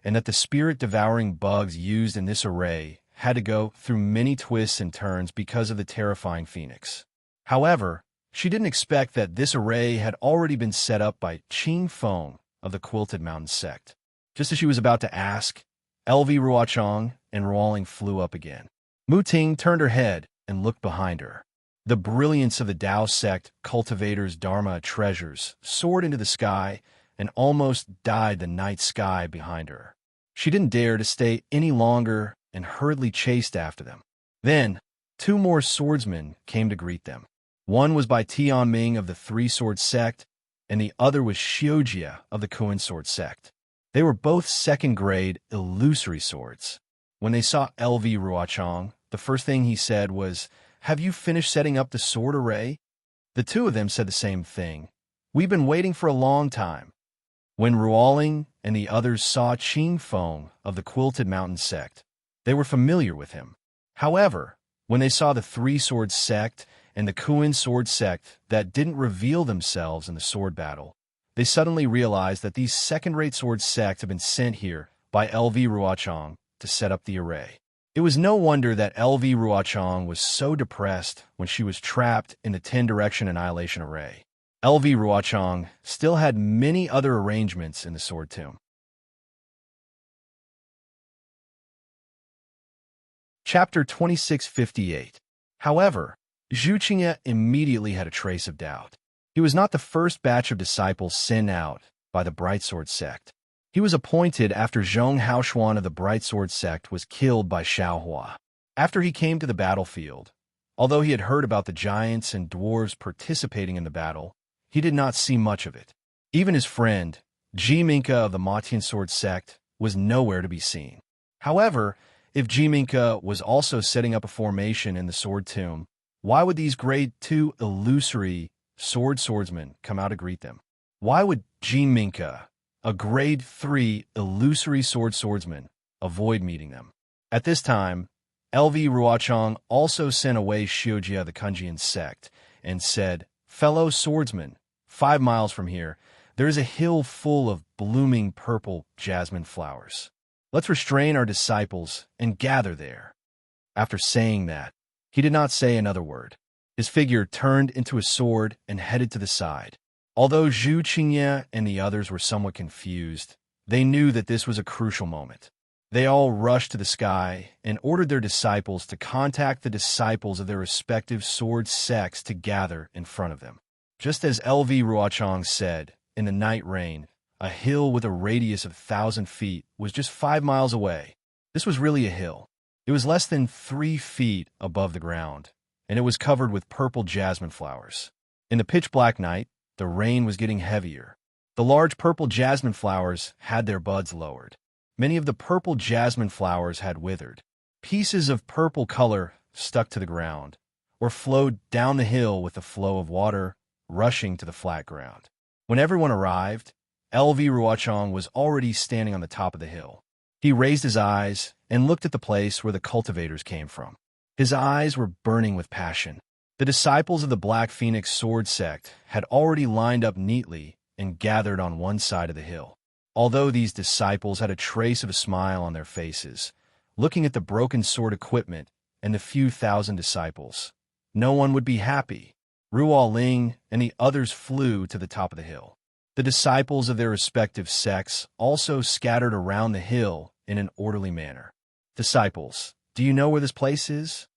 and that the spirit-devouring bugs used in this array had to go through many twists and turns because of the terrifying phoenix. However, she didn't expect that this array had already been set up by Qing Feng of the Quilted Mountain sect. Just as she was about to ask, LV Ruochang and Ruoling flew up again. Mu Ting turned her head and looked behind her. The brilliance of the Dao sect cultivators' Dharma treasures soared into the sky and almost dyed the night sky behind her. She didn't dare to stay any longer and hurriedly chased after them. Then, two more swordsmen came to greet them. One was by Tianming of the Three-Sword sect, and the other was Xiujia of the Kuan Sword sect. They were both second-grade illusory swords. When they saw LV Ruochang, the first thing he said was, "Have you finished setting up the sword array?" The two of them said the same thing. "We've been waiting for a long time." When Ruoling and the others saw Qing Feng of the Quilted Mountain sect, they were familiar with him. However, when they saw the Three-Sword sect and the Kuan Sword sect that didn't reveal themselves in the sword battle, they suddenly realized that these second-rate sword sects had been sent here by LV Ruochang to set up the array. It was no wonder that LV Ruochang was so depressed when she was trapped in the 10-direction annihilation array. LV Ruochang still had many other arrangements in the sword tomb. Chapter 2658. However, Zhu Qingye immediately had a trace of doubt. He was not the first batch of disciples sent out by the Bright Sword sect. He was appointed after Zhong Haoshuan of the Bright Sword sect was killed by Xiaohua. After he came to the battlefield, although he had heard about the giants and dwarves participating in the battle, he did not see much of it. Even his friend, Jiminka of the Matian Sword sect was nowhere to be seen. However, if Jiminka was also setting up a formation in the Sword Tomb, why would these grade 2 illusory swordsmen come out to greet them? Why would Jiminka, a grade 3 illusory swordsman, avoid meeting them? At this time, LV Ruochang also sent away Xiujia the Kunjian sect and said, "Fellow swordsmen, 5 miles from here, there is a hill full of blooming purple jasmine flowers. Let's restrain our disciples and gather there." After saying that, he did not say another word. His figure turned into a sword and headed to the side. Although Zhu Qingye and the others were somewhat confused, they knew that this was a crucial moment. They all rushed to the sky and ordered their disciples to contact the disciples of their respective sword sects to gather in front of them. Just as LV Ruochang said, in the night rain, a hill with a radius of 1,000 feet was just 5 miles away. This was really a hill. It was less than 3 feet above the ground, and it was covered with purple jasmine flowers. In the pitch-black night, the rain was getting heavier. The large purple jasmine flowers had their buds lowered. Many of the purple jasmine flowers had withered. Pieces of purple color stuck to the ground, or flowed down the hill with the flow of water rushing to the flat ground. When everyone arrived, LV Ruochang was already standing on the top of the hill. He raised his eyes and looked at the place where the cultivators came from. His eyes were burning with passion. The disciples of the Black Phoenix Sword sect had already lined up neatly and gathered on one side of the hill. Although these disciples had a trace of a smile on their faces, looking at the broken sword equipment and the few thousand disciples, no one would be happy. Ruo Ling and the others flew to the top of the hill. The disciples of their respective sects also scattered around the hill in an orderly manner. "Disciples, do you know where this place is?"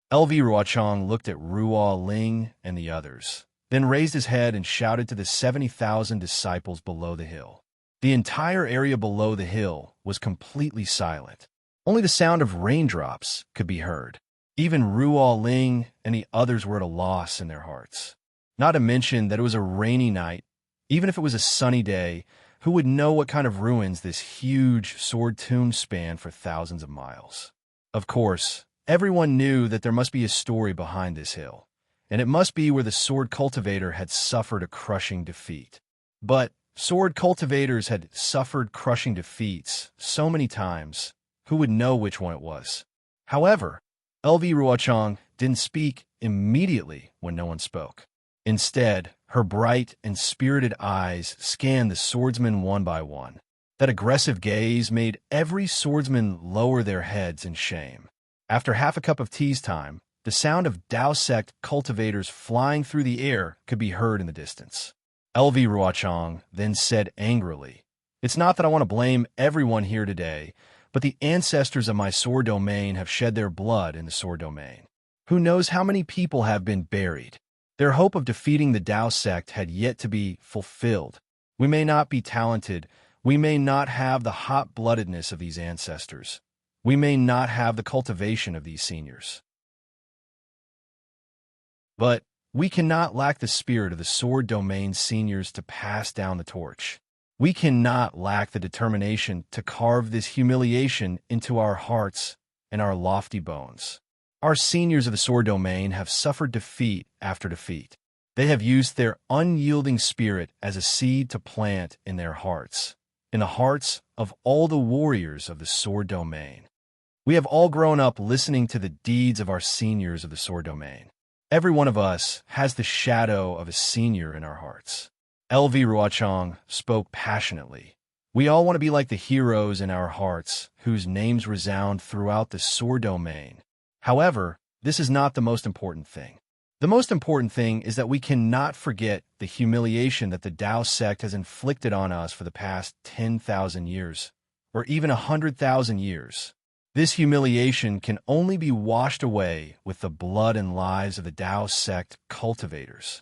LV Ruochang looked at Ruo Ling and the others, then raised his head and shouted to the 70,000 disciples below the hill. The entire area below the hill was completely silent. Only the sound of raindrops could be heard. Even Ruo Ling and the others were at a loss in their hearts. Not to mention that it was a rainy night. Even if it was a sunny day, who would know what kind of ruins this huge sword tomb spanned for thousands of miles? Of course, everyone knew that there must be a story behind this hill, and it must be where the sword cultivator had suffered a crushing defeat. But sword cultivators had suffered crushing defeats so many times, who would know which one it was? However, LV Ruochang didn't speak immediately when no one spoke. Instead, her bright and spirited eyes scanned the swordsmen one by one. That aggressive gaze made every swordsman lower their heads in shame. After half a cup of tea's time, the sound of Dao sect cultivators flying through the air could be heard in the distance. LV Ruochang then said angrily, "It's not that I want to blame everyone here today, but the ancestors of my sword domain have shed their blood in the sword domain. Who knows how many people have been buried? Their hope of defeating the Dao sect had yet to be fulfilled. We may not be talented. We may not have the hot-bloodedness of these ancestors. We may not have the cultivation of these seniors. But we cannot lack the spirit of the sword domain seniors to pass down the torch. We cannot lack the determination to carve this humiliation into our hearts and our lofty bones. Our seniors of the sword domain have suffered defeat after defeat. They have used their unyielding spirit as a seed to plant in their hearts, in the hearts of all the warriors of the sword domain. We have all grown up listening to the deeds of our seniors of the sword domain. Every one of us has the shadow of a senior in our hearts. LV Ruochang spoke passionately. We all want to be like the heroes in our hearts, whose names resound throughout the sword domain. However, this is not the most important thing. The most important thing is that we cannot forget the humiliation that the Dao sect has inflicted on us for the past 10,000 years, or even 100,000 years. This humiliation can only be washed away with the blood and lives of the Dao sect cultivators.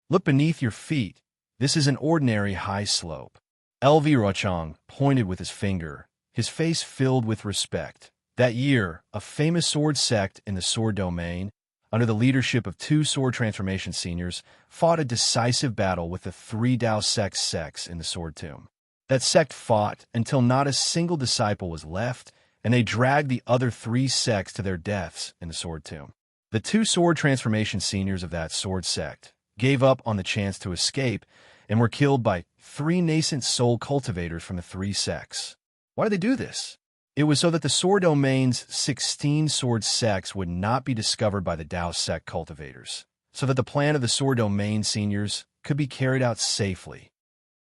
Look beneath your feet. This is an ordinary high slope. LV Ruochang pointed with his finger, his face filled with respect. That year, a famous sword sect in the sword domain, under the leadership of 2 sword transformation seniors, fought a decisive battle with the 3 Dao sect sects in the sword tomb. That sect fought until not a single disciple was left, and they dragged the other 3 sects to their deaths in the Sword Tomb. The 2 sword transformation seniors of that sword sect gave up on the chance to escape and were killed by 3 nascent soul cultivators from the 3 sects. Why did they do this? It was so that the sword domain's 16 sword sects would not be discovered by the Dao sect cultivators, so that the plan of the sword domain seniors could be carried out safely.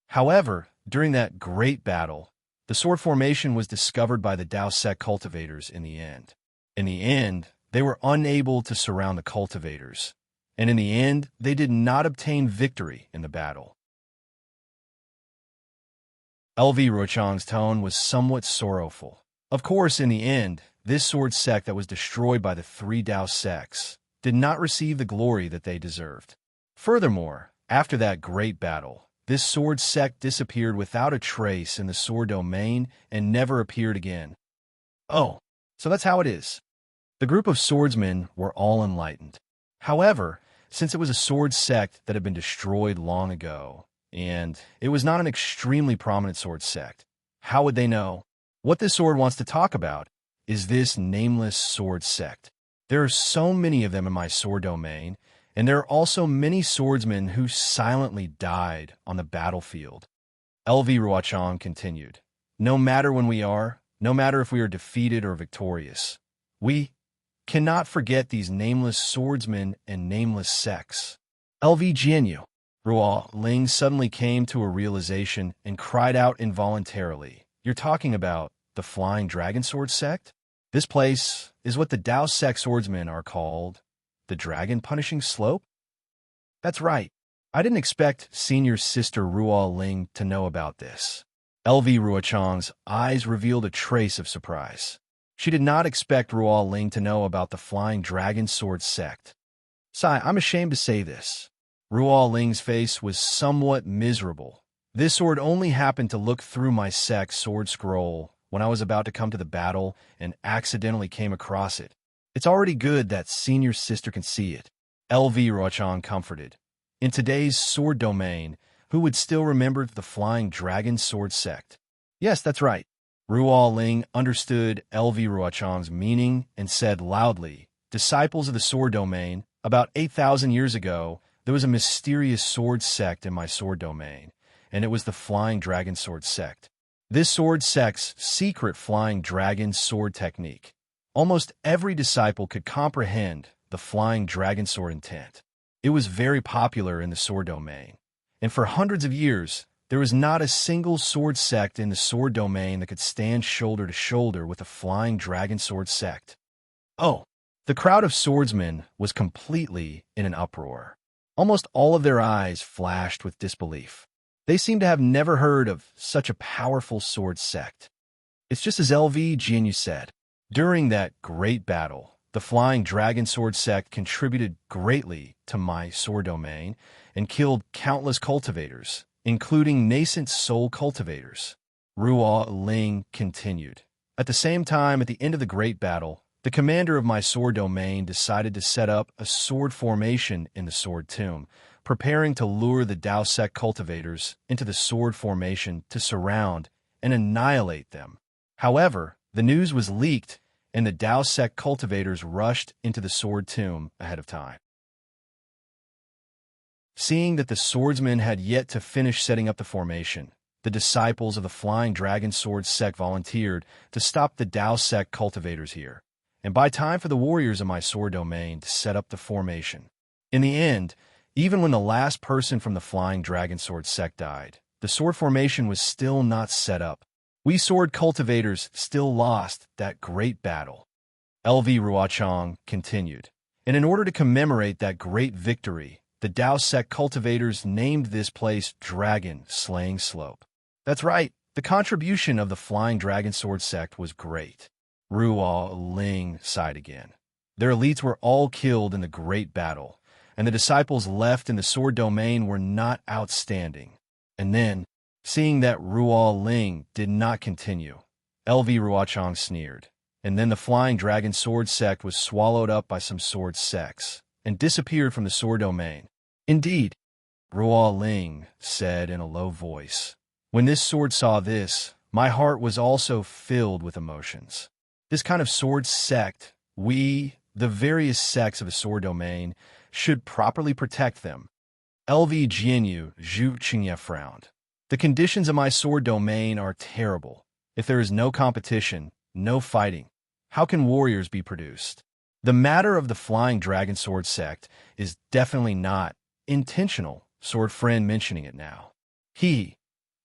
However, during that great battle, the sword formation was discovered by the Dao sect cultivators in the end. In the end, they were unable to surround the cultivators, and in the end, they did not obtain victory in the battle. LV Ruochang's tone was somewhat sorrowful. Of course, in the end, this sword sect that was destroyed by the 3 Dao sects did not receive the glory that they deserved. Furthermore, after that great battle, this sword sect disappeared without a trace in the sword domain and never appeared again. Oh, so that's how it is. The group of swordsmen were all enlightened. However, since it was a sword sect that had been destroyed long ago, and it was not an extremely prominent sword sect, how would they know? What this sword wants to talk about is this nameless sword sect. There are so many of them in my sword domain, and there are also many swordsmen who silently died on the battlefield. LV Ruochang continued, no matter when we are, no matter if we are defeated or victorious, we cannot forget these nameless swordsmen and nameless sects. LV Jianyu. Ruo Ling suddenly came to a realization and cried out involuntarily, you're talking about the Flying Dragon Sword sect? This place is what the Dao sect swordsmen are called, the Dragon Punishing Slope? That's right. I didn't expect senior sister Ruo Ling to know about this. LV Ruochang's eyes revealed a trace of surprise. She did not expect Ruo Ling to know about the Flying Dragon Sword sect. Sai, I'm ashamed to say this. Ruo Ling's face was somewhat miserable. This sword only happened to look through my sect's sword scroll when I was about to come to the battle and accidentally came across it. It's already good that senior sister can see it. LV Ruochang comforted. In today's sword domain, who would still remember the Flying Dragon Sword sect? Yes, that's right. Ruo Ling understood LV Ruochang's meaning and said loudly, disciples of the sword domain, about 8,000 years ago, there was a mysterious sword sect in my sword domain, and it was the Flying Dragon Sword sect. This sword sect's secret Flying Dragon Sword technique. Almost every disciple could comprehend the Flying Dragon Sword intent. It was very popular in the sword domain, and for hundreds of years, there was not a single sword sect in the sword domain that could stand shoulder to shoulder with the Flying Dragon Sword sect. Oh, the crowd of swordsmen was completely in an uproar. Almost all of their eyes flashed with disbelief. They seemed to have never heard of such a powerful sword sect. It's just as LV Jianyu said. During that great battle, the Flying Dragon Sword sect contributed greatly to my sword domain and killed countless cultivators, including nascent soul cultivators. Ruo Ling continued. At the same time, at the end of the great battle, the commander of my sword domain decided to set up a sword formation in the sword tomb, preparing to lure the Dao sect cultivators into the sword formation to surround and annihilate them. However, the news was leaked, and the Dao sect cultivators rushed into the sword tomb ahead of time. Seeing that the swordsmen had yet to finish setting up the formation, the disciples of the Flying Dragon Sword sect volunteered to stop the Dao sect cultivators here, and buy time for the warriors of my sword domain to set up the formation. In the end, even when the last person from the Flying Dragon Sword sect died, the sword formation was still not set up. We sword cultivators still lost that great battle. LV Ruochang continued. And in order to commemorate that great victory, the Dao sect cultivators named this place Dragon Slaying Slope. That's right, the contribution of the Flying Dragon Sword sect was great. Ruo Ling sighed again. Their elites were all killed in the great battle, and the disciples left in the sword domain were not outstanding. And then, seeing that Ruo Ling did not continue, LV Ruochang sneered. And then the Flying Dragon Sword sect was swallowed up by some sword sects and disappeared from the sword domain. Indeed, Ruo Ling said in a low voice. When this sword saw this, my heart was also filled with emotions. This kind of sword sect, we, the various sects of a sword domain, should properly protect them. LV Jianyu Zhu Qingye frowned. The conditions of my sword domain are terrible. If there is no competition, no fighting, how can warriors be produced? The matter of the Flying Dragon Sword sect is definitely not intentional, sword friend mentioning it now.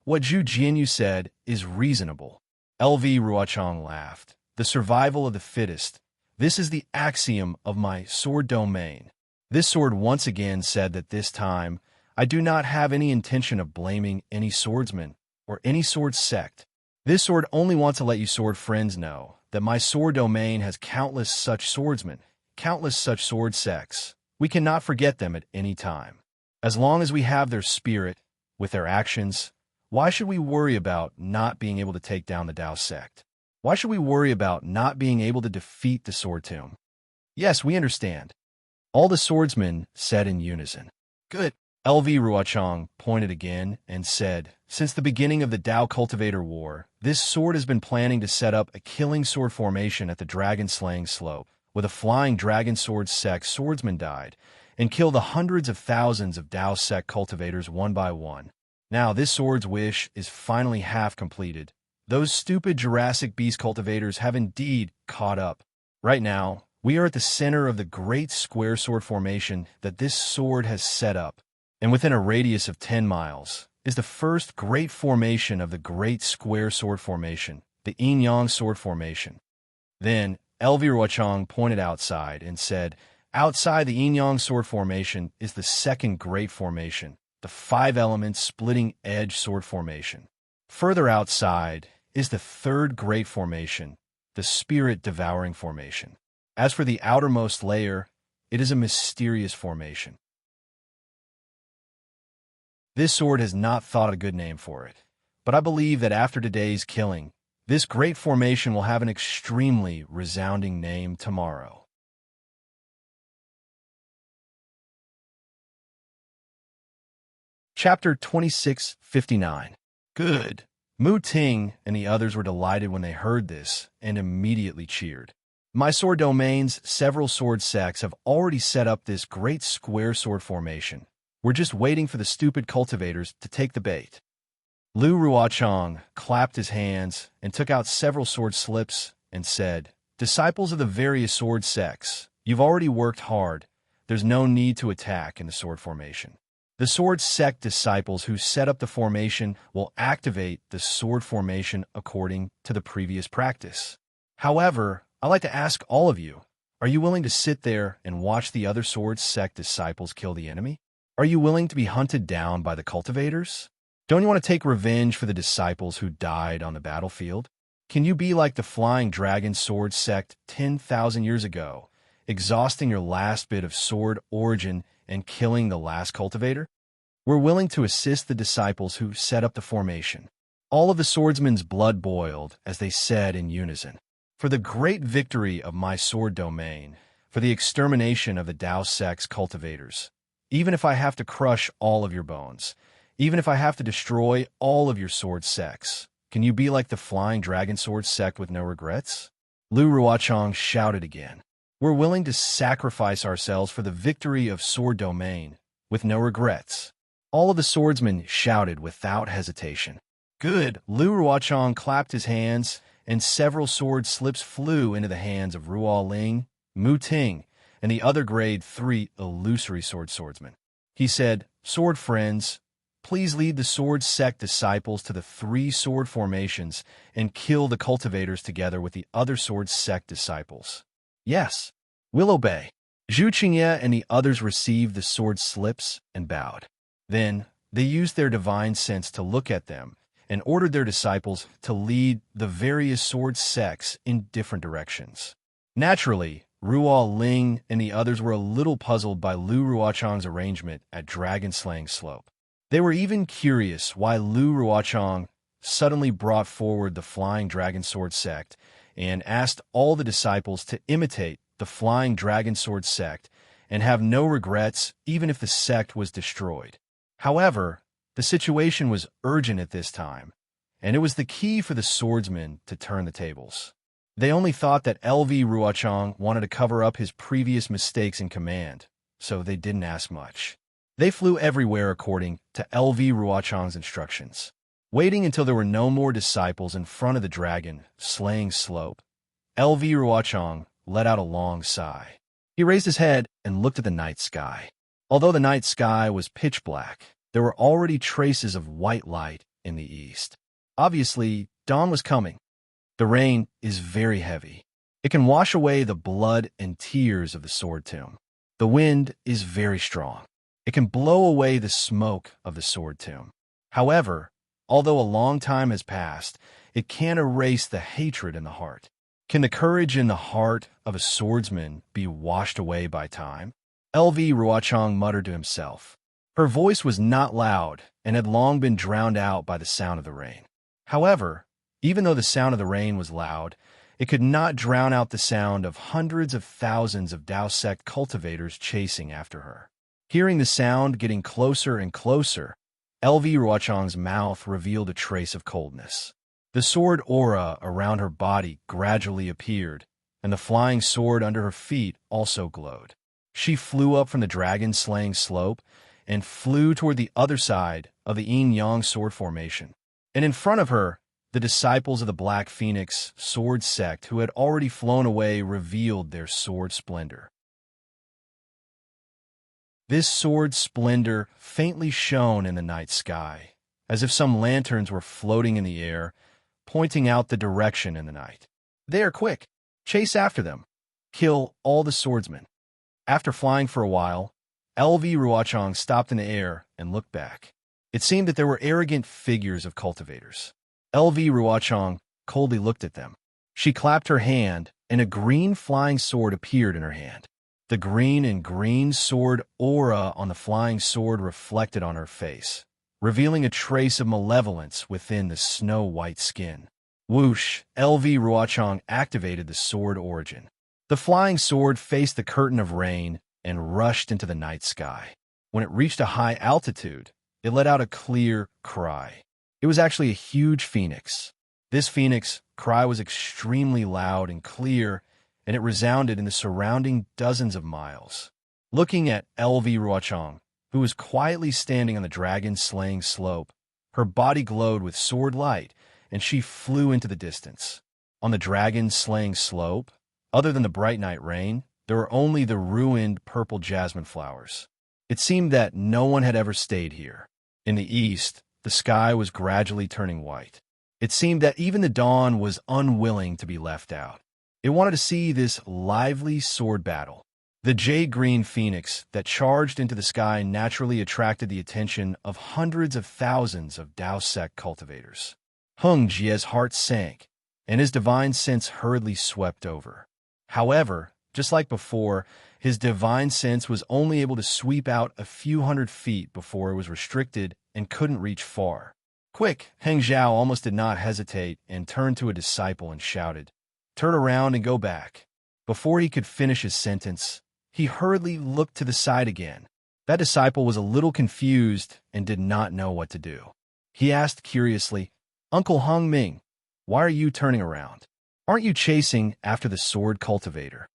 What Zhu Jianyu said is reasonable. LV Ruochang laughed. The survival of the fittest. This is the axiom of my sword domain. This sword once again said that this time, I do not have any intention of blaming any swordsman or any sword sect. This sword only wants to let you sword friends know that my sword domain has countless such swordsmen, countless such sword sects. We cannot forget them at any time. As long as we have their spirit, with their actions, why should we worry about not being able to take down the Dao sect? Why should we worry about not being able to defeat the sword tomb? Yes, we understand. All the swordsmen said in unison. Good. LV Ruochang pointed again and said, since the beginning of the Dao Cultivator War, this sword has been planning to set up a killing sword formation at the dragon-slaying slope, where the Flying Dragon Sword sect swordsmen died, and kill the hundreds of thousands of Dao sect cultivators one by one. Now this sword's wish is finally half completed. Those stupid Jurassic Beast cultivators have indeed caught up. Right now, we are at the center of the great square sword formation that this sword has set up, and within a radius of 10 miles is the first great formation of the great square sword formation, the Yin-Yang sword formation. Then, Elvi Ruochang pointed outside and said, outside the Yin-Yang sword formation is the second great formation, the 5-element splitting edge sword formation. Further outside is the third great formation, the spirit devouring formation. As for the outermost layer, it is a mysterious formation. This sword has not thought a good name for it, but I believe that after today's killing, this great formation will have an extremely resounding name tomorrow. Chapter 2659. Good. Mu Ting and the others were delighted when they heard this and immediately cheered. My sword domain's several sword sects have already set up this great square sword formation. We're just waiting for the stupid cultivators to take the bait. Lu Ruochang clapped his hands and took out several sword slips and said, disciples of the various sword sects, you've already worked hard. There's no need to attack in the sword formation. The sword sect disciples who set up the formation will activate the sword formation according to the previous practice. However, I'd like to ask all of you, are you willing to sit there and watch the other sword sect disciples kill the enemy? Are you willing to be hunted down by the cultivators? Don't you want to take revenge for the disciples who died on the battlefield? Can you be like the Flying Dragon Sword sect 10,000 years ago, exhausting your last bit of sword origin and killing the last cultivator? We're willing to assist the disciples who set up the formation. All of the swordsmen's blood boiled as they said in unison, for the great victory of my sword domain, for the extermination of the Dao sect's cultivators. Even if I have to crush all of your bones, even if I have to destroy all of your sword sects, can you be like the Flying Dragon Sword sect with no regrets? Lu Ruochang shouted again. We're willing to sacrifice ourselves for the victory of sword domain, with no regrets. All of the swordsmen shouted without hesitation. Good. Lu Ruochang clapped his hands, and several sword slips flew into the hands of Ruo Ling, Mu Ting, and the other grade 3 illusory swordsmen. He said, sword friends, please lead the sword sect disciples to the 3 sword formations and kill the cultivators together with the other sword sect disciples. Yes, we'll obey. Zhu Qingye and the others received the sword slips and bowed. Then they used their divine sense to look at them and ordered their disciples to lead the various sword sects in different directions. Naturally, Ruo Ling and the others were a little puzzled by Lu Ruochang's arrangement at Dragon-Slaying Slope. They were even curious why Lu Ruochang suddenly brought forward the Flying Dragon Sword sect and asked all the disciples to imitate the Flying Dragon Sword sect and have no regrets even if the sect was destroyed. However, The situation was urgent at this time, and it was the key for the swordsmen to turn the tables. They only thought that LV Ruochang wanted to cover up his previous mistakes in command, so they didn't ask much. They flew everywhere according to LV Ruochang's instructions, waiting until there were no more disciples in front of the dragon slaying slope. LV Ruochang let out a long sigh. He raised his head and looked at the night sky. Although the night sky was pitch black, there were already traces of white light in the east. Obviously, dawn was coming. The rain is very heavy. It can wash away the blood and tears of the sword tomb. The wind is very strong. It can blow away the smoke of the sword tomb. However, although a long time has passed, it can't erase the hatred in the heart. Can the courage in the heart of a swordsman be washed away by time? LV Ruochang muttered to himself. Her voice was not loud and had long been drowned out by the sound of the rain. However, even though the sound of the rain was loud, it could not drown out the sound of hundreds of thousands of Dao sect cultivators chasing after her. Hearing the sound getting closer and closer, LV Ruochang's mouth revealed a trace of coldness. The sword aura around her body gradually appeared, and the flying sword under her feet also glowed. She flew up from the dragon-slaying slope and flew toward the other side of the yin-yang sword formation. And in front of her, the disciples of the Black Phoenix sword sect who had already flown away revealed their sword splendor. This sword splendor faintly shone in the night sky, as if some lanterns were floating in the air, pointing out the direction in the night. They are quick. Chase after them. Kill all the swordsmen. After flying for a while, LV Ruochang stopped in the air and looked back. It seemed that there were arrogant figures of cultivators. LV Ruochang coldly looked at them. She clapped her hand, and a green flying sword appeared in her hand. The green and green sword aura on the flying sword reflected on her face, revealing a trace of malevolence within the snow-white skin. Whoosh! LV Ruochang activated the sword origin. The flying sword faced the curtain of rain and rushed into the night sky. When it reached a high altitude, it let out a clear cry. It was actually a huge phoenix. This phoenix cry was extremely loud and clear, and it resounded in the surrounding dozens of miles. Looking at LV Ruochang, who was quietly standing on the dragon-slaying slope, her body glowed with sword light, and she flew into the distance. On the dragon-slaying slope, other than the bright night rain, there were only the ruined purple jasmine flowers. It seemed that no one had ever stayed here. In the east, the sky was gradually turning white. It seemed that even the dawn was unwilling to be left out. It wanted to see this lively sword battle. The jade-green phoenix that charged into the sky naturally attracted the attention of hundreds of thousands of Dao sect cultivators. Heng Jie's heart sank, and his divine sense hurriedly swept over. However, just like before, his divine sense was only able to sweep out a few hundred feet before it was restricted and couldn't reach far. Quick! Heng Zhao almost did not hesitate and turned to a disciple and shouted, "Turn around and go back." Before he could finish his sentence, he hurriedly looked to the side again. That disciple was a little confused and did not know what to do. He asked curiously, "Uncle Heng Ming, why are you turning around? Aren't you chasing after the sword cultivator?"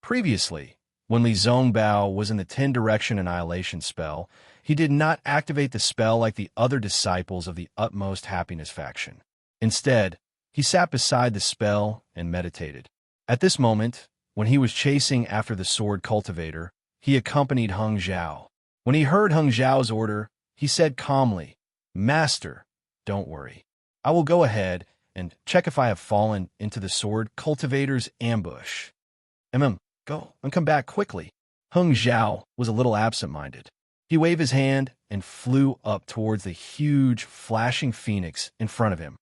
Previously, when Li Zongbao was in the 10-direction annihilation spell, he did not activate the spell like the other disciples of the Utmost Happiness faction. Instead, he sat beside the spell and meditated. At this moment, when he was chasing after the sword cultivator, he accompanied Heng Zhao. When he heard Heng Zhao's order, he said calmly, "Master, don't worry. I will go ahead and check if I have fallen into the sword cultivator's ambush. Go and come back quickly." Heng Zhao was a little absent-minded. He waved his hand and flew up towards the huge, flashing phoenix in front of him.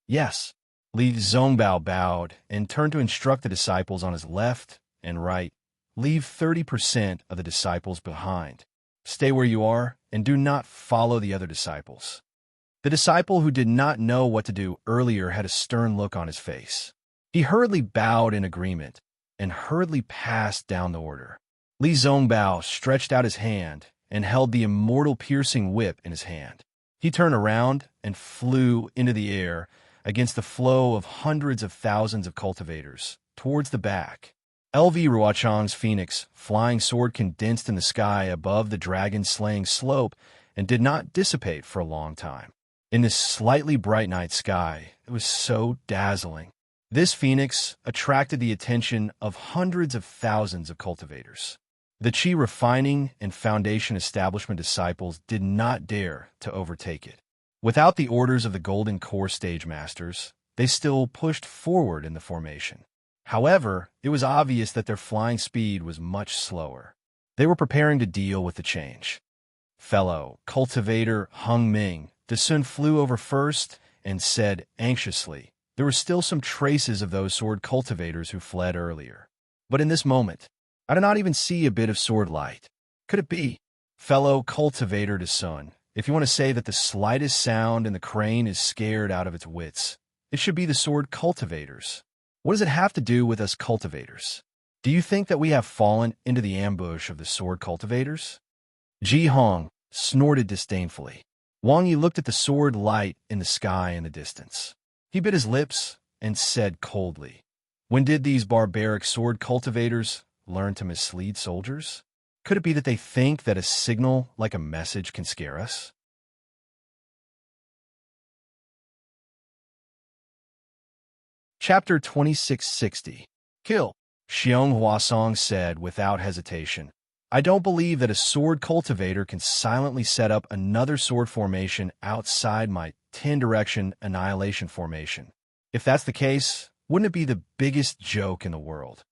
"Yes." Li Zongbao bowed and turned to instruct the disciples on his left and right. "Leave 30% of the disciples behind. Stay where you are and do not follow the other disciples." The disciple who did not know what to do earlier had a stern look on his face. He hurriedly bowed in agreement and hurriedly passed down the order. Li Zongbao stretched out his hand and held the immortal piercing whip in his hand. He turned around and flew into the air against the flow of hundreds of thousands of cultivators, towards the back. LV Ruochang's phoenix flying sword condensed in the sky above the dragon-slaying slope and did not dissipate for a long time. In this slightly bright night sky, it was so dazzling. This phoenix attracted the attention of hundreds of thousands of cultivators. The Qi refining and foundation establishment disciples did not dare to overtake it. Without the orders of the Golden Core stage masters, they still pushed forward in the formation. However, it was obvious that their flying speed was much slower. They were preparing to deal with the change. Fellow cultivator Hung Ming, the Sun flew over first and said anxiously, there were still some traces of those sword cultivators who fled earlier. But in this moment, I do not even see a bit of sword light. Could it be? Fellow cultivator to Sun, if you want to say that the slightest sound in the crane is scared out of its wits, it should be the sword cultivators. What does it have to do with us cultivators? Do you think that we have fallen into the ambush of the sword cultivators? Ji Hong snorted disdainfully. Wang Yi looked at the sword light in the sky in the distance. He bit his lips and said coldly, when did these barbaric sword cultivators learn to mislead soldiers? Could it be that they think that a signal like a message can scare us? Chapter 2660. Kill. Xiong Huasong said without hesitation, I don't believe that a sword cultivator can silently set up another sword formation outside my 10-direction annihilation formation. If that's the case, wouldn't it be the biggest joke in the world?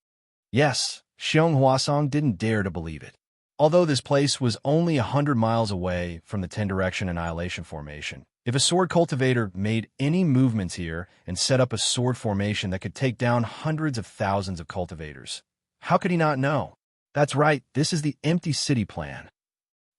Yes, Xiong Huasong didn't dare to believe it. Although this place was only 100 miles away from the 10-direction annihilation formation, if a sword cultivator made any movements here and set up a sword formation that could take down hundreds of thousands of cultivators, how could he not know? That's right, this is the empty city plan.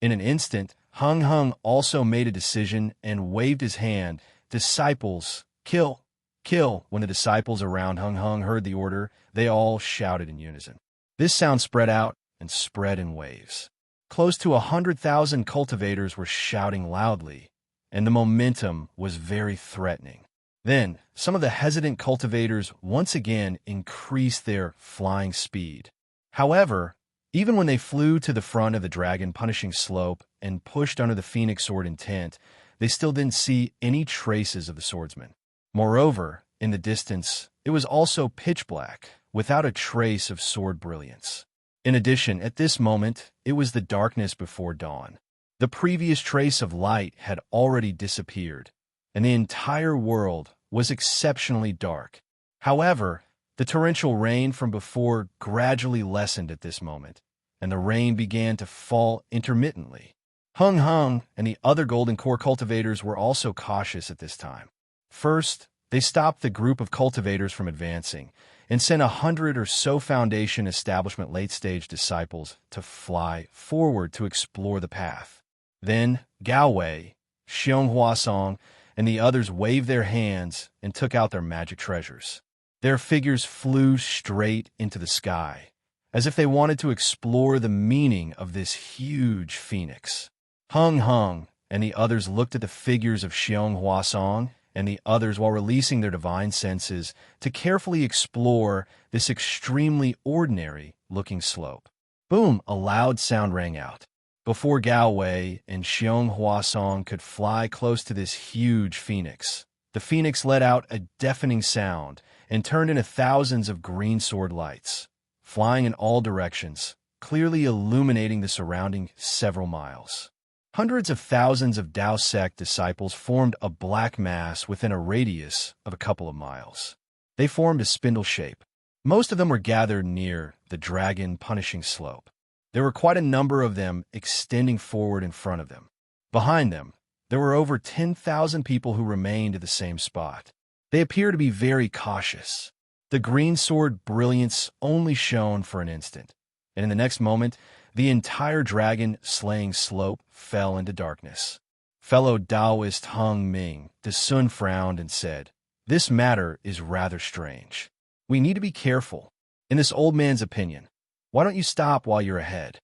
In an instant, Hung Hung also made a decision and waved his hand. Disciples, kill, kill. When the disciples around Hung Hung heard the order, they all shouted in unison. This sound spread out and spread in waves. Close to 100,000 cultivators were shouting loudly, and the momentum was very threatening. Then, some of the hesitant cultivators once again increased their flying speed. However, even when they flew to the front of the dragon-punishing slope and pushed under the phoenix sword intent, they still didn't see any traces of the swordsman. Moreover, in the distance, it was also pitch black, without a trace of sword brilliance. In addition, at this moment, it was the darkness before dawn. The previous trace of light had already disappeared, and the entire world was exceptionally dark. However, the torrential rain from before gradually lessened at this moment, and the rain began to fall intermittently. Hung Hung and the other Golden Core cultivators were also cautious at this time. First, they stopped the group of cultivators from advancing and sent 100 or so Foundation Establishment late-stage disciples to fly forward to explore the path. Then, Gao Wei, Xiong Huasong, and the others waved their hands and took out their magic treasures. Their figures flew straight into the sky, as if they wanted to explore the meaning of this huge phoenix. Hung Hung and the others looked at the figures of Xiong Huasong and the others while releasing their divine senses to carefully explore this extremely ordinary-looking slope. Boom! A loud sound rang out. Before Gao Wei and Xiong Huasong could fly close to this huge phoenix, the phoenix let out a deafening sound and turned into thousands of green sword lights, flying in all directions, clearly illuminating the surrounding several miles. Hundreds of thousands of Dao sect disciples formed a black mass within a radius of a couple of miles. They formed a spindle shape. Most of them were gathered near the dragon-punishing slope. There were quite a number of them extending forward in front of them. Behind them, there were over 10,000 people who remained at the same spot. They appear to be very cautious. The green sword brilliance only shone for an instant, and in the next moment, the entire dragon-slaying slope fell into darkness. Fellow Taoist Hung Ming, the Sun frowned and said, "This matter is rather strange. We need to be careful. In this old man's opinion, why don't you stop while you're ahead?"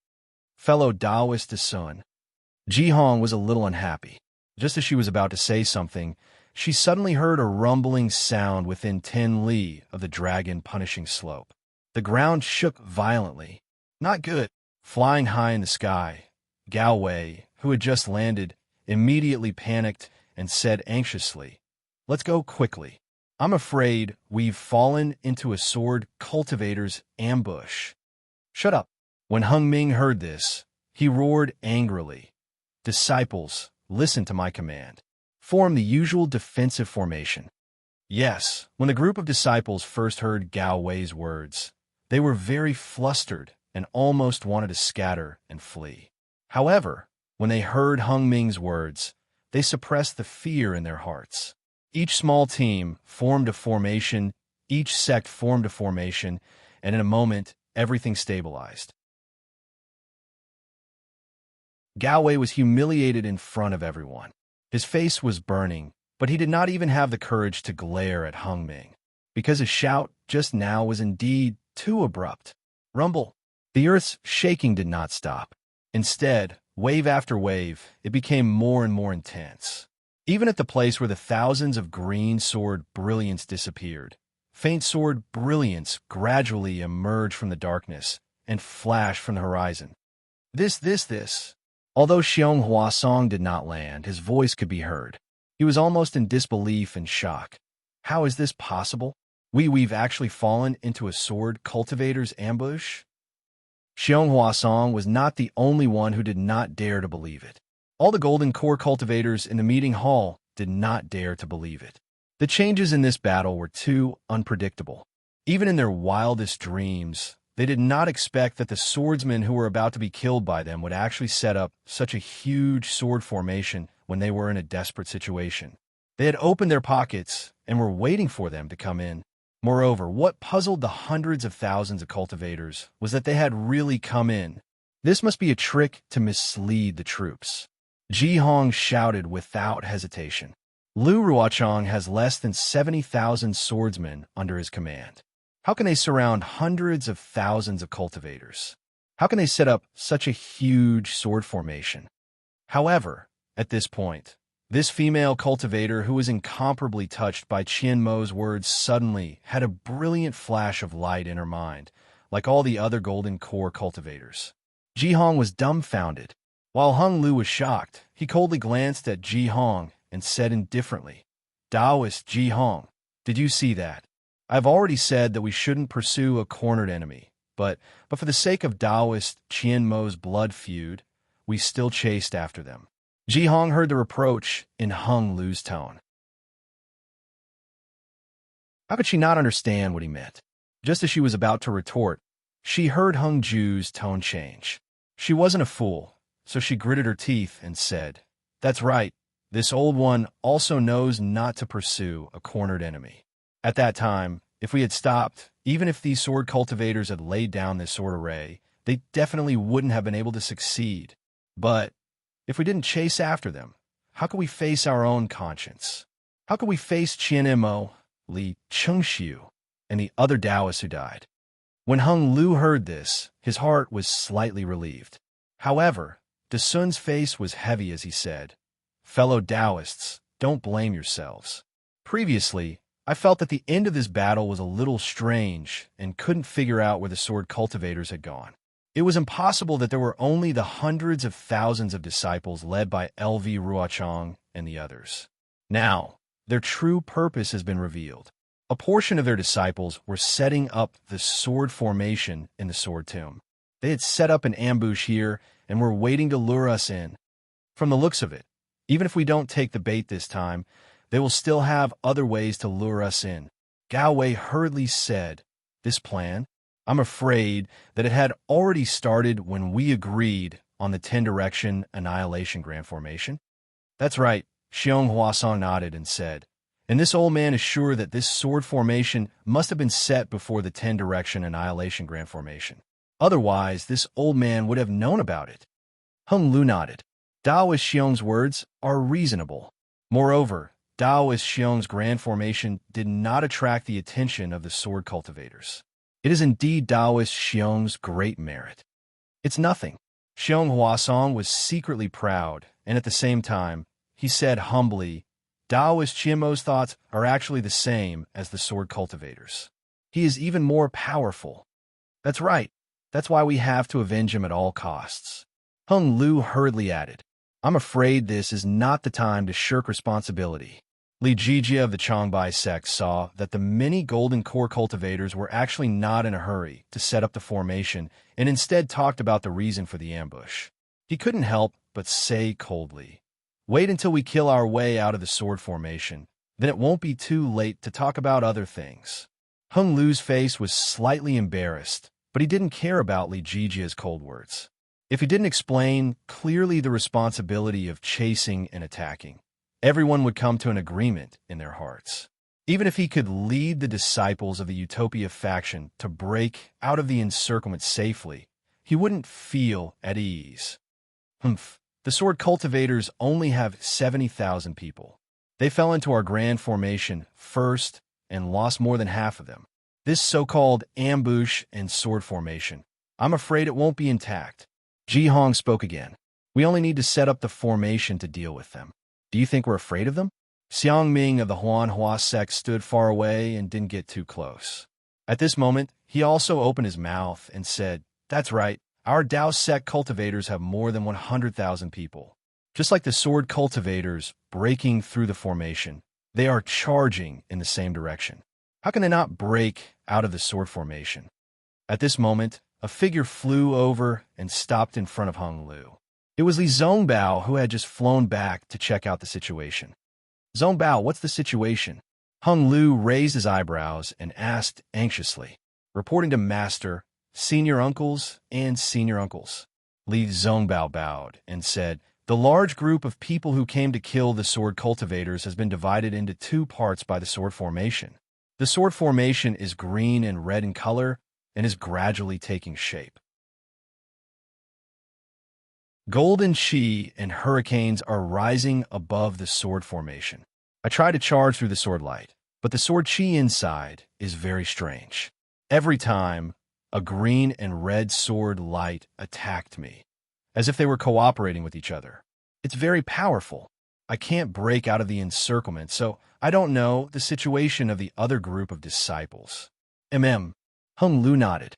Fellow Taoist the Sun, Ji Hong was a little unhappy. Just as she was about to say something, she suddenly heard a rumbling sound within 10 li of the dragon punishing slope. The ground shook violently. Not good. Flying high in the sky, Gao Wei, who had just landed, immediately panicked and said anxiously, "Let's go quickly. I'm afraid we've fallen into a sword cultivator's ambush." "Shut up." When Hung Ming heard this, he roared angrily, "Disciples, listen to my command. Form the usual defensive formation." Yes, when the group of disciples first heard Gao Wei's words, they were very flustered and almost wanted to scatter and flee. However, when they heard Hung Ming's words, they suppressed the fear in their hearts. Each small team formed a formation, each sect formed a formation, and in a moment, everything stabilized. Gao Wei was humiliated in front of everyone. His face was burning, but he did not even have the courage to glare at Hung Ming, because his shout just now was indeed too abrupt. Rumble. The earth's shaking did not stop. Instead, wave after wave, it became more and more intense. Even at the place where the thousands of green sword brilliance disappeared, faint sword brilliance gradually emerged from the darkness and flashed from the horizon. This. Although Xiong Huasong did not land, his voice could be heard. He was almost in disbelief and shock. How is this possible? We've actually fallen into a sword cultivator's ambush? Xiong Huasong was not the only one who did not dare to believe it. All the golden core cultivators in the meeting hall did not dare to believe it. The changes in this battle were too unpredictable. Even in their wildest dreams, they did not expect that the swordsmen who were about to be killed by them would actually set up such a huge sword formation when they were in a desperate situation. They had opened their pockets and were waiting for them to come in. Moreover, what puzzled the hundreds of thousands of cultivators was that they had really come in. This must be a trick to mislead the troops. Ji Hong shouted without hesitation. Lu Ruochang has less than 70,000 swordsmen under his command. How can they surround hundreds of thousands of cultivators? How can they set up such a huge sword formation? However, at this point, this female cultivator who was incomparably touched by Qian Mo's words suddenly had a brilliant flash of light in her mind, like all the other golden core cultivators. Ji Hong was dumbfounded. While Hung Lu was shocked, he coldly glanced at Ji Hong and said indifferently, "Taoist Ji Hong, did you see that? I've already said that we shouldn't pursue a cornered enemy, but for the sake of Taoist Qian Mo's blood feud, we still chased after them." Ji Hong heard the reproach in Hung Lu's tone. How could she not understand what he meant? Just as she was about to retort, she heard Hung Ju's tone change. She wasn't a fool, so she gritted her teeth and said, "That's right, this old one also knows not to pursue a cornered enemy." At that time, if we had stopped, even if these sword cultivators had laid down this sword array, they definitely wouldn't have been able to succeed. But if we didn't chase after them, how could we face our own conscience? How could we face Qian Mo, Li Chengxiu, and the other Taoists who died? When Hung Lu heard this, his heart was slightly relieved. However, De Sun's face was heavy as he said, "Fellow Taoists, don't blame yourselves. Previously, I felt that the end of this battle was a little strange and couldn't figure out where the sword cultivators had gone. It was impossible that there were only the hundreds of thousands of disciples led by LV Ruochang and the others. Now, their true purpose has been revealed. A portion of their disciples were setting up the sword formation in the sword tomb. They had set up an ambush here and were waiting to lure us in. From the looks of it, even if we don't take the bait this time, they will still have other ways to lure us in." Gao Wei hurriedly said, "This plan? I'm afraid that it had already started when we agreed on the 10-direction annihilation grand formation." "That's right," Xiong Huasong nodded and said, "and this old man is sure that this sword formation must have been set before the 10-direction annihilation grand formation. Otherwise, this old man would have known about it." Hung Lu nodded. Taoist Xiong's words are reasonable. Moreover, Taoist Xiong's grand formation did not attract the attention of the sword cultivators. It is indeed Taoist Xiong's great merit. "It's nothing." Xiong Huasong was secretly proud, and at the same time, he said humbly, Daoist Qianmo's thoughts are actually the same as the sword cultivators. He is even more powerful. That's right. That's why we have to avenge him at all costs. Hung Lu hurriedly added, I'm afraid this is not the time to shirk responsibility. Li Jijia of the Changbai sect saw that the many golden core cultivators were actually not in a hurry to set up the formation and instead talked about the reason for the ambush. He couldn't help but say coldly, Wait until we kill our way out of the sword formation, then it won't be too late to talk about other things. Hung Lu's face was slightly embarrassed, but he didn't care about Li Jijia's cold words. If he didn't explain clearly the responsibility of chasing and attacking, everyone would come to an agreement in their hearts. Even if he could lead the disciples of the Utopia faction to break out of the encirclement safely, he wouldn't feel at ease. The sword cultivators only have 70,000 people. They fell into our grand formation first and lost more than half of them. This so-called ambush and sword formation, I'm afraid it won't be intact. Ji Hong spoke again. We only need to set up the formation to deal with them. Do you think we're afraid of them? Xiang Ming of the Huanhua sect stood far away and didn't get too close. At this moment, he also opened his mouth and said, That's right, our Dao sect cultivators have more than 100,000 people. Just like the sword cultivators breaking through the formation, they are charging in the same direction. How can they not break out of the sword formation? At this moment, a figure flew over and stopped in front of Hung Lu. It was Li Zongbao who had just flown back to check out the situation. Zongbao, what's the situation? Hung Lu raised his eyebrows and asked anxiously, reporting to Master, Senior Uncles, and Senior Uncles. Li Zongbao bowed and said, The large group of people who came to kill the sword cultivators has been divided into two parts by the sword formation. The sword formation is green and red in color and is gradually taking shape. Golden chi and hurricanes are rising above the sword formation. I try to charge through the sword light, but the sword chi inside is very strange. Every time, a green and red sword light attacked me, as if they were cooperating with each other. It's very powerful. I can't break out of the encirclement, so I don't know the situation of the other group of disciples. Hung Lu nodded.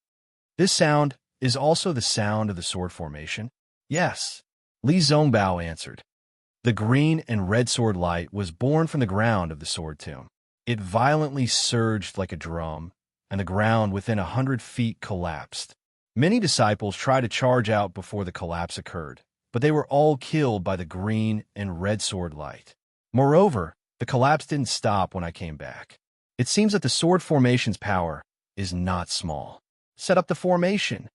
This sound is also the sound of the sword formation? Yes, Li Zongbao answered. The green and red sword light was born from the ground of the sword tomb. It violently surged like a drum, and the ground within 100 feet collapsed. Many disciples tried to charge out before the collapse occurred, but they were all killed by the green and red sword light. Moreover, the collapse didn't stop when I came back. It seems that the sword formation's power is not small. Set up the formation.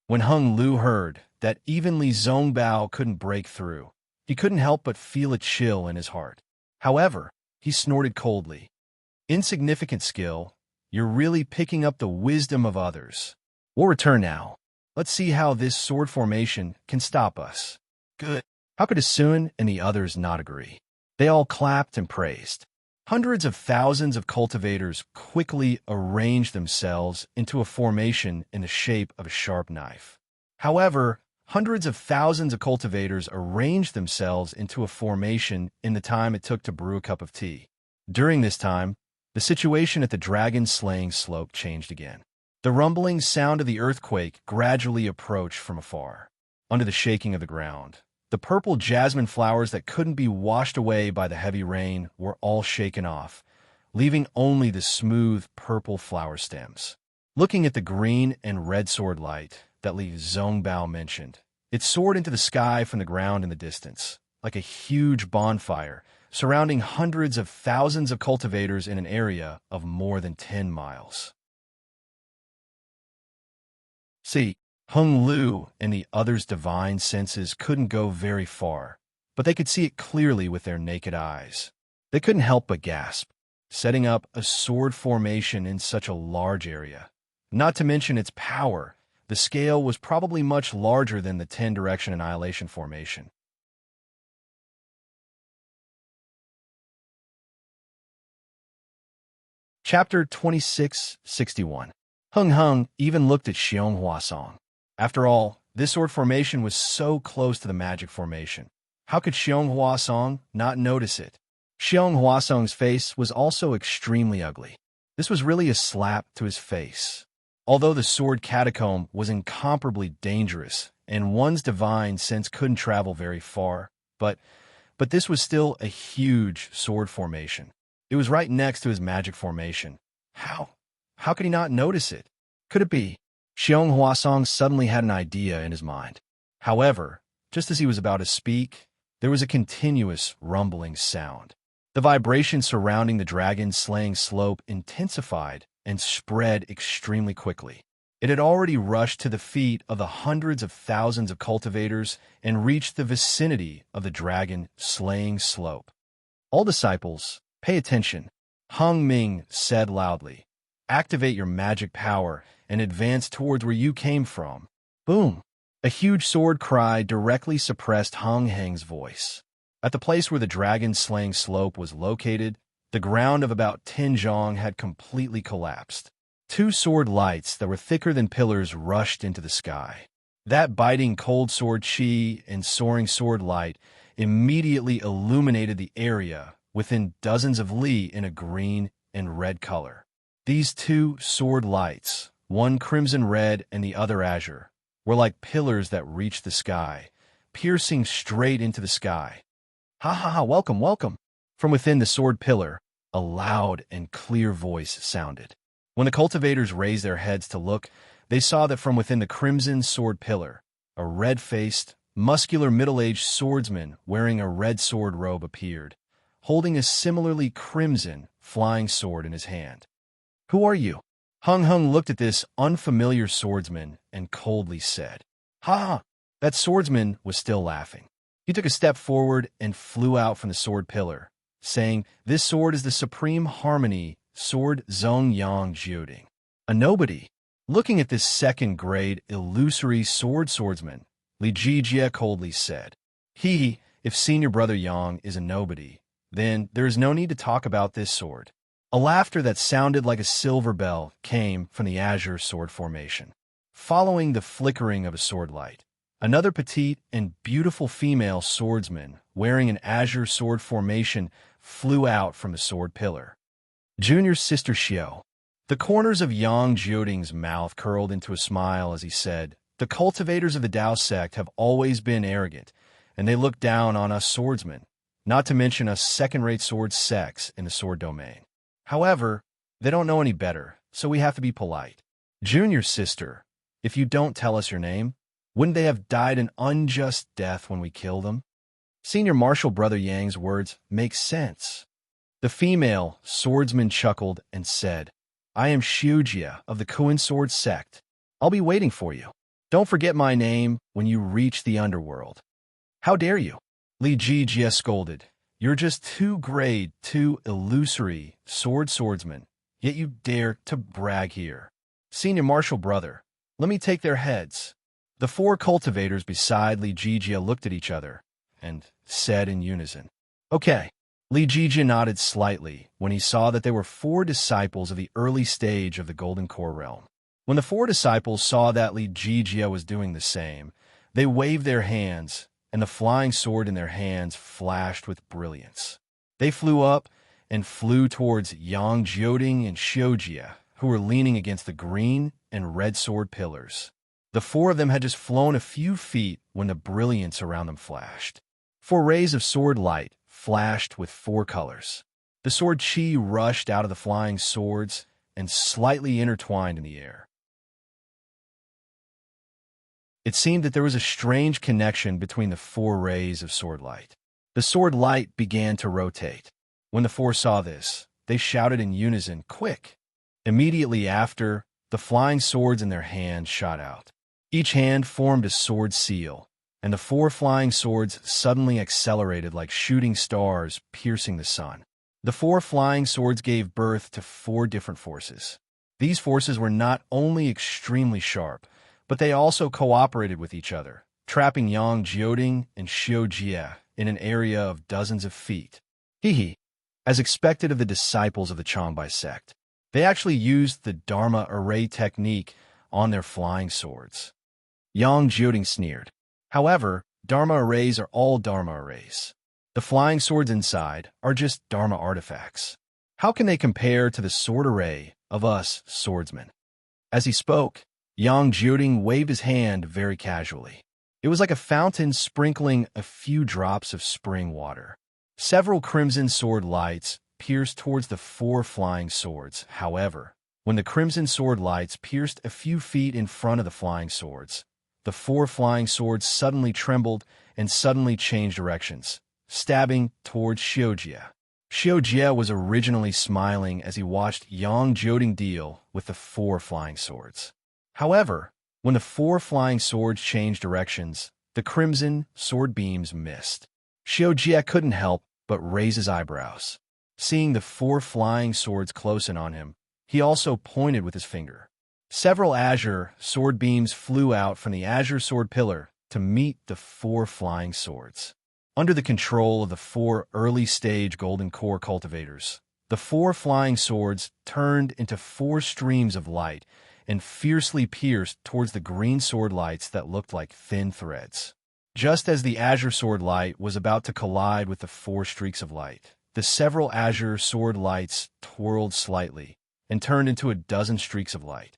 When Hung Lu heard that even Li Zongbao couldn't break through, he couldn't help but feel a chill in his heart. However, he snorted coldly. Insignificant skill, you're really picking up the wisdom of others. We'll return now. Let's see how this sword formation can stop us. Good. How could Asun and the others not agree? They all clapped and praised. Hundreds of thousands of cultivators quickly arranged themselves into a formation in the shape of a sharp knife. However, hundreds of thousands of cultivators arranged themselves into a formation in the time it took to brew a cup of tea. During this time, the situation at the dragon-slaying slope changed again. The rumbling sound of the earthquake gradually approached from afar. Under the shaking of the ground, the purple jasmine flowers that couldn't be washed away by the heavy rain were all shaken off, leaving only the smooth purple flower stems. Looking at the green and red sword light that Li Zongbao mentioned, it soared into the sky from the ground in the distance, like a huge bonfire, surrounding hundreds of thousands of cultivators in an area of more than 10 miles. See, Hung Lu and the others' divine senses couldn't go very far, but they could see it clearly with their naked eyes. They couldn't help but gasp, setting up a sword formation in such a large area. Not to mention its power, the scale was probably much larger than the 10-direction annihilation formation. Chapter 2661. Hung even looked at Xiong Huasong. After all, This sword formation was so close to the magic formation. How could Xiong Huasong not notice it? Xiong Huasong's face was also extremely ugly. This was really a slap to his face. Although the sword catacomb was incomparably dangerous, and one's divine sense couldn't travel very far, but this was still a huge sword formation. It was right next to his magic formation. How? How could he not notice it? Could it be? Xiong Huasong suddenly had an idea in his mind. However, just as he was about to speak, there was a continuous rumbling sound. The vibration surrounding the dragon-slaying slope intensified and spread extremely quickly. It had already rushed to the feet of the hundreds of thousands of cultivators and reached the vicinity of the dragon-slaying slope. All disciples, pay attention, Hung Ming said loudly. Activate your magic power and advance towards where you came from. Boom! A huge sword cry directly suppressed Hung Heng's voice. At the place where the dragon-slaying slope was located, the ground of about 10 zhong had completely collapsed. Two sword lights that were thicker than pillars rushed into the sky. That biting cold sword chi and soaring sword light immediately illuminated the area within dozens of li in a green and red color. These two sword lights, one crimson red and the other azure, were like pillars that reached the sky, piercing straight into the sky. Ha ha ha, welcome, welcome! From within the sword pillar, a loud and clear voice sounded. When the cultivators raised their heads to look, they saw that from within the crimson sword pillar, a red-faced, muscular middle-aged swordsman wearing a red sword robe appeared, holding a similarly crimson flying sword in his hand. Who are you? Hung Hung looked at this unfamiliar swordsman and coldly said, Ha ha! That swordsman was still laughing. He took a step forward and flew out from the sword pillar, saying, This sword is the Supreme Harmony Sword Zhong Yang Jiuding. A nobody. Looking at this second-grade, illusory swordsman, Li Jijie coldly said, if senior brother Yang is a nobody, then there is no need to talk about this sword. A laughter that sounded like a silver bell came from the azure sword formation. Following the flickering of a sword light, another petite and beautiful female swordsman wearing an azure sword formation flew out from the sword pillar. Junior Sister Xiao. The corners of Yang Jiuding's mouth curled into a smile as he said, The cultivators of the Dao sect have always been arrogant, and they look down on us swordsmen, not to mention us second-rate sword sects in the sword domain. However, they don't know any better, so we have to be polite. Junior Sister, if you don't tell us your name, wouldn't they have died an unjust death when we kill them? Senior Martial Brother Yang's words make sense. The female swordsman chuckled and said, I am Xiujia of the Kuan Sword Sect. I'll be waiting for you. Don't forget my name when you reach the underworld. How dare you? Li Jijie scolded. You're just too illusory swordsmen, yet you dare to brag here. Senior Martial Brother, let me take their heads. The four cultivators beside Li Jijie looked at each other and said in unison, Okay. Li Jijie nodded slightly when he saw that there were 4 disciples of the early stage of the Golden Core realm. When the 4 disciples saw that Li Jijie was doing the same, they waved their hands, and the flying sword in their hands flashed with brilliance. They flew up and flew towards Yang Jiuding and Xiujia, who were leaning against the green and red sword pillars. The 4 of them had just flown a few feet when the brilliance around them flashed. 4 rays of sword light flashed with 4 colors. The sword chi rushed out of the flying swords and slightly intertwined in the air. It seemed that there was a strange connection between the 4 rays of sword light. The sword light began to rotate. When the 4 saw this, they shouted in unison, Quick! Immediately after, the flying swords in their hands shot out. Each hand formed a sword seal, and the 4 flying swords suddenly accelerated like shooting stars piercing the sun. The 4 flying swords gave birth to 4 different forces. These forces were not only extremely sharp, but they also cooperated with each other, trapping Yang Jiuding and Xiujia in an area of dozens of feet. As expected of the disciples of the Changbai sect, they actually used the Dharma array technique on their flying swords. Yang Jioding sneered. However, Dharma arrays are all Dharma arrays. The flying swords inside are just Dharma artifacts. How can they compare to the sword array of us swordsmen? As he spoke, Yang Jioding waved his hand very casually. It was like a fountain sprinkling a few drops of spring water. Several crimson sword lights pierced towards the 4 flying swords. However, when the crimson sword lights pierced a few feet in front of the flying swords, the 4 flying swords suddenly trembled and suddenly changed directions, stabbing towards Xiujie. Xiujie was originally smiling as he watched Yang Jioding deal with the 4 flying swords. However, when the 4 flying swords changed directions, the crimson sword beams missed. Xiujie couldn't help but raise his eyebrows. Seeing the 4 flying swords close in on him, he also pointed with his finger. Several azure sword beams flew out from the azure sword pillar to meet the 4 flying swords. Under the control of the 4 early-stage golden core cultivators, the 4 flying swords turned into 4 streams of light and fiercely pierced towards the green sword lights that looked like thin threads. Just as the azure sword light was about to collide with the 4 streaks of light, the several azure sword lights twirled slightly and turned into a dozen streaks of light.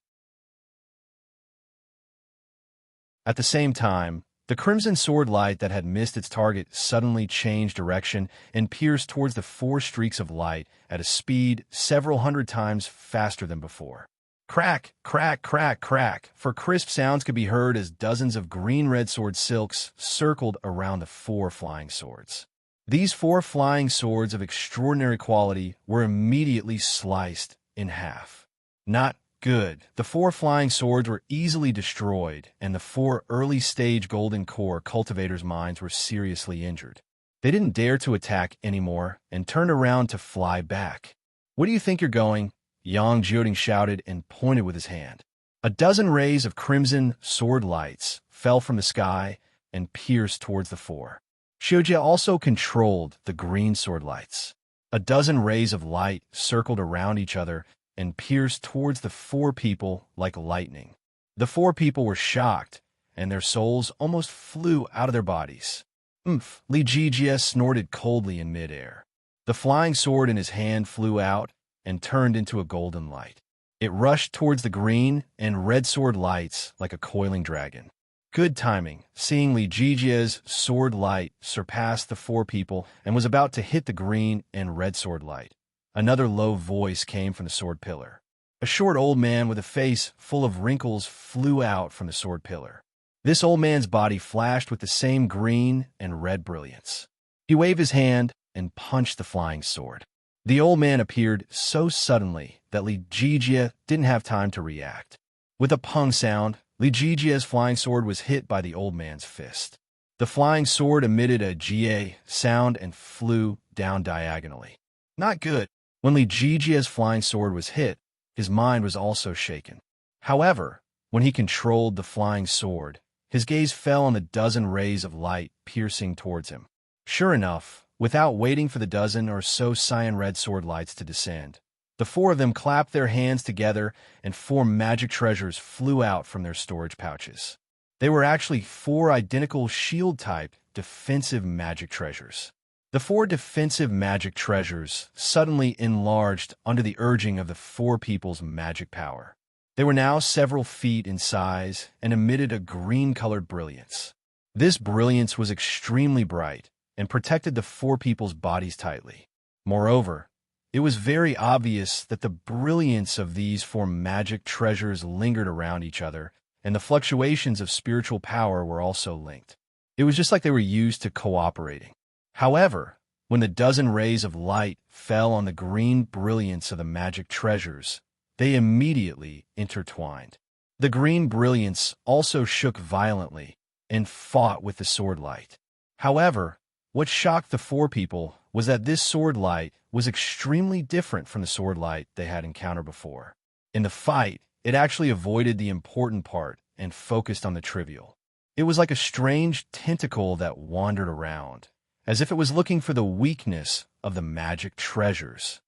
At the same time, the crimson sword light that had missed its target suddenly changed direction and pierced towards the 4 streaks of light at a speed several hundred times faster than before. Crack, crack, crack, crack, for crisp sounds could be heard as dozens of green-red sword silks circled around the 4 flying swords. These 4 flying swords of extraordinary quality were immediately sliced in half. Not good. The 4 flying swords were easily destroyed, and the 4 early-stage golden core cultivators' minds were seriously injured. They didn't dare to attack anymore and turned around to fly back. "Where do you think you're going?" Yang Jioding shouted and pointed with his hand. A dozen rays of crimson sword lights fell from the sky and pierced towards the 4. Xiujie also controlled the green sword lights. A dozen rays of light circled around each other and pierced towards the 4 people like lightning. The 4 people were shocked, and their souls almost flew out of their bodies. "Umph!" Li Jijie snorted coldly in midair. The flying sword in his hand flew out and turned into a golden light. It rushed towards the green and red sword lights like a coiling dragon. Good timing. Seeing Li Jijie's sword light surpassed the 4 people and was about to hit the green and red sword light, another low voice came from the sword pillar. A short old man with a face full of wrinkles flew out from the sword pillar. This old man's body flashed with the same green and red brilliance. He waved his hand and punched the flying sword. The old man appeared so suddenly that Li Jijie didn't have time to react. With a pung sound, Li Jijie's flying sword was hit by the old man's fist. The flying sword emitted a jie sound and flew down diagonally. Not good. When Li Jijie's flying sword was hit, his mind was also shaken. However, when he controlled the flying sword, his gaze fell on the dozen rays of light piercing towards him. Sure enough, without waiting for the dozen or so cyan-red sword lights to descend, the 4 of them clapped their hands together and 4 magic treasures flew out from their storage pouches. They were actually 4 identical shield-type defensive magic treasures. The 4 defensive magic treasures suddenly enlarged under the urging of the 4 people's magic power. They were now several feet in size and emitted a green-colored brilliance. This brilliance was extremely bright and protected the 4 people's bodies tightly. Moreover, it was very obvious that the brilliance of these 4 magic treasures lingered around each other, and the fluctuations of spiritual power were also linked. It was just like they were used to cooperating. However, when the dozen rays of light fell on the green brilliance of the magic treasures, they immediately intertwined. The green brilliance also shook violently and fought with the sword light. However, what shocked the 4 people was that this sword light was extremely different from the sword light they had encountered before. In the fight, it actually avoided the important part and focused on the trivial. It was like a strange tentacle that wandered around, as if it was looking for the weakness of the magic treasures.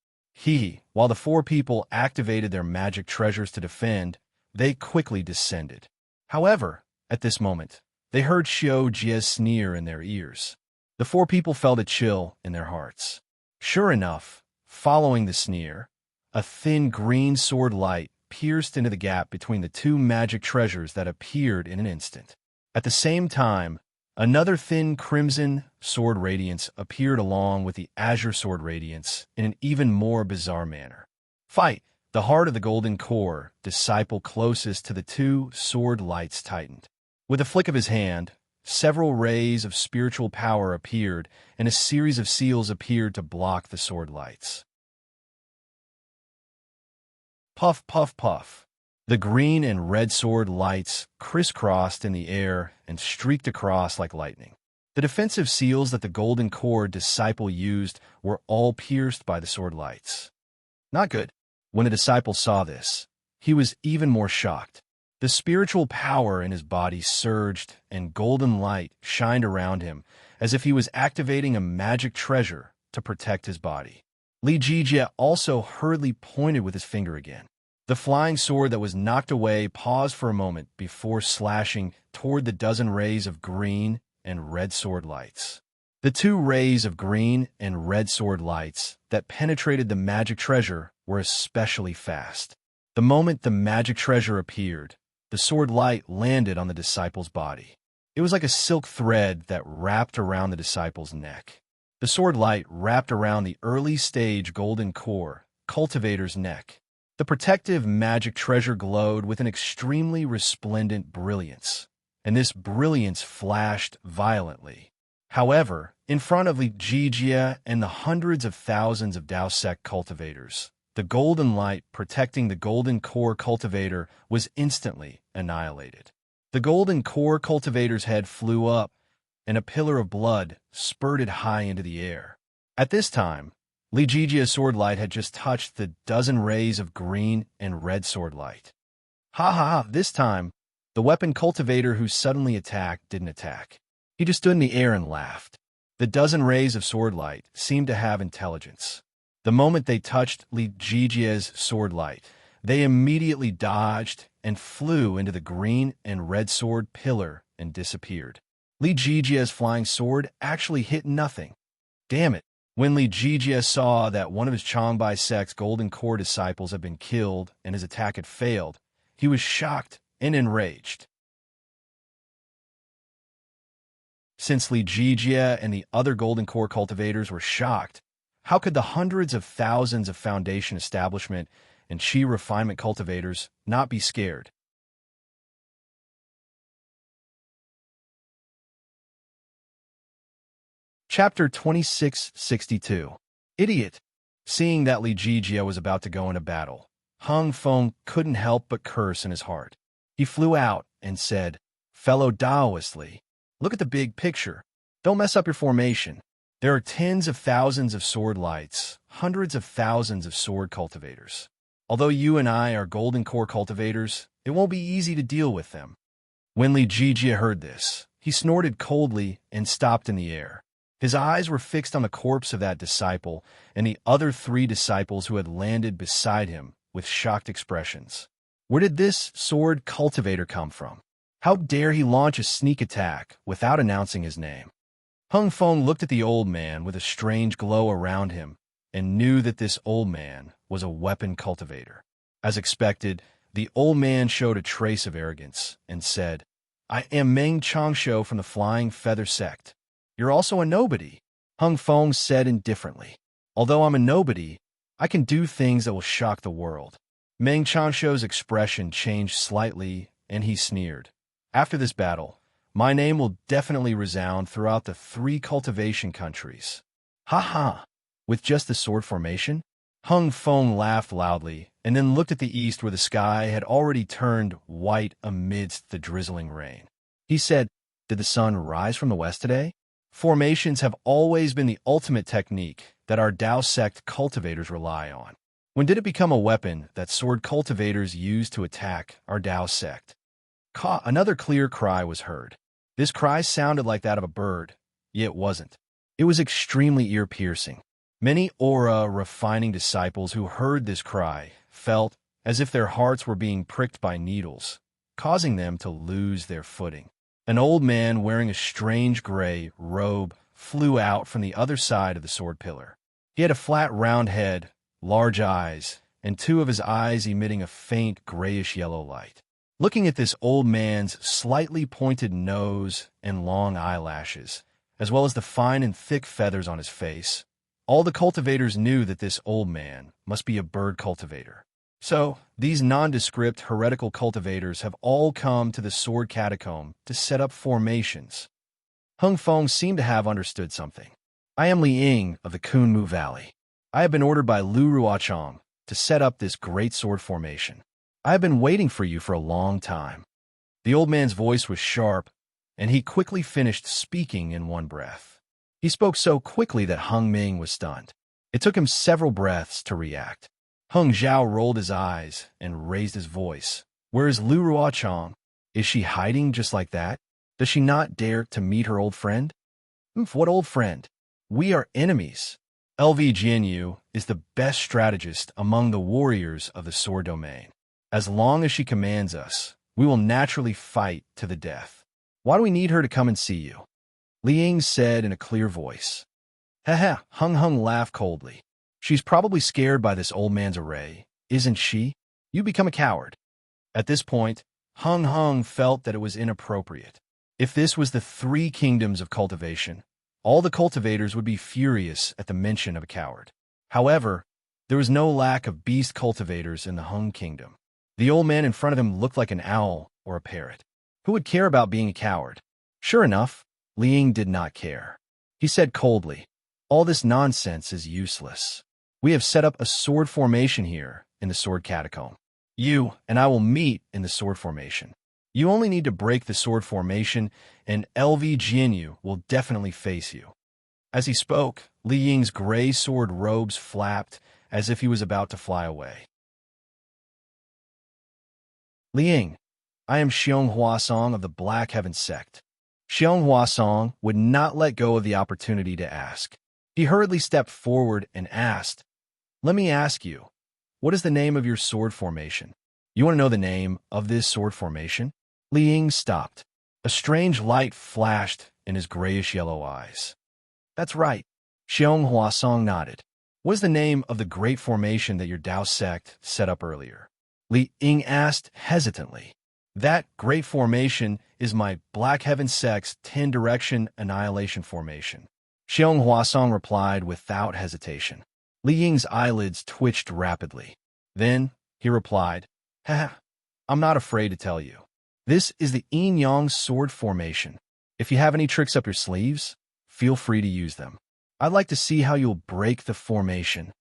While the 4 people activated their magic treasures to defend, they quickly descended. However, At this moment, they heard Xiao Jie's sneer in their ears. The four people felt a chill in their hearts. Sure enough, following the sneer, a thin green sword light pierced into the gap between the two magic treasures that appeared in an instant. At the same time, another thin crimson sword radiance appeared along with the azure sword radiance in an even more bizarre manner. Fight! The heart of the golden core, disciple closest to the two sword lights, tightened. With a flick of his hand, several rays of spiritual power appeared, and a series of seals appeared to block the sword lights. Puff, puff, puff. The green and red sword lights crisscrossed in the air and streaked across like lightning. The defensive seals that the golden core disciple used were all pierced by the sword lights. Not good. When the disciple saw this, he was even more shocked. The spiritual power in his body surged, and golden light shined around him, as if he was activating a magic treasure to protect his body. Li Jijie also hurriedly pointed with his finger again. The flying sword that was knocked away paused for a moment before slashing toward the dozen rays of green and red sword lights. The two rays of green and red sword lights that penetrated the magic treasure were especially fast. The moment the magic treasure appeared, the sword light landed on the disciple's body. It was like a silk thread that wrapped around the disciple's neck. The sword light wrapped around the early-stage golden core cultivator's neck. The protective magic treasure glowed with an extremely resplendent brilliance, and this brilliance flashed violently. However, in front of Li Jijie and the hundreds of thousands of Dao sect cultivators, the golden light protecting the golden core cultivator was instantly annihilated. The golden core cultivator's head flew up, and a pillar of blood spurted high into the air. At this time, Li Jijie's sword light had just touched the dozen rays of green and red sword light. Ha ha ha! This time, the weapon cultivator who suddenly attacked didn't attack. He just stood in the air and laughed. The dozen rays of sword light seemed to have intelligence. The moment they touched Li Jijie's sword light, they immediately dodged and flew into the green and red sword pillar and disappeared. Li Jijie's flying sword actually hit nothing. Damn it! When Li Jijie saw that one of his Changbai sect's golden core disciples had been killed and his attack had failed, he was shocked and enraged. Since Li Jijie and the other golden core cultivators were shocked, how could the hundreds of thousands of foundation establishment and Qi refinement cultivators not be scared? Chapter 2662. Idiot! Seeing that Li Jijie was about to go into battle, Hung Feng couldn't help but curse in his heart. He flew out and said, "Fellow Taoist Li, look at the big picture. Don't mess up your formation. There are tens of thousands of sword lights, hundreds of thousands of sword cultivators. Although you and I are golden core cultivators, it won't be easy to deal with them." When Li Jijie heard this, he snorted coldly and stopped in the air. His eyes were fixed on the corpse of that disciple and the other three disciples who had landed beside him with shocked expressions. Where did this sword cultivator come from? How dare he launch a sneak attack without announcing his name? Hung Feng looked at the old man with a strange glow around him and knew that this old man was a weapon cultivator. As expected, the old man showed a trace of arrogance and said, "I am Meng Changsho from the Flying Feather Sect. You're also a nobody," Hung Feng said indifferently. "Although I'm a nobody, I can do things that will shock the world." Meng Changsho's expression changed slightly, and he sneered. "After this battle, my name will definitely resound throughout the 3 cultivation countries." "Ha ha! With just the sword formation?" Hung Feng laughed loudly, and then looked at the east where the sky had already turned white amidst the drizzling rain. He said, "Did the sun rise from the west today?" Formations have always been the ultimate technique that our Dao sect cultivators rely on. When did it become a weapon that sword cultivators use to attack our Dao sect? Another clear cry was heard. This cry sounded like that of a bird, yet it wasn't. It was extremely ear-piercing. Many aura-refining disciples who heard this cry felt as if their hearts were being pricked by needles, causing them to lose their footing. An old man wearing a strange gray robe flew out from the other side of the sword pillar. He had a flat, round head, large eyes, and two of his eyes emitting a faint grayish-yellow light. Looking at this old man's slightly pointed nose and long eyelashes, as well as the fine and thick feathers on his face, all the cultivators knew that this old man must be a bird cultivator. So, these nondescript heretical cultivators have all come to the sword catacomb to set up formations. Hung Feng seemed to have understood something. I am Li Ying of the Kunmu Valley. I have been ordered by Lu Ruochang to set up this great sword formation. I have been waiting for you for a long time. The old man's voice was sharp, and he quickly finished speaking in one breath. He spoke so quickly that Hung Ming was stunned. It took him several breaths to react. Hung Zhao rolled his eyes and raised his voice. Where is Lu Ruochang? Is she hiding just like that? Does she not dare to meet her old friend? What old friend? We are enemies. LV Jianyu is the best strategist among the warriors of the sword domain. As long as she commands us, we will naturally fight to the death. Why do we need her to come and see you? Li Ying said in a clear voice. Haha, Hung laughed coldly. She's probably scared by this old man's array, isn't she? You become a coward. At this point, Hung felt that it was inappropriate. If this was the three kingdoms of cultivation, all the cultivators would be furious at the mention of a coward. However, there was no lack of beast cultivators in the Hung kingdom. The old man in front of him looked like an owl or a parrot. Who would care about being a coward? Sure enough, Li Ying did not care. He said coldly, all this nonsense is useless. We have set up a sword formation here in the sword catacomb. You and I will meet in the sword formation. You only need to break the sword formation, and LV Jianyu will definitely face you. As he spoke, Li Ying's gray sword robes flapped as if he was about to fly away. Li Ying, I am Xiong Huasong of the Black Heaven sect. Xiong Huasong would not let go of the opportunity to ask. He hurriedly stepped forward and asked, let me ask you, what is the name of your sword formation? You want to know the name of this sword formation? Li Ying stopped. A strange light flashed in his grayish-yellow eyes. That's right. Xiong Huasong nodded. What is the name of the great formation that your Dao sect set up earlier? Li Ying asked hesitantly. That great formation is my Black Heaven sect's 10-direction annihilation formation. Xiong Huasong replied without hesitation. Li Ying's eyelids twitched rapidly. Then he replied, Haha, I'm not afraid to tell you. This is the Yin Yang sword formation. If you have any tricks up your sleeves, feel free to use them. I'd like to see how you'll break the formation.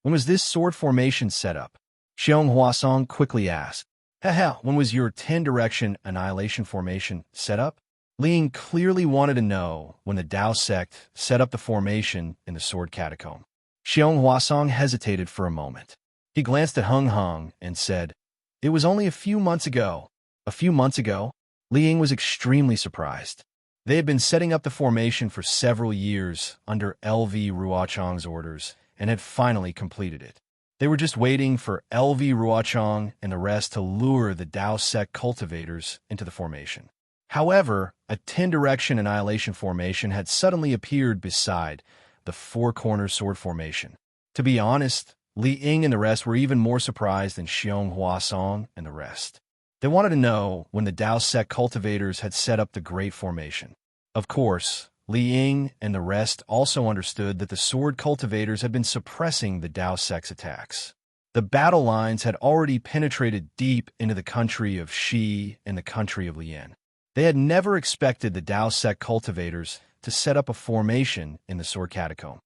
When was this sword formation set up? Xiong Huasong quickly asked. Haha, when was your 10-direction annihilation formation set up? Li Ying clearly wanted to know when the Dao sect set up the formation in the sword catacomb. Xiong Huasong hesitated for a moment. He glanced at Hung and said, It was only a few months ago. A few months ago? Li Ying was extremely surprised. They had been setting up the formation for several years under LV Ruochang's orders and had finally completed it. They were just waiting for LV Ruochang and the rest to lure the Dao sect cultivators into the formation. However, a 10-direction annihilation formation had suddenly appeared beside the four-corner sword formation. To be honest, Li Ying and the rest were even more surprised than Xiong Huasong and the rest. They wanted to know when the Dao sect cultivators had set up the great formation. Of course, Li Ying and the rest also understood that the sword cultivators had been suppressing the Dao sect's attacks. The battle lines had already penetrated deep into the country of Shi and the country of Lian. They had never expected the Dao sect cultivators to set up a formation in the sword catacomb.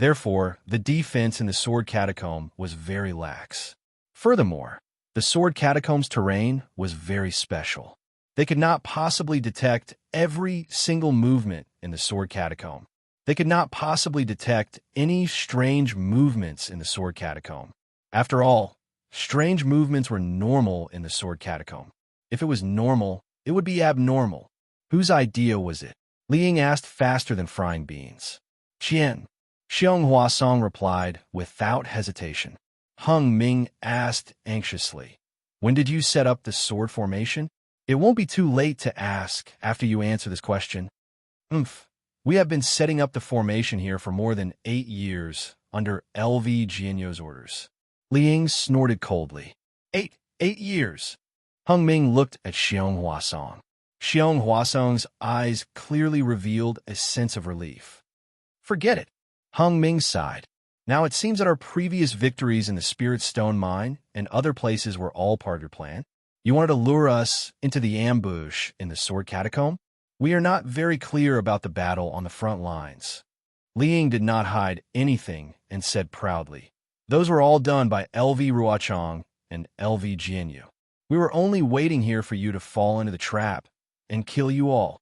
Therefore, the defense in the sword catacomb was very lax. Furthermore, the sword catacomb's terrain was very special. They could not possibly detect every single movement in the sword catacomb. They could not possibly detect any strange movements in the sword catacomb. After all, strange movements were normal in the sword catacomb. If it was normal, it would be abnormal. Whose idea was it? Li Ying asked faster than frying beans. Qian. Xiong Huasong replied without hesitation. Hung Ming asked anxiously. When did you set up the sword formation? It won't be too late to ask after you answer this question. We have been setting up the formation here for more than 8 years under LV Jianyo's orders. Liang snorted coldly. 8 years. Hung Ming looked at Xiong Huasong. Xiong Huasong's eyes clearly revealed a sense of relief. Forget it. Hung Ming sighed. Now it seems that our previous victories in the Spirit Stone Mine and other places were all part of your plan. You wanted to lure us into the ambush in the Sword Catacomb? We are not very clear about the battle on the front lines. Liang did not hide anything and said proudly, those were all done by LV Ruochong and LV Jianyu. We were only waiting here for you to fall into the trap and kill you all.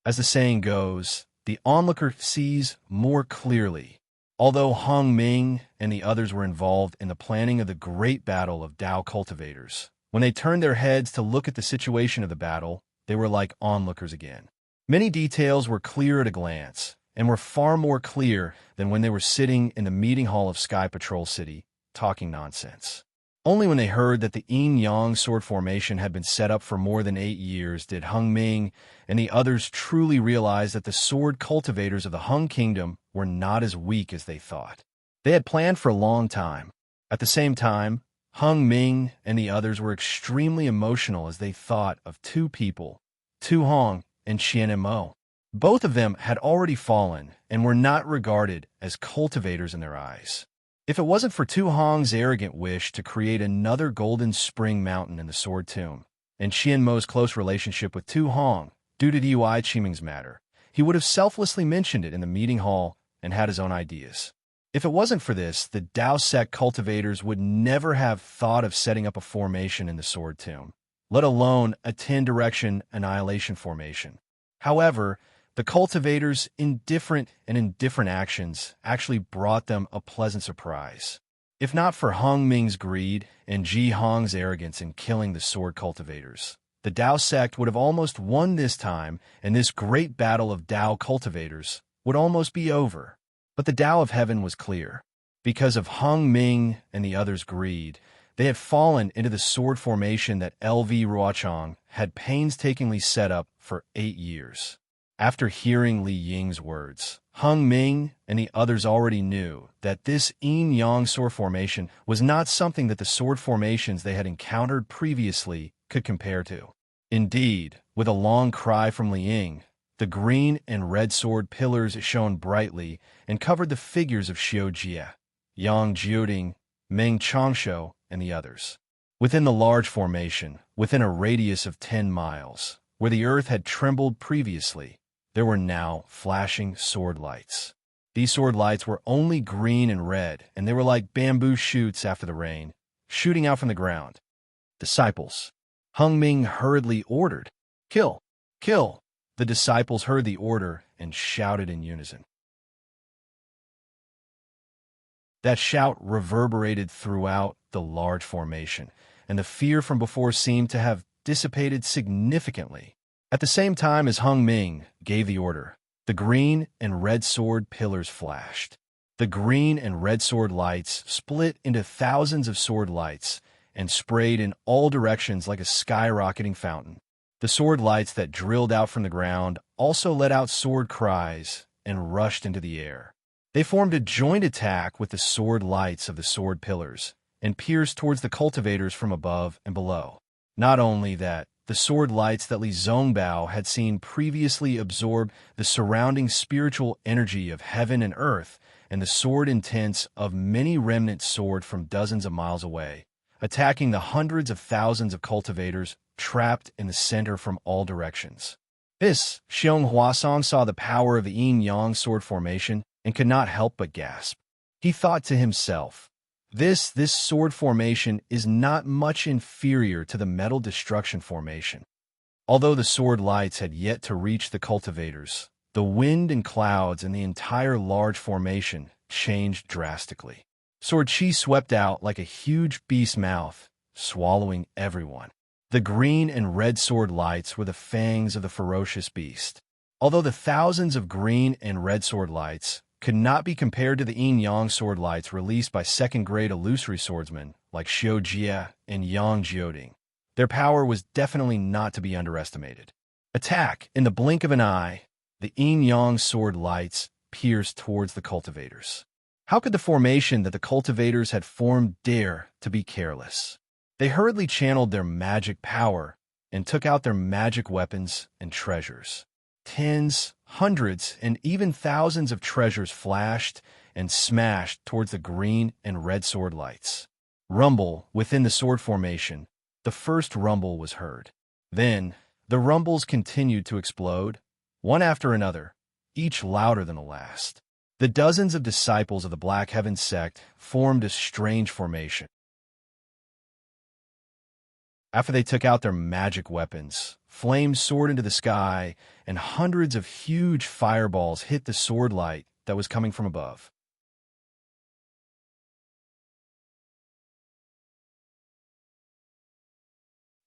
As the saying goes, the onlooker sees more clearly. Although Hung Ming and the others were involved in the planning of the great battle of Dao cultivators, when they turned their heads to look at the situation of the battle, they were like onlookers again. Many details were clear at a glance, and were far more clear than when they were sitting in the meeting hall of Sky Patrol City, talking nonsense. Only when they heard that the Yin-Yang sword formation had been set up for more than 8 years did Hung Ming and the others truly realize that the sword cultivators of the Hung Kingdom were not as weak as they thought. They had planned for a long time. At the same time, Hung Ming and the others were extremely emotional as they thought of two people, Tu Hong and Qian Mo. Both of them had already fallen and were not regarded as cultivators in their eyes. If it wasn't for Tu Hong's arrogant wish to create another Golden Spring Mountain in the Sword Tomb, and Qian Mo's close relationship with Tu Hong, due to Dui Qiming's matter, he would have selflessly mentioned it in the meeting hall and had his own ideas. If it wasn't for this, the Dao sect cultivators would never have thought of setting up a formation in the Sword Tomb, let alone a 10-direction annihilation formation. However, the cultivators' indifferent actions actually brought them a pleasant surprise. If not for Hung Ming's greed and Ji Hong's arrogance in killing the sword cultivators, the Dao sect would have almost won this time, and this great battle of Dao cultivators would almost be over. But the Dao of Heaven was clear. Because of Hung Ming and the others' greed, they had fallen into the sword formation that LV Ruochong had painstakingly set up for 8 years. After hearing Li Ying's words, Hung Ming and the others already knew that this yin-yang sword formation was not something that the sword formations they had encountered previously could compare to. Indeed, with a long cry from Li Ying, the green and red sword pillars shone brightly and covered the figures of Xiao Jie, Yang Jiuding, Meng Changshu, and the others. Within the large formation, within a radius of 10 miles, where the earth had trembled previously, there were now flashing sword lights. These sword lights were only green and red, and they were like bamboo shoots after the rain, shooting out from the ground. Disciples. Hung Ming hurriedly ordered, "Kill! Kill!" The disciples heard the order and shouted in unison. That shout reverberated throughout the large formation, and the fear from before seemed to have dissipated significantly. At the same time as Hung Ming gave the order, the green and red sword pillars flashed. The green and red sword lights split into thousands of sword lights and sprayed in all directions like a skyrocketing fountain. The sword lights that drilled out from the ground also let out sword cries and rushed into the air. They formed a joint attack with the sword lights of the sword pillars and pierced towards the cultivators from above and below. Not only that, the sword lights that Li Zongbao had seen previously absorbed the surrounding spiritual energy of heaven and earth and the sword intents of many remnant sword from dozens of miles away, attacking the hundreds of thousands of cultivators trapped in the center from all directions. This, Xiong Huasong saw the power of the yin-yang sword formation and could not help but gasp. He thought to himself, This sword formation is not much inferior to the metal destruction formation. Although the sword lights had yet to reach the cultivators, the wind and clouds in the entire large formation changed drastically. Sword chi swept out like a huge beast mouth, swallowing everyone. The green and red sword lights were the fangs of the ferocious beast. Although the thousands of green and red sword lights could not be compared to the yin-yang sword lights released by second-grade illusory swordsmen like Xiao Jie and Yang Jioding. Their power was definitely not to be underestimated. Attack! In the blink of an eye, the yin-yang sword lights pierced towards the cultivators. How could the formation that the cultivators had formed dare to be careless? They hurriedly channeled their magic power and took out their magic weapons and treasures. Tens, hundreds, and even thousands of treasures flashed and smashed towards the green and red sword lights. Rumble within the sword formation. The first rumble was heard. Then, the rumbles continued to explode, one after another, each louder than the last. The dozens of disciples of the Black Heaven sect formed a strange formation. After they took out their magic weapons, flames soared into the sky, and hundreds of huge fireballs hit the sword light that was coming from above.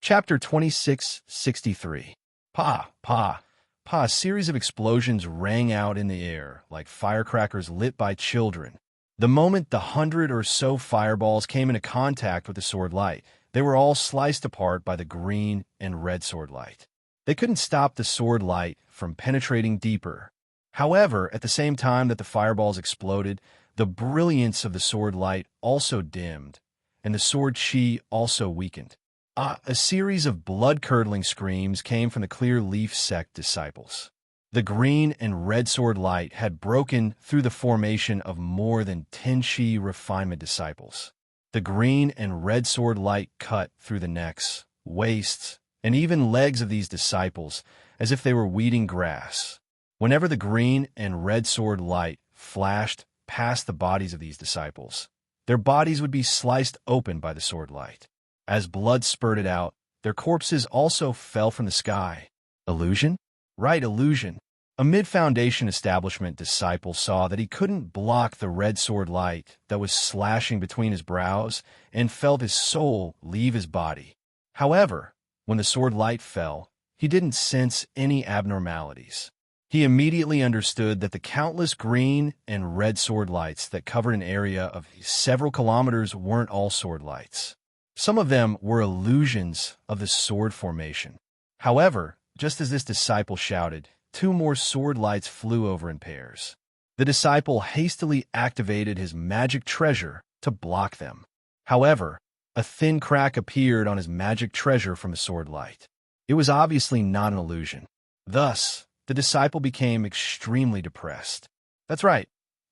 Chapter 2663. Pa, pa, pa. A series of explosions rang out in the air like firecrackers lit by children. The moment the 100 or so fireballs came into contact with the sword light, they were all sliced apart by the green and red sword light. They couldn't stop the sword light from penetrating deeper. However, at the same time that the fireballs exploded, the brilliance of the sword light also dimmed, and the sword chi also weakened. A series of blood-curdling screams came from the Clear Leaf sect disciples. The green and red sword light had broken through the formation of more than 10 chi refinement disciples. The green and red sword light cut through the necks, waists, and even legs of these disciples as if they were weeding grass. Whenever the green and red sword light flashed past the bodies of these disciples, their bodies would be sliced open by the sword light. As blood spurted out, their corpses also fell from the sky. Illusion? Right, illusion. A mid-foundation establishment disciple saw that he couldn't block the red sword light that was slashing between his brows and felt his soul leave his body. However, when the sword light fell, he didn't sense any abnormalities. He immediately understood that the countless green and red sword lights that covered an area of several kilometers weren't all sword lights. Some of them were illusions of the sword formation. However, just as this disciple shouted, 2 more sword lights flew over in pairs. The disciple hastily activated his magic treasure to block them. However, a thin crack appeared on his magic treasure from the sword light. It was obviously not an illusion. Thus, the disciple became extremely depressed. That's right.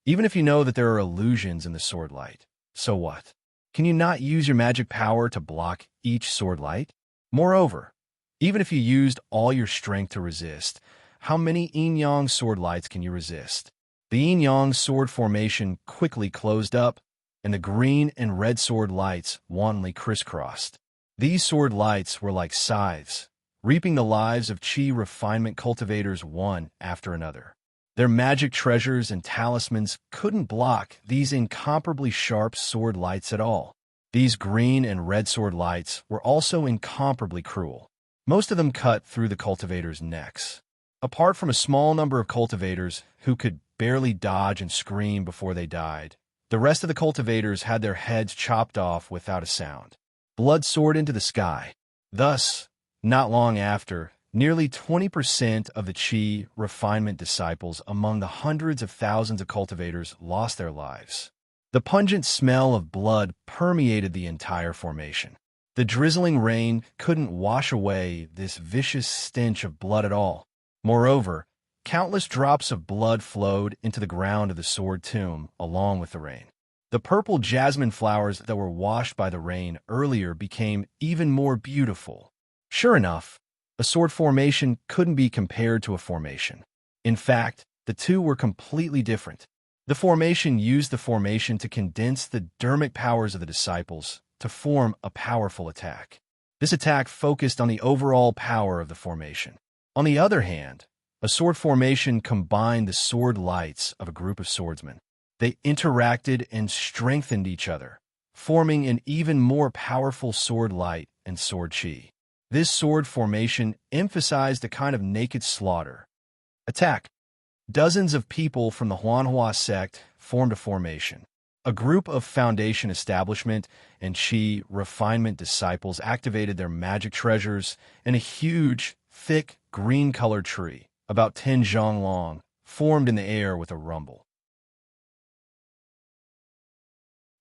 Even if you know that there are illusions in the sword light, so what? Can you not use your magic power to block each sword light? Moreover, even if you used all your strength to resist, how many yin-yang sword lights can you resist? The yin-yang sword formation quickly closed up, and the green and red sword lights wantonly crisscrossed. These sword lights were like scythes, reaping the lives of chi refinement cultivators one after another. Their magic treasures and talismans couldn't block these incomparably sharp sword lights at all. These green and red sword lights were also incomparably cruel. Most of them cut through the cultivators' necks. Apart from a small number of cultivators who could barely dodge and scream before they died, the rest of the cultivators had their heads chopped off without a sound. Blood soared into the sky. Thus, not long after, nearly 20% of the chi refinement disciples among the hundreds of thousands of cultivators lost their lives. The pungent smell of blood permeated the entire formation. The drizzling rain couldn't wash away this vicious stench of blood at all. Moreover, countless drops of blood flowed into the ground of the sword tomb along with the rain. The purple jasmine flowers that were washed by the rain earlier became even more beautiful. Sure enough, a sword formation couldn't be compared to a formation. In fact, the two were completely different. The formation used the formation to condense the dermic powers of the disciples to form a powerful attack. This attack focused on the overall power of the formation. On the other hand, a sword formation combined the sword lights of a group of swordsmen. They interacted and strengthened each other, forming an even more powerful sword light and sword chi. This sword formation emphasized a kind of naked slaughter. Attack! Dozens of people from the Huanhua sect formed a formation. A group of Foundation Establishment and Qi Refinement disciples activated their magic treasures, and a huge, thick, green-colored tree, about 10 zhang long, formed in the air with a rumble.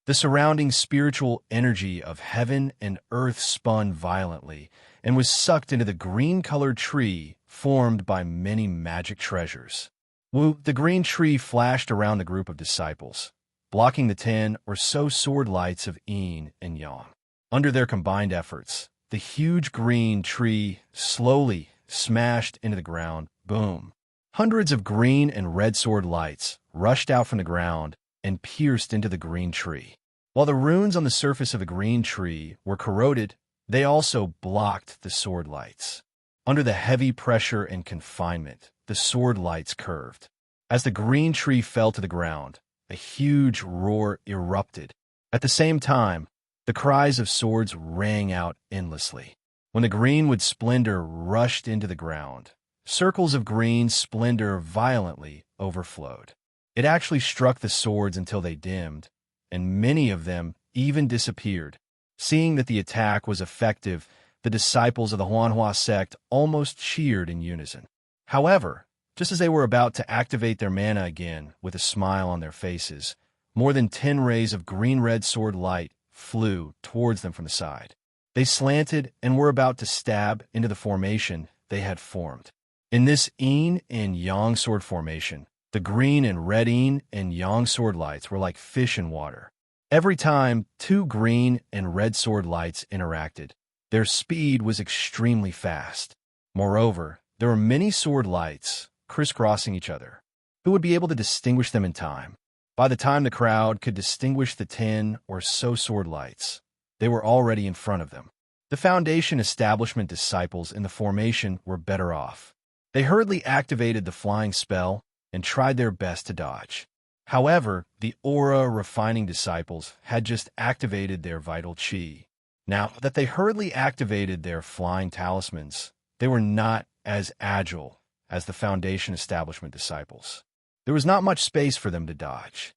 The surrounding spiritual energy of heaven and earth spun violently and was sucked into the green-colored tree formed by many magic treasures. The green tree flashed around the group of disciples, blocking the 10 or so sword lights of yin and yang. Under their combined efforts, the huge green tree slowly smashed into the ground. Boom! Hundreds of green and red sword lights rushed out from the ground and pierced into the green tree. While the runes on the surface of the green tree were corroded, they also blocked the sword lights. Under the heavy pressure and confinement, the sword lights curved. As the green tree fell to the ground, a huge roar erupted. At the same time, the cries of swords rang out endlessly. When the greenwood splendor rushed into the ground, circles of green splendor violently overflowed. It actually struck the swords until they dimmed, and many of them even disappeared. Seeing that the attack was effective, the disciples of the Huanhua sect almost cheered in unison. However, just as they were about to activate their mana again with a smile on their faces, more than 10 rays of green-red sword light flew towards them from the side. They slanted and were about to stab into the formation they had formed. In this yin and yang sword formation, the green and red yin and yang sword lights were like fish in water. Every time 2 green and red sword lights interacted, their speed was extremely fast. Moreover, there were many sword lights crisscrossing each other. Who would be able to distinguish them in time? By the time the crowd could distinguish the 10 or so sword lights, they were already in front of them. The Foundation Establishment disciples in the formation were better off. They hurriedly activated the flying spell and tried their best to dodge. However, the aura refining disciples had just activated their vital qi. Now that they hurriedly activated their flying talismans, they were not as agile as the Foundation Establishment disciples. There was not much space for them to dodge.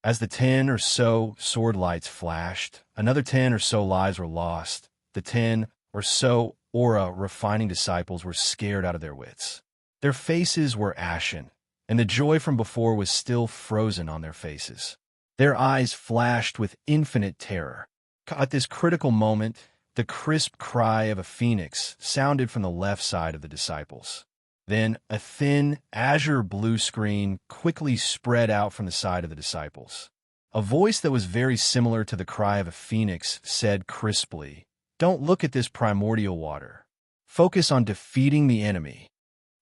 As the 10 or so sword lights flashed, another 10 or so lives were lost. The 10 or so aura refining disciples were scared out of their wits. Their faces were ashen, and the joy from before was still frozen on their faces. Their eyes flashed with infinite terror. At this critical moment, the crisp cry of a phoenix sounded from the left side of the disciples. Then a thin, azure blue screen quickly spread out from the side of the disciples. A voice that was very similar to the cry of a phoenix said crisply, "Don't look at this primordial water. Focus on defeating the enemy."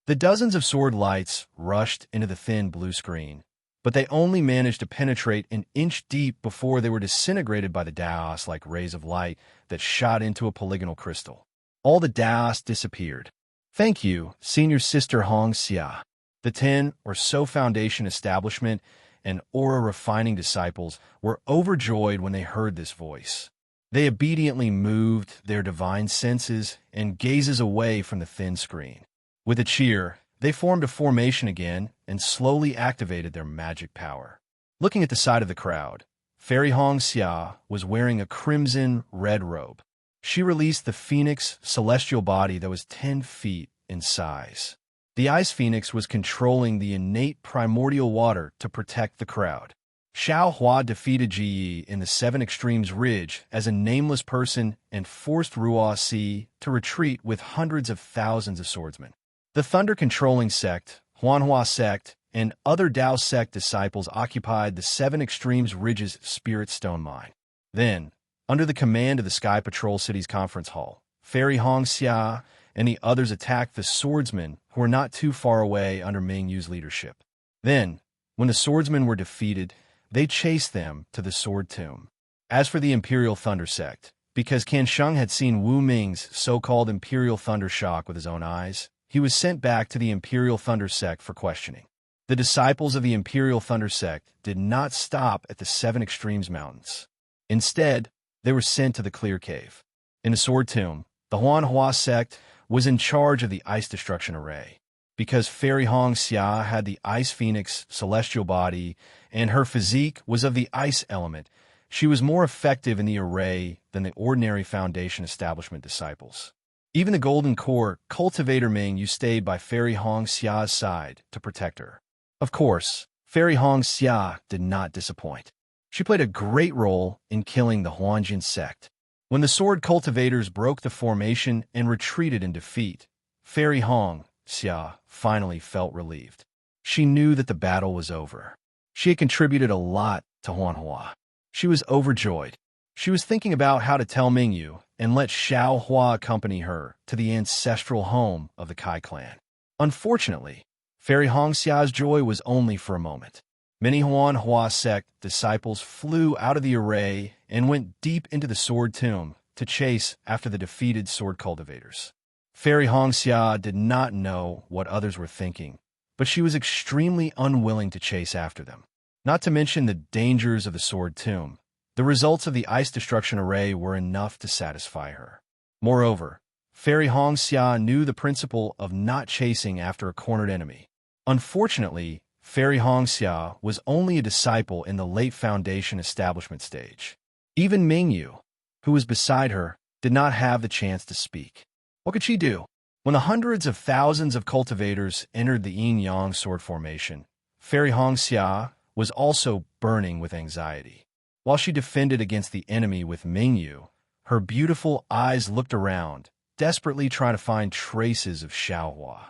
The dozens of sword lights rushed into the thin blue screen, but they only managed to penetrate an inch deep before they were disintegrated by the Daos like rays of light that shot into a polygonal crystal. All the Daos disappeared. Thank you, Senior Sister Hong Xia. The 10 or so Foundation Establishment and aura refining disciples were overjoyed when they heard this voice. They obediently moved their divine senses and gazes away from the thin screen. With a cheer, they formed a formation again and slowly activated their magic power. Looking at the side of the crowd, Fairy Hong Xia was wearing a crimson red robe. She released the phoenix celestial body that was 10 feet in size. The ice phoenix was controlling the innate primordial water to protect the crowd. Xiao Hua defeated Ji Yi in the 7 Extremes Ridge as a nameless person and forced Ruo Si to retreat with hundreds of thousands of swordsmen. The thunder-controlling sect, Huanhua sect, and other Dao sect disciples occupied the 7 Extremes Ridge's Spirit Stone Mine. Then, under the command of the Sky Patrol City's conference hall, Fairy Hong Xia and the others attacked the swordsmen who were not too far away under Ming Yu's leadership. Then, when the swordsmen were defeated, they chased them to the Sword Tomb. As for the Imperial Thunder sect, because Qian Sheng had seen Wu Ming's so-called Imperial Thunder shock with his own eyes, he was sent back to the Imperial Thunder sect for questioning. The disciples of the Imperial Thunder sect did not stop at the 7 Extremes Mountains. Instead, they were sent to the Clear Cave. In the Sword Tomb, The Huanhua sect was in charge of the ice destruction array. Because Fairy Hong Xia had the Ice Phoenix celestial body and her physique was of the ice element, she was more effective in the array than the ordinary Foundation establishment disciples. Even the Golden Core cultivator Ming Yu stayed by Fairy Hong Xia's side to protect her. Of course, Fairy Hong Xia did not disappoint. She played a great role in killing the Huanjin sect. When the sword cultivators broke the formation and retreated in defeat, Fairy Hong Xia finally felt relieved. She knew that the battle was over. She had contributed a lot to Huanhua. She was overjoyed. She was thinking about how to tell Mingyu and let Xiao Hua accompany her to the ancestral home of the Kai clan. Unfortunately, Fairy Hong Xia's joy was only for a moment. Many Huanhua sect disciples flew out of the array and went deep into the sword tomb to chase after the defeated sword cultivators. Fairy Hong Xia did not know what others were thinking, but she was extremely unwilling to chase after them. Not to mention the dangers of the sword tomb. The results of the ice destruction array were enough to satisfy her. Moreover, Fairy Hong Xia knew the principle of not chasing after a cornered enemy. Unfortunately, Fairy Hong Xia was only a disciple in the late Foundation establishment stage. Even Mingyu, who was beside her, did not have the chance to speak. What could she do? When the hundreds of thousands of cultivators entered the yin-yang sword formation, Fairy Hong Xia was also burning with anxiety. While she defended against the enemy with Mingyu, her beautiful eyes looked around, desperately trying to find traces of Xiaohua.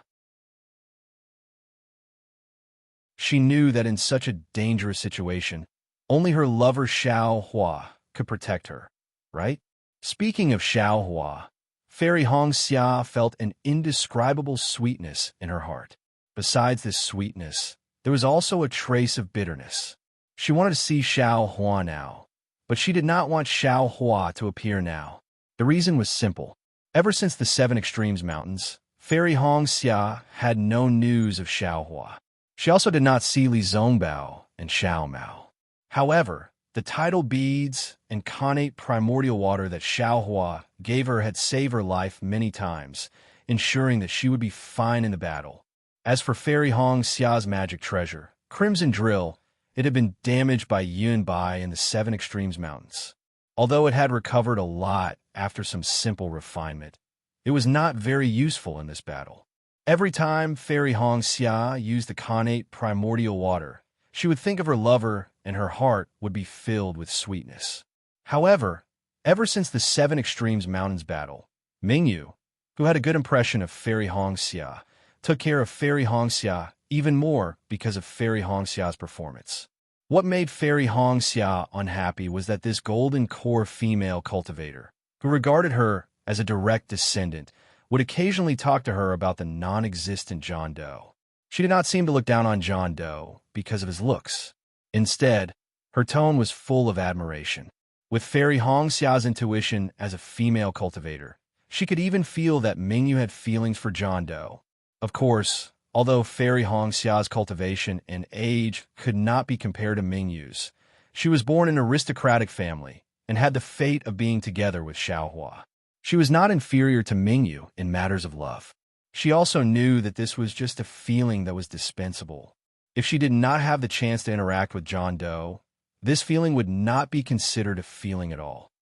She knew that in such a dangerous situation, only her lover Xiaohua could protect her, right? Speaking of Xiaohua, Fairy Hong Xia felt an indescribable sweetness in her heart. Besides this sweetness, there was also a trace of bitterness. She wanted to see Xiaohua now, but she did not want Xiaohua to appear now. The reason was simple. Ever since the Seven Extremes Mountains, Fairy Hong Xia had no news of Xiaohua. She also did not see Li Zongbao and Xiao Mao. However, the tidal beads and connate primordial water that Xiaohua gave her had saved her life many times, ensuring that she would be fine in the battle. As for Fairy Hong Xia's magic treasure, Crimson Drill, it had been damaged by Yun Bai in the Seven Extremes Mountains. Although it had recovered a lot after some simple refinement, it was not very useful in this battle. Every time Fairy Hong Xia used the connate primordial water, she would think of her lover and her heart would be filled with sweetness. However, ever since the Seven Extremes Mountains battle, Mingyu, who had a good impression of Fairy Hong Xia, took care of Fairy Hong Xia even more because of Fairy Hong Xia's performance. What made Fairy Hong Xia unhappy was that this golden core female cultivator, who regarded her as a direct descendant, would occasionally talk to her about the non-existent John Doe. She did not seem to look down on John Doe because of his looks. Instead, her tone was full of admiration. With Fairy Hong Xia's intuition as a female cultivator, she could even feel that Mingyu had feelings for John Doe. Of course, although Fairy Hong Xia's cultivation and age could not be compared to Mingyu's, she was born in an aristocratic family and had the fate of being together with Xiaohua. She was not inferior to Mingyu in matters of love. She also knew that this was just a feeling that was dispensable. If she did not have the chance to interact with John Doe, this feeling would not be considered a feeling at all.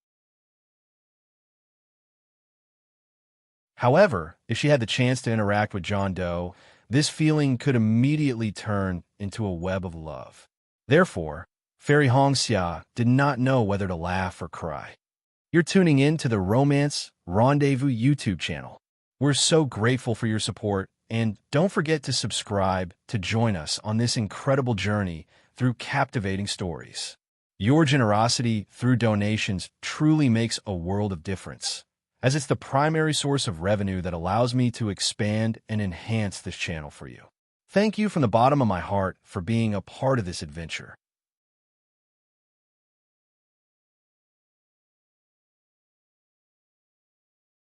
However, if she had the chance to interact with John Doe, this feeling could immediately turn into a web of love. Therefore, Fairy Hong Xia did not know whether to laugh or cry. You're tuning in to the Romance Rendezvous YouTube channel. We're so grateful for your support, and don't forget to subscribe to join us on this incredible journey through captivating stories. Your generosity through donations truly makes a world of difference, as it's the primary source of revenue that allows me to expand and enhance this channel for you. Thank you from the bottom of my heart for being a part of this adventure.